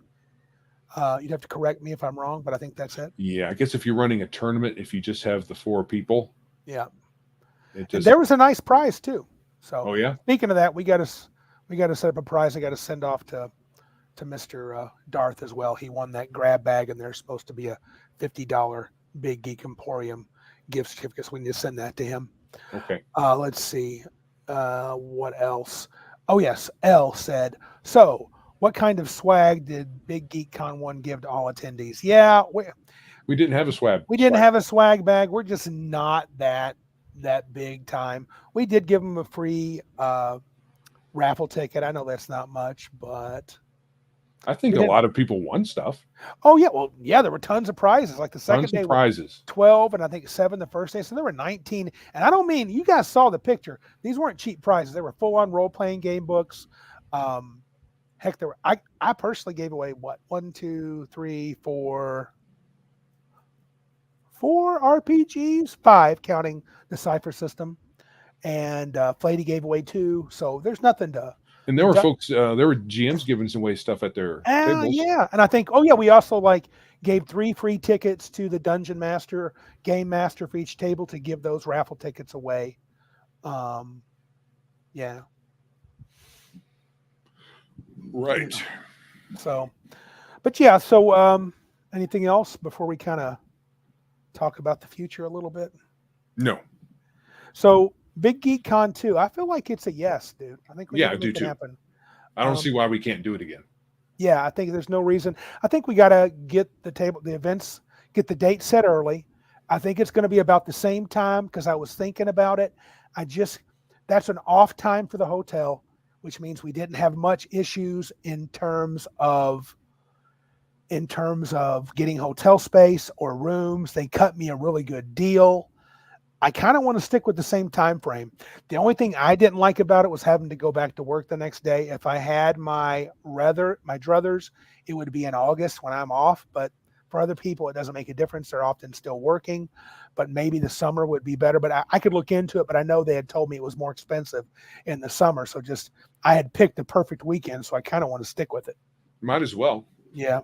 You'd have to correct me if I'm wrong, but I think that's it. Yeah, I guess if you're running a tournament, if you just have the 4 people. Yeah. There was a nice prize too. So speaking of that, we got to set up a prize. I got to send off to Mr. Darth as well. He won that grab bag, and there's supposed to be a $50 Big Geek Emporium gift certificate. So we need to send that to him. Okay. Let's see. What else? Oh yes, L said, so what kind of swag did Big Geek Con 1 give to all attendees? Yeah, we didn't have a swag. We didn't have a swag bag. We're just not that big time. We did give them a free raffle ticket. I know that's not much, but I think a lot of people won stuff. Oh yeah, well, yeah, there were tons of prizes. Like the second day, prizes. 12, and I think 7 the first day. So there were 19. And I don't mean, you guys saw the picture. These weren't cheap prizes. They were full-on role-playing game books. Heck, there were. I personally gave away what 1, 2, 3, 4 RPGs, 5 counting the Cipher system, and Fladey gave away 2. So there's nothing to. And there were folks, there were GMs giving away stuff at their tables. Yeah, and I think, we also gave 3 free tickets to the Dungeon Master, Game Master for each table to give those raffle tickets away. Yeah. Right. So, but yeah, so anything else before we kind of talk about the future a little bit? No. So, Big Geek Con 2, I feel like it's a yes, dude. I think we I do too. Happen. I don't see why we can't do it again. Yeah, I think there's no reason. I think we got to get the events, get the date set early. I think it's going to be about the same time because I was thinking about it. That's an off time for the hotel, which means we didn't have much issues in terms of getting hotel space or rooms. They cut me a really good deal. I kind of want to stick with the same time frame. The only thing I didn't like about it was having to go back to work the next day. If I had my druthers, it would be in August when I'm off. But for other people, it doesn't make a difference. They're often still working. But maybe the summer would be better. But I could look into it. But I know they had told me it was more expensive in the summer. So I had picked the perfect weekend. So I kind of want to stick with it. Might as well. Yeah.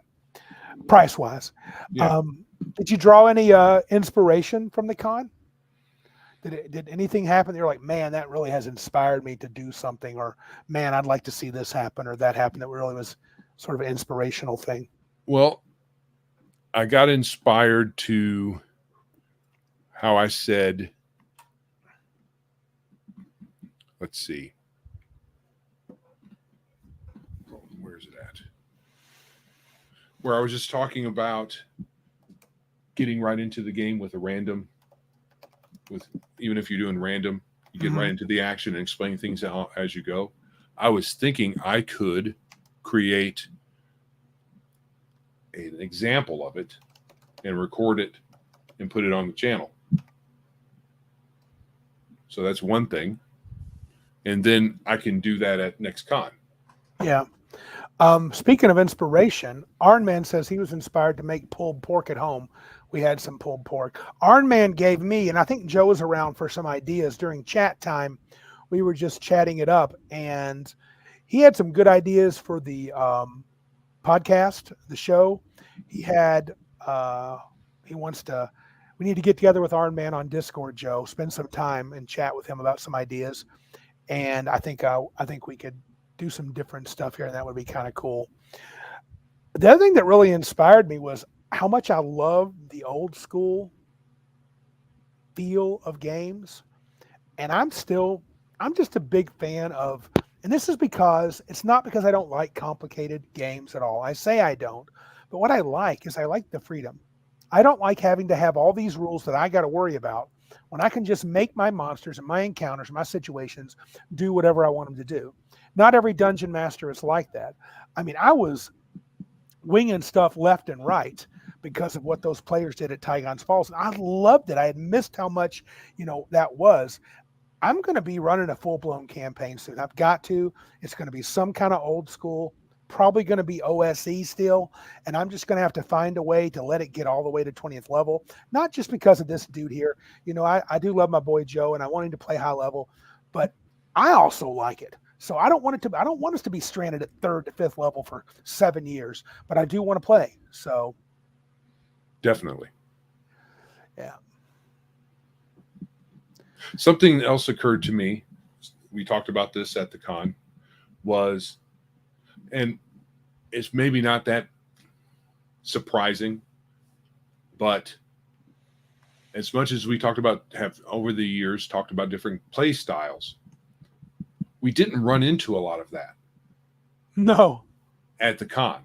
Price wise. Yeah. Did you draw any inspiration from the con? Did anything happen? You're like, man, that really has inspired me to do something, or man, I'd like to see this happen or that happen. That really was sort of an inspirational thing. Well, I got inspired to how I said, let's see. Where's it at? Where I was just talking about getting right into the game with a random. Even if you're doing random, you get right into the action and explain things as you go. I was thinking I could create an example of it and record it and put it on the channel. So that's one thing. And then I can do that at next con. Yeah. Speaking of inspiration, Arnman says he was inspired to make pulled pork at home. We had some pulled pork. Arnman gave me, and I think Joe was around for some ideas during chat time. We were just chatting it up, and he had some good ideas for the podcast, the show. We need to get together with Arnman on Discord, Joe, spend some time and chat with him about some ideas. And I think we could do some different stuff here, and that would be kind of cool. The other thing that really inspired me was how much I love the old school feel of games. And I'm just a big fan of, and this is because it's not because I don't like complicated games at all. I say I don't, but what I like is I like the freedom. I don't like having to have all these rules that I got to worry about when I can just make my monsters and my encounters, my situations, do whatever I want them to do. Not every dungeon master is like that. I mean, I was winging stuff left and right because of what those players did at Tygon's Falls. And I loved it. I had missed how much, that was. I'm going to be running a full-blown campaign soon. I've got to. It's going to be some kind of old school, probably going to be OSE still. And I'm just going to have to find a way to let it get all the way to 20th level. Not just because of this dude here. I do love my boy Joe, and I want him to play high level, but I also like it. So I don't want us to be stranded at 3rd to 5th level for 7 years, but I do want to play. So definitely. Yeah. Something else occurred to me. We talked about this at the con and it's maybe not that surprising, but as much as we have over the years talked about different play styles, we didn't run into a lot of that. No. At the con.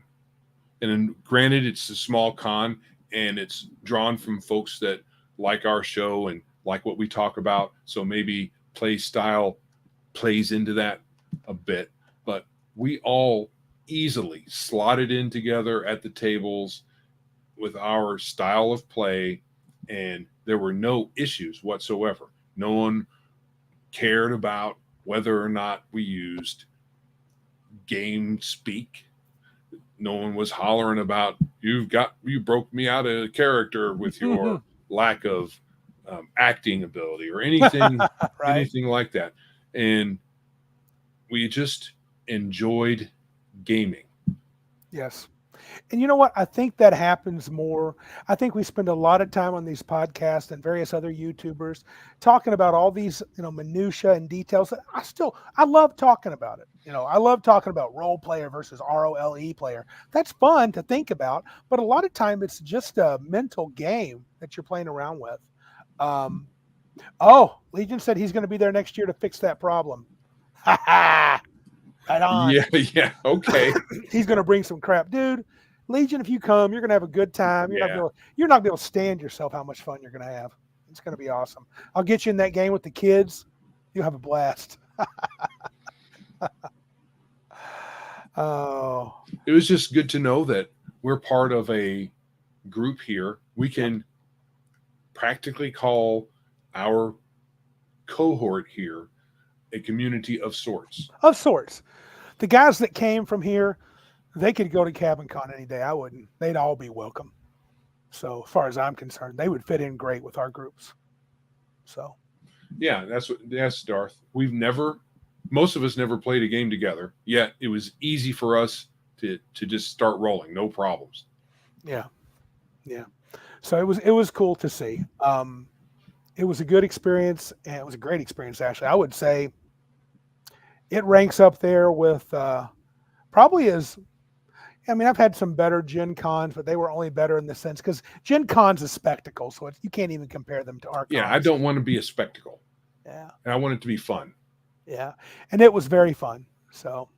And granted, it's a small con and it's drawn from folks that like our show and like what we talk about. So maybe play style plays into that a bit. But we all easily slotted in together at the tables with our style of play, and there were no issues whatsoever. No one cared about whether or not we used game speak. No one was hollering about you broke me out of character with your lack of acting ability or anything Right. anything like that. And we just enjoyed gaming. Yes. And you know what? I think that happens more. I think we spend a lot of time on these podcasts and various other YouTubers talking about all these, minutia and details. I love talking about it. I love talking about role player versus ROLE player. That's fun to think about, but a lot of time it's just a mental game that you're playing around with. Legion said he's going to be there next year to fix that problem. Ha ha! Right on. Yeah, okay. He's going to bring some crap, dude. Legion, if you come, you're going to have a good time. You're not going to be able to stand yourself how much fun you're going to have. It's going to be awesome. I'll get you in that game with the kids. You'll have a blast. Oh. It was just good to know that we're part of a group here. We can practically call our cohort here a community of sorts. Of sorts. The guys that came from here, they could go to Cabin Con any day. I wouldn't. They'd all be welcome. So as far as I'm concerned, they would fit in great with our groups. So. Yeah, that's Darth. Most of us never played a game together, yet it was easy for us to just start rolling, no problems. Yeah. So it was cool to see. It was a good experience, and it was a great experience, actually. I would say it ranks up there with probably as, I've had some better Gen Cons, but they were only better in the sense, because Gen Con's a spectacle, so you can't even compare them to our cons. Yeah, I don't want to be a spectacle. Yeah. And I want it to be fun. Yeah, and it was very fun. So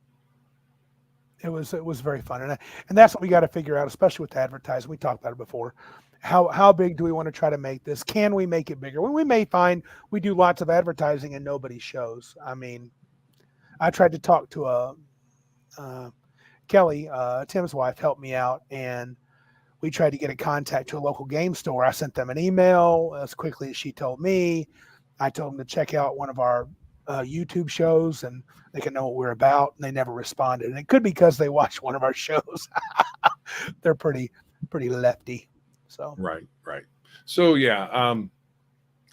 it was very fun, and that's what we got to figure out, especially with advertising. We talked about it before. How big do we want to try to make this? Can we make it bigger? We may find we do lots of advertising and nobody shows. I tried to talk to Kelley, Tim's wife, helped me out, and we tried to get a contact to a local game store. I sent them an email as quickly as she told me. I told them to check out one of our YouTube shows and they can know what we're about, and they never responded. And it could be because they watched one of our shows. They're pretty lefty. So right. So yeah,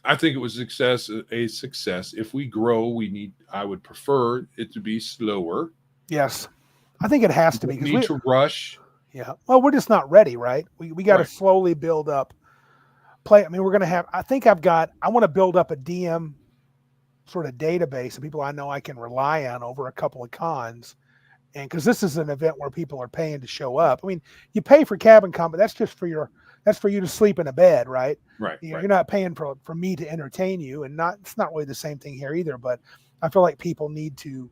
I think it was a success. If we grow, I would prefer it to be slower. Yes, I think it has to be. We need to rush. Yeah. Well, we're just not ready, right? We got to slowly build up. We're going to have. I want to build up a DM sort of database of people I know I can rely on over a couple of cons. And because this is an event where people are paying to show up. You pay for Cabin Con, but that's for you to sleep in a bed, right? Right. You're not paying for me to entertain you, and it's not really the same thing here either. But I feel like people need to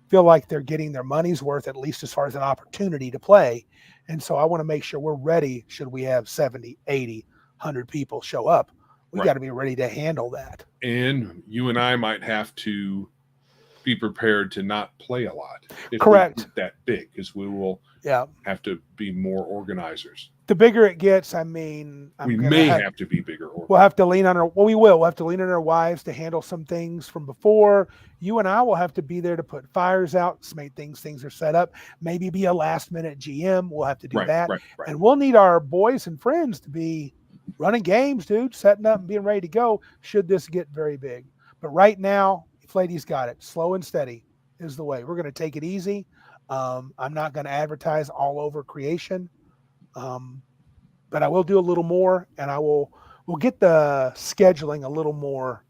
feel like they're getting their money's worth, at least as far as an opportunity to play. And so I want to make sure we're ready should we have 70, 80, 100 people show up. We got to be ready to handle that. And you and I might have to be prepared to not play a lot. Correct. That big, because we will have to be more organizers. The bigger it gets, we may have to be bigger. We'll have to lean on we'll have to lean on our wives to handle some things from before. You and I will have to be there to put fires out, make things are set up, maybe be a last minute GM. We'll have to do that. Right. And we'll need our boys and friends to be running games, dude, setting up and being ready to go should this get very big. But right now, Fladey's got it. Slow and steady is the way. We're going to take it easy. I'm not going to advertise all over creation. But I will do a little more, and we'll get the scheduling a little more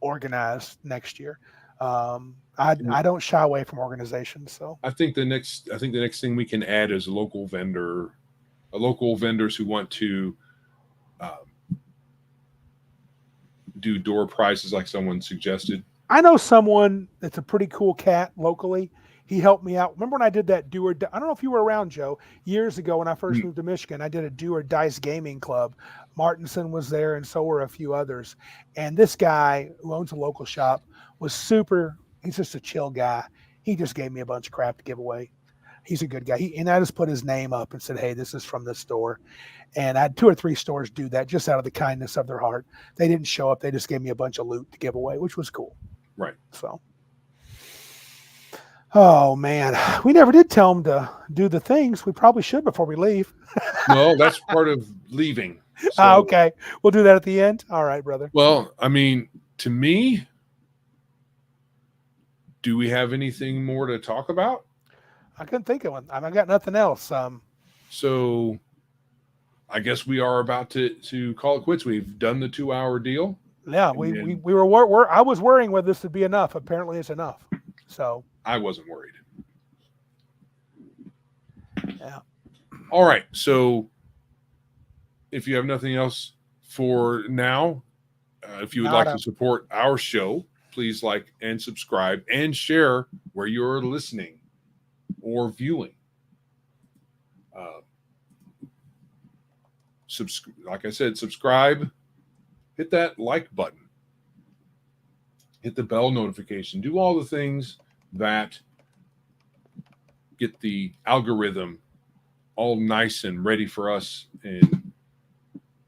organized next year. I don't shy away from organization. So I think the next thing we can add is a local vendors who want to do door prizes like someone suggested. I know someone that's a pretty cool cat locally. He helped me out. Remember when I did that do or die? I don't know if you were around, Joe, years ago when I first moved to Michigan. I did a do or dice gaming club. Martenson was there, and so were a few others. And this guy who owns a local shop was super. He's just a chill guy. He just gave me a bunch of crap to give away. He's a good guy. And I just put his name up and said, hey, this is from this store. And I had 2 or 3 stores do that just out of the kindness of their heart. They didn't show up. They just gave me a bunch of loot to give away, which was cool. Right. So, oh, man. We never did tell them to do the things. We probably should before we leave. No, that's part of leaving. So, okay. We'll do that at the end. All right, brother. Well, I mean, to me, do we have anything more to talk about? I couldn't think of one. I got nothing else. So I guess we are about to call it quits. We've done the 2-hour deal. Yeah, we were I was worrying whether this would be enough. Apparently it's enough. So I wasn't worried. Yeah. All right. So if you have nothing else for now, if you would like to support our show, please like and subscribe and share where you're listening or viewing. Like I said, subscribe, hit that like button, hit the bell notification, do all the things that get the algorithm all nice and ready for us and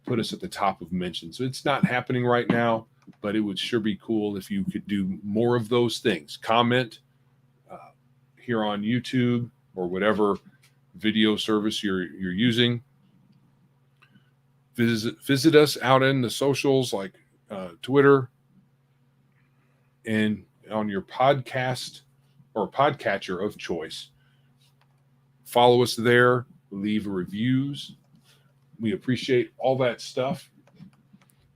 put us at the top of mentions. So it's not happening right now, but it would sure be cool if you could do more of those things. Comment here on YouTube or whatever video service you're using. Visit us out in the socials like Twitter and on your podcast or podcatcher of choice. Follow us there. Leave reviews. We appreciate all that stuff.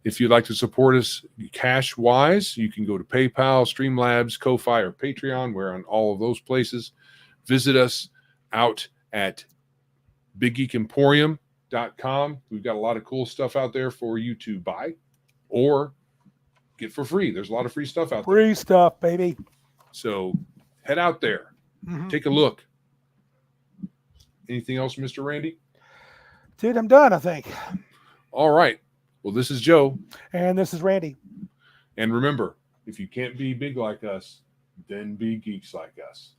If you'd like to support us cash-wise, you can go to PayPal, Streamlabs, Ko-Fi, or Patreon. We're on all of those places. Visit us out at BigGeekEmporium.com. We've got a lot of cool stuff out there for you to buy or get for free. There's a lot of free stuff out there. Free stuff, baby. So head out there. Take a look. Anything else, Mr. Randy? Dude, I'm done, I think. All right. Well, this is Joe. And this is Randy. And remember, if you can't be big like us, then be geeks like us.